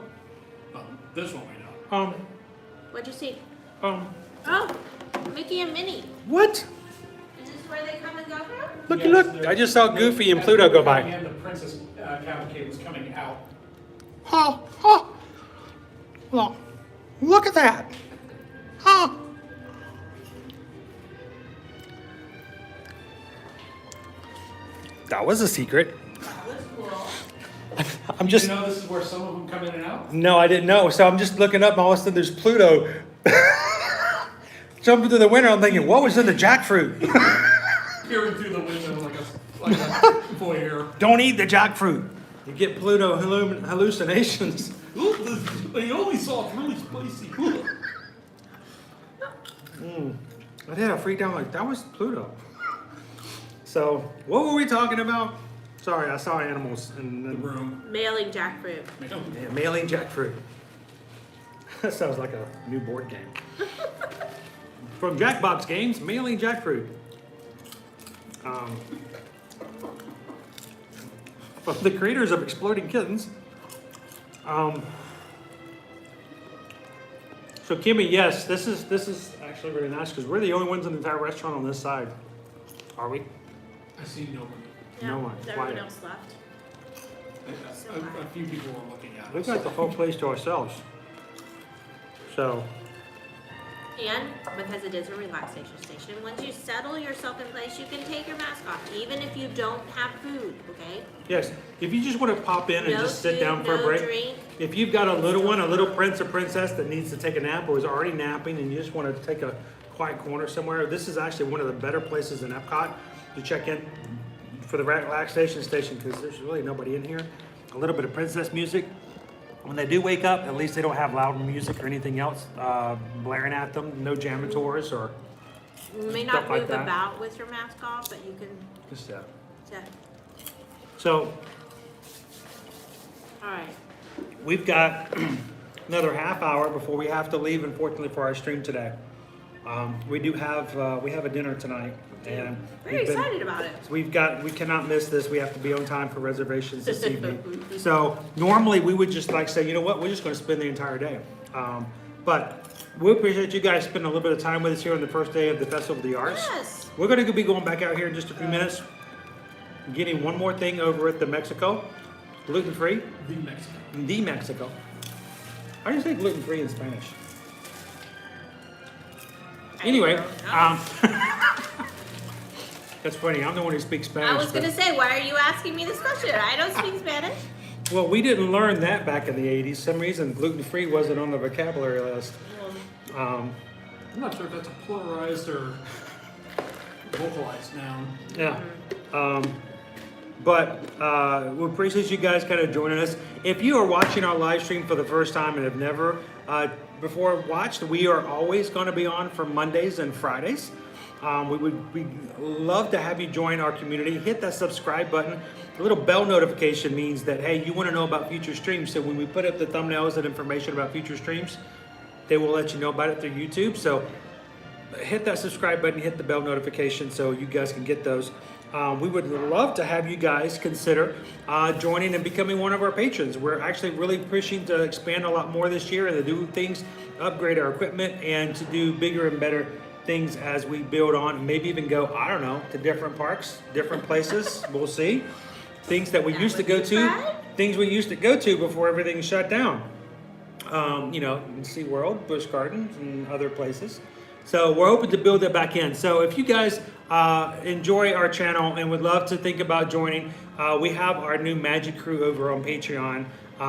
This one we know.
What'd you see?
Oh,
Mickey and Minnie.
what?
Is this where they come and go from?
Look! I just saw Goofy and Pluto go by.
And the Princess Cavalcade was coming out.
Oh, well, look at that. Oh. That was a secret.
That was cool.
I'm just.
You know this is where some of them come in and out?
No, I didn't know. So I'm just looking up, and all of a sudden there's Pluto jumping through the window. I'm thinking, what was in the jackfruit?
Peering through the window like a voyeur.
Don't eat the jackfruit. You get Pluto hallucinations.
They only saw it's really spicy.
I did. I freaked out like that was Pluto. So what were we talking about? Sorry, I saw animals in the room.
Mailing jackfruit.
Yeah, mailing jackfruit. That sounds like a new board game. From Jackbox Games, mailing jackfruit. From the creators of Exploding Kittens. So Kimmy, yes, this is actually really nice because we're the only ones in the entire restaurant on this side. Are we?
I see nobody.
No one.
Is everyone
Quiet.
else left?
A few people were looking at
We've
us.
got the whole place to ourselves. So,
And because it is a relaxation station, once you settle yourself in place, you can take your mask off, even if you don't have food, okay?
yes, if you just want to pop in and
No
just sit
food,
down for a
no
break.
drink.
If you've got a little one, a little prince or princess that needs to take a nap or is already napping and you just want to take a quiet corner somewhere, this is actually one of the better places in Epcot to check in for the relaxation station because there's really nobody in here. A little bit of princess music. When they do wake up, at least they don't have loud music or anything else blaring at them. No jamators or
You may
stuff
not
like
move
that.
about with your mask off, but you can,
Just
yeah.
So
All right.
we've got another half hour before we have to leave, unfortunately, for our stream today. We do have we have a dinner tonight, and
Very
we've been-
excited about it.
we cannot miss this. We have to be on time for reservations this evening. So normally we would just like say, you know what, we're just going to spend the entire day. But we appreciate you guys spending a little bit of time with us here on the first day of the Festival of the Arts.
Yes.
We're going to be going back out here in just a few minutes, getting one more thing over at the Mexico, gluten-free.
The Mexico.
The Mexico. How do you say gluten-free in Spanish? Anyway, that's funny. I'm the one who speaks Spanish.
I was
but-
gonna say, why are you asking me this question? I don't speak Spanish.
Well, we didn't learn that back in the 80s. Some reason gluten-free wasn't on the vocabulary list.
I'm not sure if that's a pluralized or vocalized noun.
Yeah. But we appreciate you guys kind of joining us. If you are watching our live stream for the first time and have never before watched, we are always going to be on for Mondays and Fridays. We love to have you join our community. Hit that subscribe button. The little bell notification means that, hey, you want to know about future streams. So when we put up the thumbnails and information about future streams, they will let you know about it through YouTube. So hit that subscribe button, hit the bell notification so you guys can get those. We would love to have you guys consider joining and becoming one of our patrons. We're actually really pushing to expand a lot more this year and to do things, upgrade our equipment, and to do bigger and better things as we build on. Maybe even go, I don't know, to different parks, different places. We'll see. Things that we used to go to, things we used to go to before everything shut down. You know, SeaWorld, Busch Gardens, and other places. So we're hoping to build that back in. So if you guys enjoy our channel and would love to think about joining, we have our new Magic Crew over on Patreon.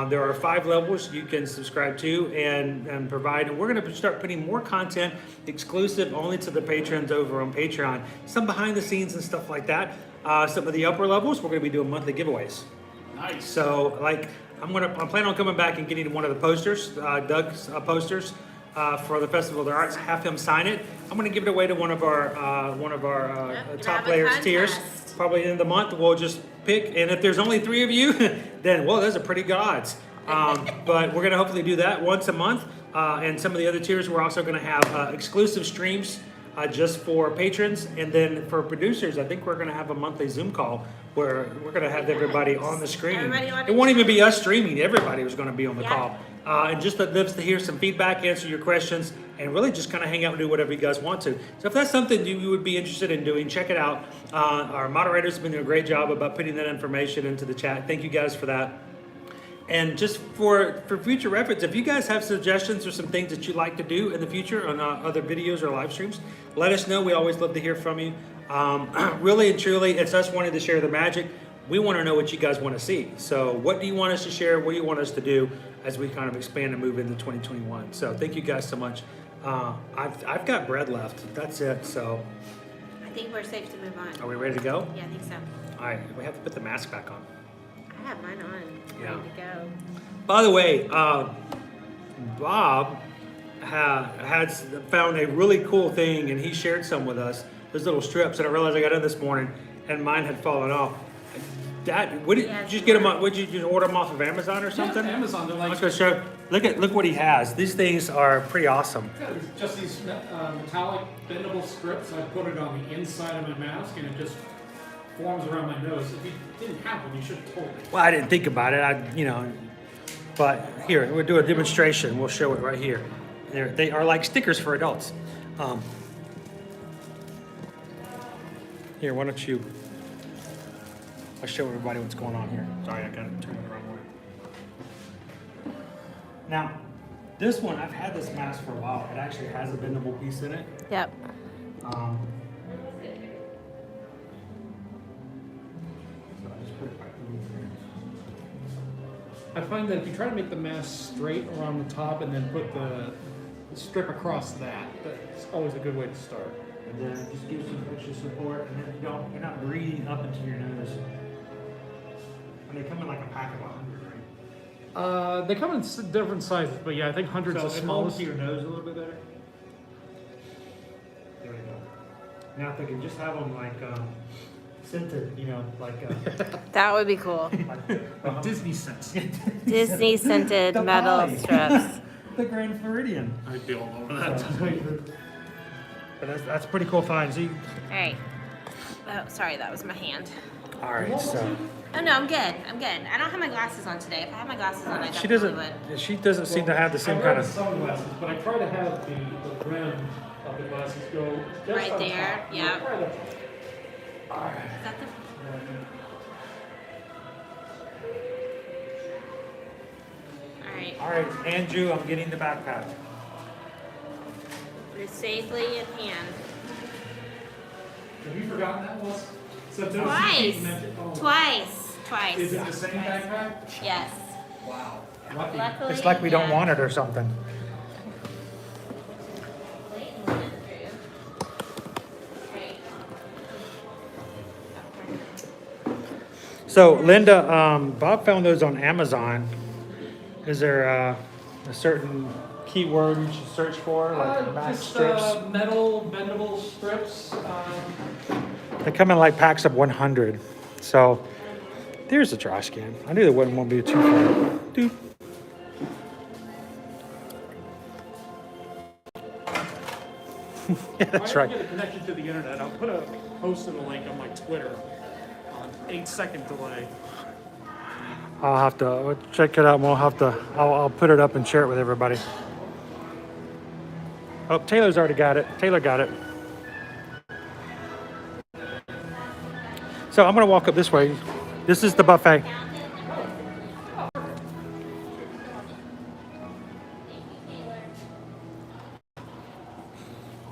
There are 5 levels you can subscribe to and provide. And we're going to start putting more content exclusive only to the patrons over on Patreon. Some behind the scenes and stuff like that. Some of the upper levels, we're going to be doing monthly giveaways.
Nice.
So like I'm planning on coming back and getting one of the posters, Doug's posters. For the Festival of the Arts, have him sign it. I'm going to give it away to one of our top players tiers. Probably in the month, we'll just pick. And if there's only 3 of you, then well, those are pretty good odds. But we're going to hopefully do that once a month. And some of the other tiers, we're also going to have exclusive streams just for patrons. And then for producers, I think we're going to have a monthly Zoom call where we're going to have everybody on the screen. It won't even be us streaming. Everybody was going to be on the call. And just lives to hear some feedback, answer your questions, and really just kind of hang out and do whatever you guys want to. So if that's something you would be interested in doing, check it out. Our moderators have been doing a great job about putting that information into the chat. Thank you guys for that. And just for future reference, if you guys have suggestions or some things that you'd like to do in the future on other videos or live streams, let us know. We always love to hear from you. Really and truly, it's us wanting to share the magic. We want to know what you guys want to see. So what do you want us to share? What do you want us to do as we kind of expand and move into 2021? So thank you guys so much. I've got bread left. That's it. So
I think we're safe to move on.
are we ready to go?
Yeah, I think so.
All right. We have to put the mask back on.
I have mine on, ready to go.
By the way, Bob had found a really cool thing, and he shared some with us. Those little strips, and I realized I got in this morning, and mine had fallen off. Dad, what did you just get them? Would you just order them off of Amazon or something?
Yeah, Amazon. They're
I
like
was gonna show. Look what he has. These things are pretty awesome.
just these metallic bendable strips. I put it on the inside of my mask, and it just forms around my nose. If you didn't have one, you should have told me.
Well, I didn't think about it. But here we'll do a demonstration. We'll show it right here. They are like stickers for adults. Here, why don't you? I'll show everybody what's going on here. Sorry, I got it turned the wrong way. Now, this one, I've had this mask for a while. It actually has a bendable piece in it.
Yep.
So I just put it back in here.
I find that if you try to make the mask straight around the top and then put the strip across that, that's always a good way to start.
And then it just gives you extra support, and then you're not breathing up into your nose. And they come in like a pack of 100, right?
They come in different sizes, but yeah, I think 100's the
So it holds
smallest.
to your nose a little bit better. There we go. Now if they can just have them like scented, you know, like
That would be cool.
Like Disney scents.
Disney scented
The
metal
Poly.
strips.
the Grand Floridian.
I'd be all over that.
But that's a pretty cool find. So you,
All right. Oh, sorry, that was my hand.
all right, so
Oh no, I'm good. I'm good. I don't have my glasses on today. If I had my glasses on, I
she
definitely
doesn't.
would.
She doesn't seem to have the same
I
kind
wear
of.
sunglasses, but I try to have the rim of the glasses go just
Right
on
there,
top.
yeah.
Right up.
Is that the? All right.
All right, Andrew, I'm getting the backpack.
Put it safely in hand.
Have you forgotten that once? So those
Twice.
oh.
Twice.
Is it the same backpack?
Yes.
Wow.
Luckily,
It's like we don't
yeah.
want it or something. So, Linda, Bob found those on Amazon. Is there a certain keyword you should search for, like max
Just
strips?
metal bendable strips.
They come in like packs of 100. So, there's the trash can. I knew there wouldn't be too far. Dude. Yeah, that's right.
If I get a connection to the internet, I'll put a post in the link on my Twitter on 8-second delay.
I'll have to check it out. And we'll have to. I'll put it up and share it with everybody. Oh, Taylor's already got it. Taylor got it. So I'm gonna walk up this way. This is the buffet.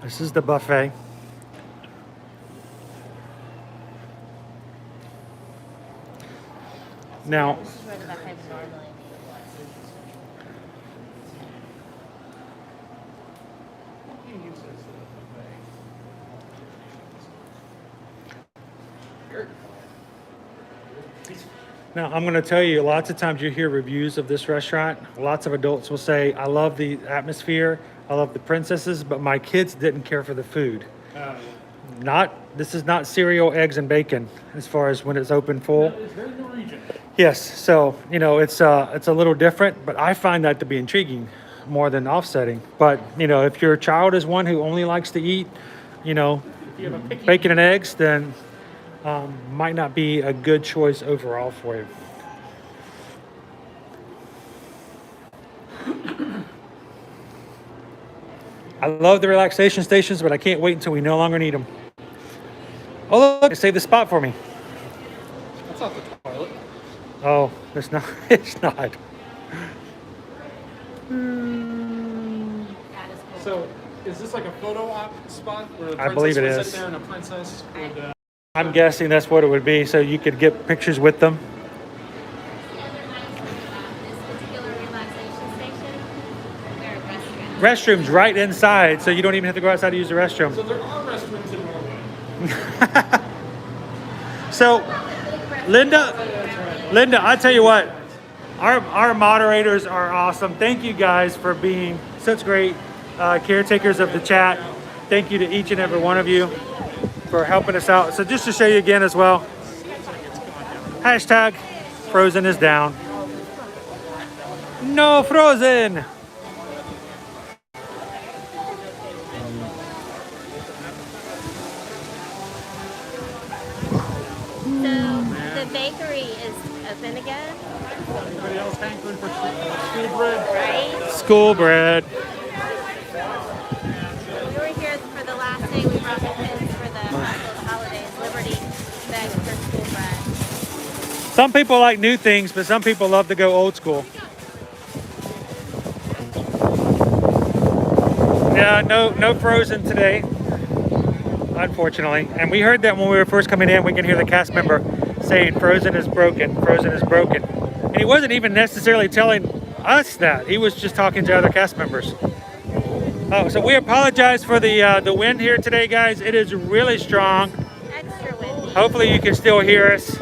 This is the buffet. Now,
This is where the buffet would normally
Now, I'm going to tell you, lots of times you hear reviews of this restaurant. Lots of adults will say, I love the atmosphere, I love the princesses, but my kids didn't care for the food. This is not cereal, eggs, and bacon as far as when it's open full.
It's very Norwegian.
Yes, so, you know, it's a little different, but I find that to be intriguing more than offsetting. But, you know, if your child is one who only likes to eat, you know,
If you have a picky
bacon and eggs, then might not be a good choice overall for you. I love the relaxation stations, but I can't wait until we no longer need them. Oh, look, it saved the spot for me.
That's not the toilet.
Oh, it's not. It's not.
That is cool.
So, is this like a photo op spot where the
I believe
princess
it
would
is.
sit there and a princess would?
I'm guessing that's what it would be, so you could get pictures with them.
The other nice thing about this particular relaxation station, there are restrooms.
Restrooms right inside, so you don't even have to go outside to use the restroom.
So there are restrooms in Norway.
So, Linda, I tell you what, our moderators are awesome. Thank you guys for being such great caretakers of the chat. Thank you to each and every one of you for helping us out. So just to show you again as well, hashtag Frozen is down. No Frozen.
So the bakery is open again,
Anybody else hankering for school bread?
right?
School bread.
We were here kids for the holidays. Liberty bag for school bread.
Some people like new things, but some people love to go old school. Yeah, no Frozen today, unfortunately. And we heard that when we were first coming in. We can hear the cast member saying Frozen is broken, Frozen is broken. And he wasn't even necessarily telling us that. He was just talking to other cast members. Oh, so we apologize for the wind here today, guys. It is really strong.
Extra windy.
Hopefully you can still hear us.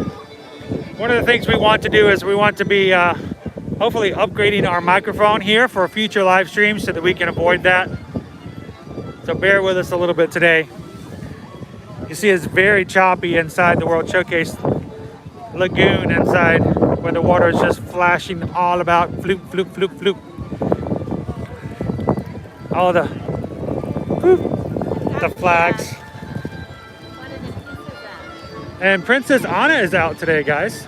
One of the things we want to do is we want to be hopefully upgrading our microphone here for future live streams so that we can avoid that. So bear with us a little bit today. You see it's very choppy inside the World Showcase Lagoon inside where the water is just flashing all about. Floop, floop, floop, floop. All the flags. And Princess Anna is out today, guys.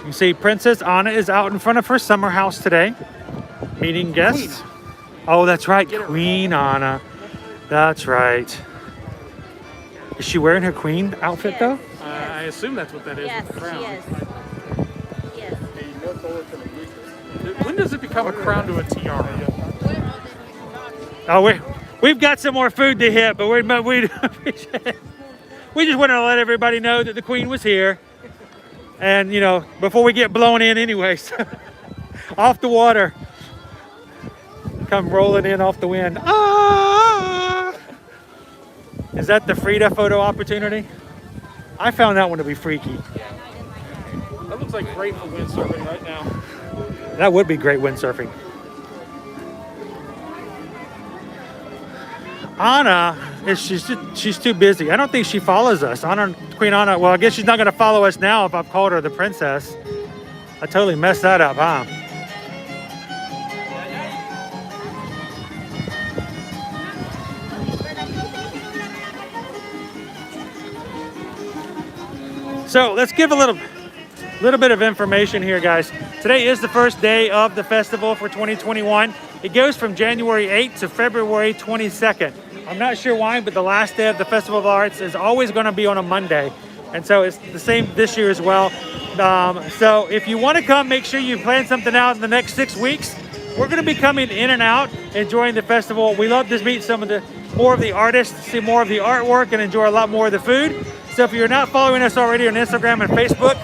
You see Princess Anna is out in front of her summer house today, meeting guests. Oh, that's right, Queen Anna. That's right. Is she wearing her queen outfit though?
I assume that's what that is.
Yes,
with the crown.
she is. Yes.
When does it become a crown to a tiara?
Oh, we've got some more food to hit, but we just wanted to let everybody know that the Queen was here. And, you know, before we get blown in anyways, off the water, come rolling in off the wind. Ah! Is that the Frida photo opportunity? I found that one to be freaky.
That looks like great for windsurfing right now.
That would be great windsurfing. Anna, she's too busy. I don't think she follows us. Queen Anna, well, I guess she's not going to follow us now if I've called her the princess. I totally messed that up, huh? So let's give a little bit of information here, guys. Today is the first day of the festival for 2021. It goes from January 8th to February 22nd. I'm not sure why, but the last day of the Festival of Arts is always going to be on a Monday. And so it's the same this year as well. So if you want to come, make sure you plan something out in the next 6 weeks. We're going to be coming in and out, enjoying the festival. We love to meet more of the artists, see more of the artwork, and enjoy a lot more of the food. So if you're not following us already on Instagram and Facebook,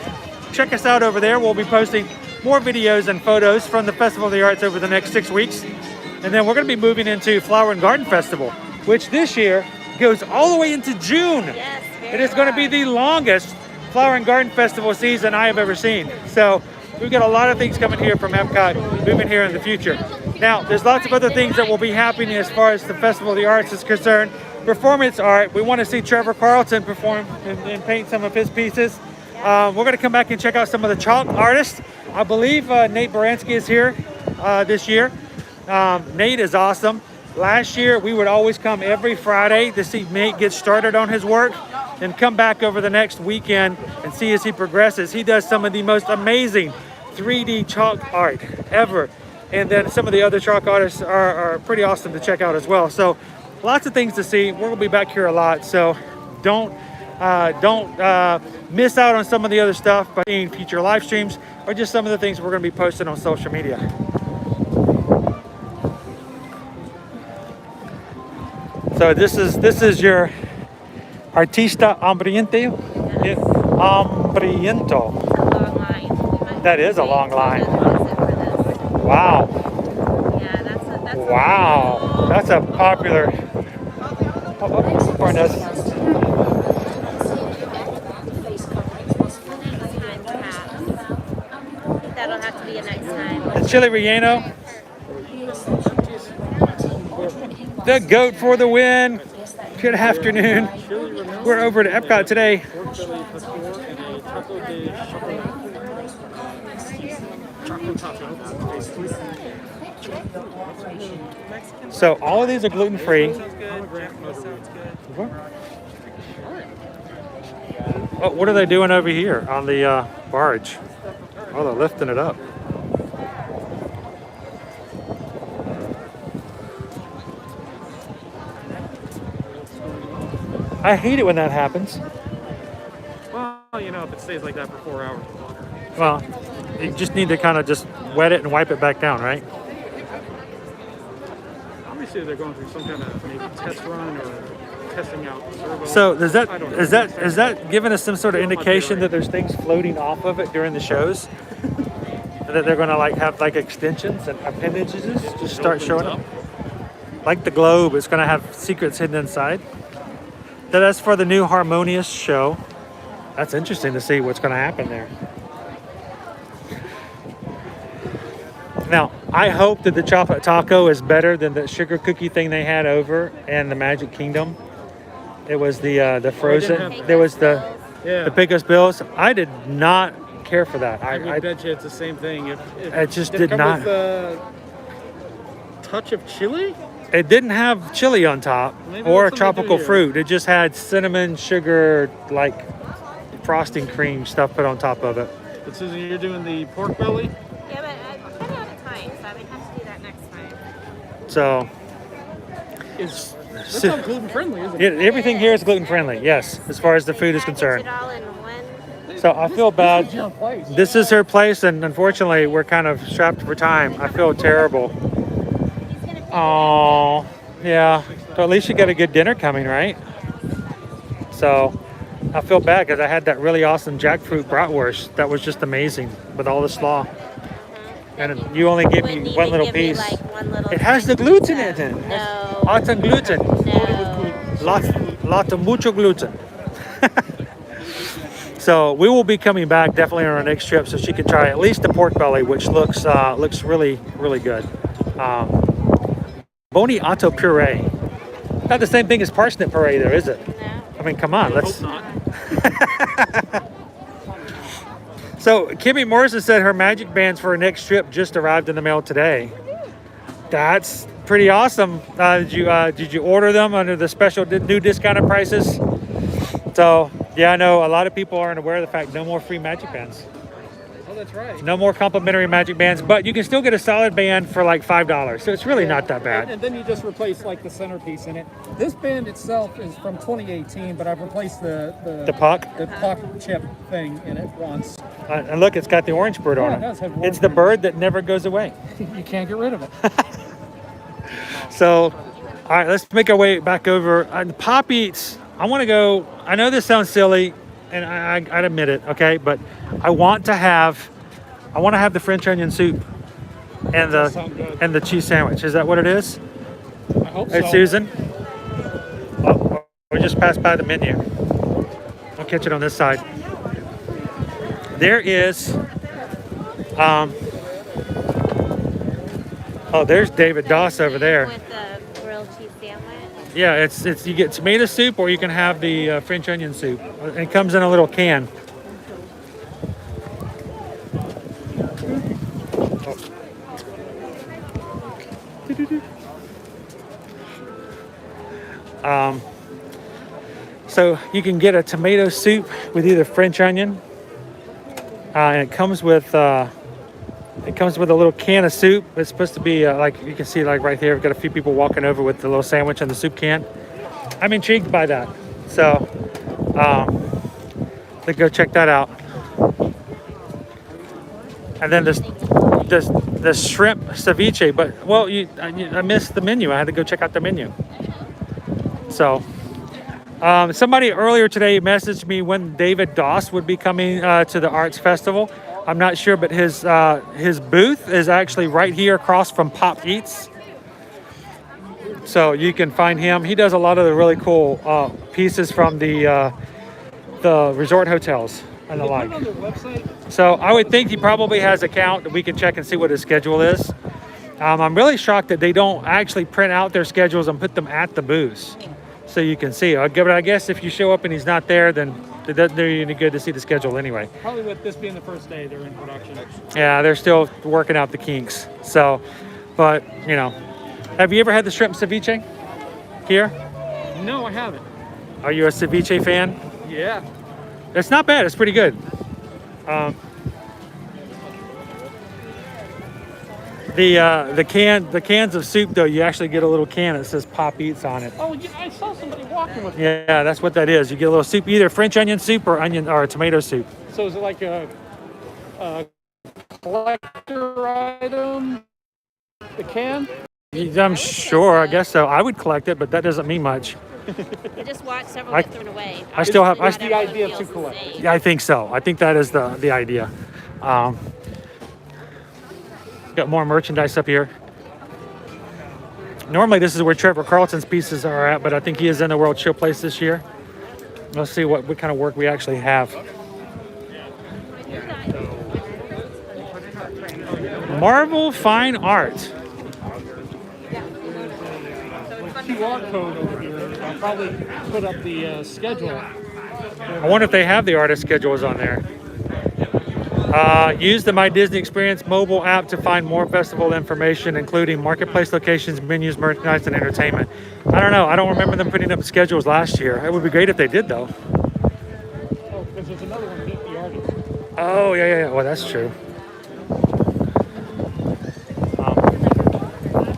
check us out over there. We'll be posting more videos and photos from the Festival of the Arts over the next 6 weeks. And then we're going to be moving into Flower and Garden Festival, which this year goes all the way into June.
Yes,
it is going to be the longest Flower and Garden Festival season I have ever seen. So we've got a lot of things coming here from Epcot moving here in the future. Now, there's lots of other things that will be happening as far as the Festival of the Arts is concerned. Performance art, we want to see Trevor Carlton perform and paint some of his pieces. We're going to come back and check out some of the chalk artists. I believe Nate Baranski is here this year. Nate is awesome. Last year, we would always come every Friday to see Nate get started on his work and come back over the next weekend and see as he progresses. He does some of the most amazing 3D chalk art ever. And then some of the other chalk artists are pretty awesome to check out as well. So lots of things to see. We're going to be back here a lot. So don't miss out on some of the other stuff by seeing future live streams or just some of the things we're going to be posting on social media. So this is your Artista Hambriento. Hambriento. That is a long line. Wow. Wow. That's a popular.
That'll have to be a next time.
The chili relleno. The goat for the win. Good afternoon. We're over to Epcot today. So all of these are gluten-free. Oh, what are they doing over here on the barge? Oh, they're lifting it up. I hate it when that happens.
Well, you know, if it stays like that for 4 hours.
Well, you just need to kind of just wet it and wipe it back down, right?
Obviously, they're going through some kind of maybe test run or testing out servo.
So does that
I don't know.
is that giving us some sort of indication that there's things floating off of it during the shows? That they're going to like have like extensions and appendages just start showing up? Like the globe, it's going to have secrets hidden inside. That's for the new Harmonious show. That's interesting to see what's going to happen there. Now, I hope that the chocolate taco is better than the sugar cookie thing they had over in the Magic Kingdom. It was the frozen. There was the Pecos Bills. I did not care for that.
I bet you it's the same thing.
It just did not.
With a touch of chili?
It didn't have chili on top or tropical fruit. It just had cinnamon, sugar, like frosting cream stuff put on top of it.
But Susan, you're doing the pork belly?
Yeah, but I'm kind of out of time, so I would have to do that next time.
So
That's not gluten friendly, is it?
everything here is gluten friendly. Yes, as far as the food is concerned.
It all in one.
So I feel bad.
This is your place.
This is her place, and unfortunately, we're kind of strapped for time. I feel terrible. Oh, yeah. So at least you got a good dinner coming, right? So I feel bad because I had that really awesome jackfruit bratwurst that was just amazing with all the slaw. And you only gave me one little piece. It has the gluten in it.
No.
Lots of gluten.
No.
Lots of mucho gluten. So we will be coming back definitely on our next trip, so she can try at least the pork belly, which looks really, really good. Boniato puree. Not the same thing as parsnip puree, though, is it?
No.
I mean, come on, let's.
Hope not.
So Kimmy Morrison said her magic bands for her next trip just arrived in the mail today. That's pretty awesome. Did you order them under the special new discounted prices? So yeah, I know a lot of people aren't aware of the fact no more free magic bands.
Oh, that's right.
No more complimentary magic bands, but you can still get a solid band for like $5. So it's really not that bad.
And then you just replace like the centerpiece in it. This band itself is from 2018, but I've replaced the
puck?
The puck chip thing in it once.
And look, it's got the orange bird
Yeah,
on
it
it.
does have
It's the bird that never goes away.
You can't get rid of it.
So, all right, let's make our way back over. The Pop Eats, I want to go. I know this sounds silly, and I admit it, okay? But I want to have the French onion soup and the cheese sandwich. Is that what it is?
I hope so.
Hey, Susan. Oh, we just passed by the menu. I'll catch it on this side. There is. Oh, there's David Doss over there.
With the grilled cheese sandwich.
Yeah, it's you get tomato soup or you can have the French onion soup. It comes in a little can. So you can get a tomato soup with either French onion, and it comes with a little can of soup. It's supposed to be like you can see, like right here, we've got a few people walking over with the little sandwich and the soup can. I'm intrigued by that, so let's go check that out. And then the shrimp ceviche, but well, I missed the menu. I had to go check out the menu. So. Somebody earlier today messaged me when David Doss would be coming to the Arts Festival. I'm not sure, but his booth is actually right here across from Pop Eats. So you can find him. He does a lot of the really cool pieces from the resort hotels and the like.
On their website?
So I would think he probably has an account that we can check and see what his schedule is. I'm really shocked that they don't actually print out their schedules and put them at the booths, so you can see. But I guess if you show up and he's not there, then it doesn't do you any good to see the schedule anyway.
Probably with this being the first day, they're in production.
Yeah, they're still working out the kinks. So, but, you know. Have you ever had the shrimp ceviche here?
No, I haven't.
Are you a ceviche fan?
Yeah.
It's not bad. It's pretty good. The cans of soup though, you actually get a little can that says Pop Eats on it.
Oh, yeah, I saw somebody walking with.
Yeah, that's what that is. You get a little soup, either French onion soup or tomato soup.
So is it like a collector item? The can?
I'm sure. I guess so. I would collect it, but that doesn't mean much.
I just watched several get thrown away.
I still have.
That's the idea to collect.
Yeah, I think so. I think that is the idea. Got more merchandise up here. Normally this is where Trevor Carlton's pieces are at, but I think he is in the World Showplace this year. Let's see what kind of work we actually have. Marvel Fine Art.
QR code over here. I'll probably put up the schedule.
I wonder if they have the artist schedules on there. Use the My Disney Experience mobile app to find more festival information, including marketplace locations, menus, merchandise, and entertainment. I don't know. I don't remember them putting up schedules last year. It would be great if they did, though.
Oh, because there's another one, Meet the Artist.
Oh, yeah. Well, that's true.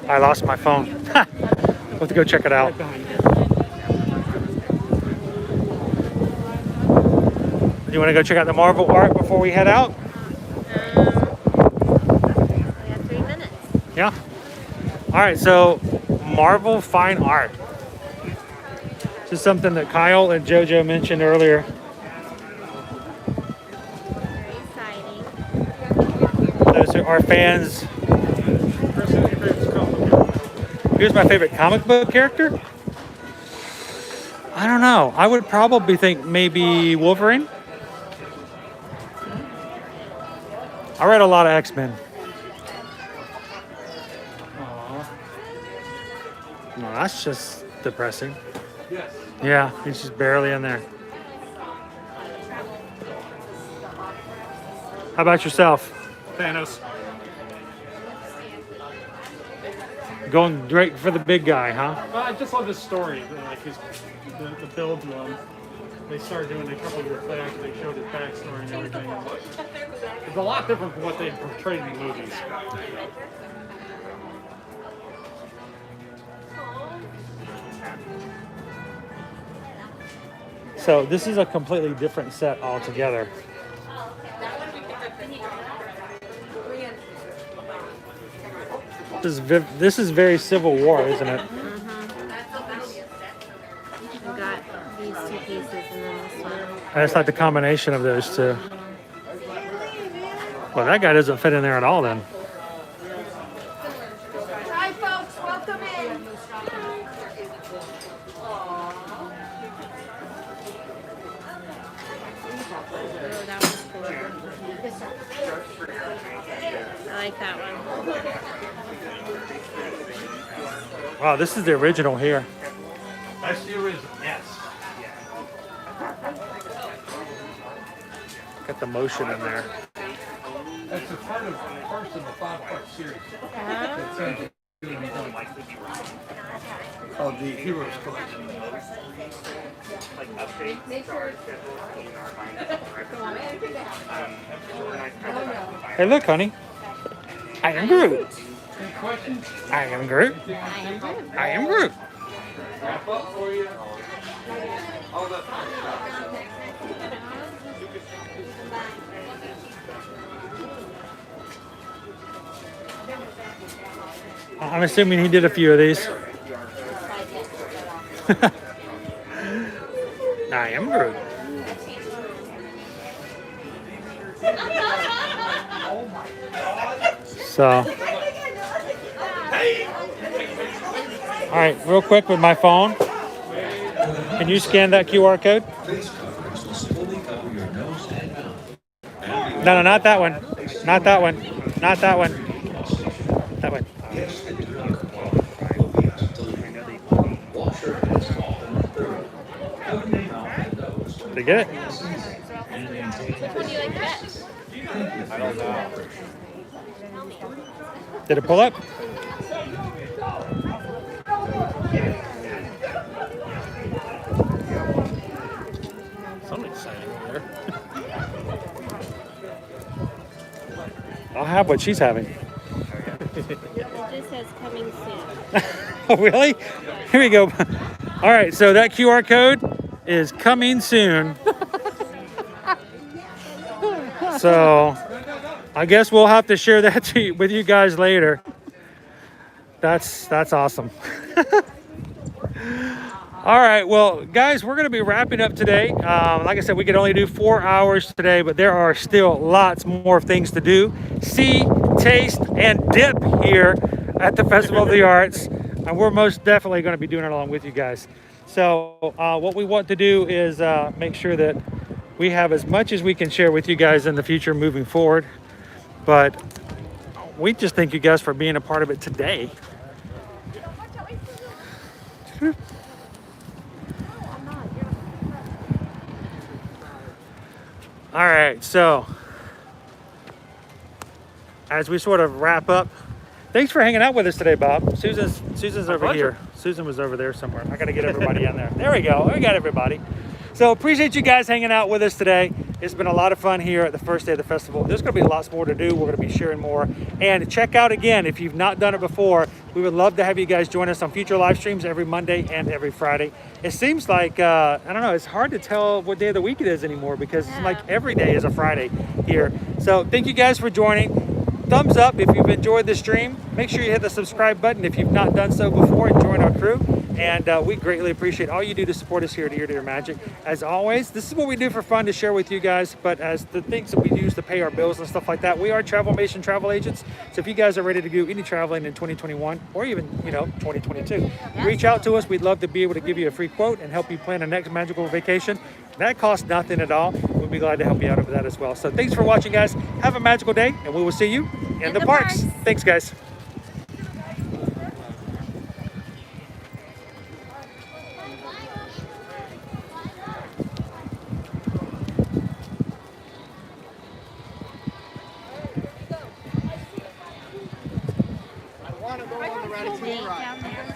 I lost my phone. I'll have to go check it out. You want to go check out the Marvel art before we head out?
We have 3 minutes.
Yeah. All right, so Marvel Fine Art. This is something that Kyle and JoJo mentioned earlier.
Very exciting.
Those are our fans. Here's my favorite comic book character. I don't know. I would probably think maybe Wolverine. I read a lot of X-Men. No, that's just depressing. Yeah, he's just barely in there. How about yourself?
Thanos.
Going straight for the big guy, huh?
Well, I just love his story. Like the build one. They started doing a couple of years back. They showed his backstory and everything. It's a lot different from what they portrayed in the movies.
So this is a completely different set altogether. This is very Civil War, isn't it?
I've got these 2 pieces and then this one.
And it's like the combination of those two. Well, that guy doesn't fit in there at all then.
Hi, folks. Welcome in.
Oh, that one's cool. I like that one.
Wow, this is the original here.
That's the original, yes.
Got the motion in there.
That's a part of first of the 5-part series. Of the Heroes Collection.
Hey, look, honey. I am Groot.
Any questions?
I am Groot. I am Groot.
Wrap up for you.
I'm assuming he did a few of these. I am Groot. So, all right, real quick with my phone. Can you scan that QR code? No, not that one. Not that one. Not that one. That one. Did you get it?
Which one do you like best?
I don't know.
Did it pull up?
Something exciting over there.
I'll have what she's having.
just says coming soon.
Oh, really? Here we go. All right, so that QR code is coming soon. So I guess we'll have to share that with you guys later. That's awesome. All right, well, guys, we're going to be wrapping up today. Like I said, we could only do 4 hours today, but there are still lots more things to do. See, taste, and dip here at the Festival of the Arts. And we're most definitely going to be doing it along with you guys. So what we want to do is make sure that we have as much as we can share with you guys in the future moving forward. But we just thank you guys for being a part of it today. All right, so as we sort of wrap up, thanks for hanging out with us today, Bob. Susan's over here. Susan was over there somewhere. I got to get everybody in there. There we go. We got everybody. So appreciate you guys hanging out with us today. It's been a lot of fun here at the first day of the festival. There's going to be lots more to do. We're going to be sharing more. And check out again, if you've not done it before, we would love to have you guys join us on future live streams every Monday and every Friday. It seems like, I don't know, it's hard to tell what day of the week it is anymore because it's like every day is a Friday here. So thank you guys for joining. Thumbs up if you've enjoyed the stream. Make sure you hit the subscribe button if you've not done so before and join our crew. And we greatly appreciate all you do to support us here at Ear to Ear Magic. As always, this is what we do for fun to share with you guys, but as the things that we use to pay our bills and stuff like that, we are Travelmation travel agents. So if you guys are ready to do any traveling in 2021 or even, 2022, reach out to us. We'd love to be able to give you a free quote and help you plan a next magical vacation. That costs nothing at all. We'll be glad to help you out with that as well. So thanks for watching, guys. Have a magical day, and we will see you in the parks. Thanks, guys.
I want to go on the Ratatouille ride.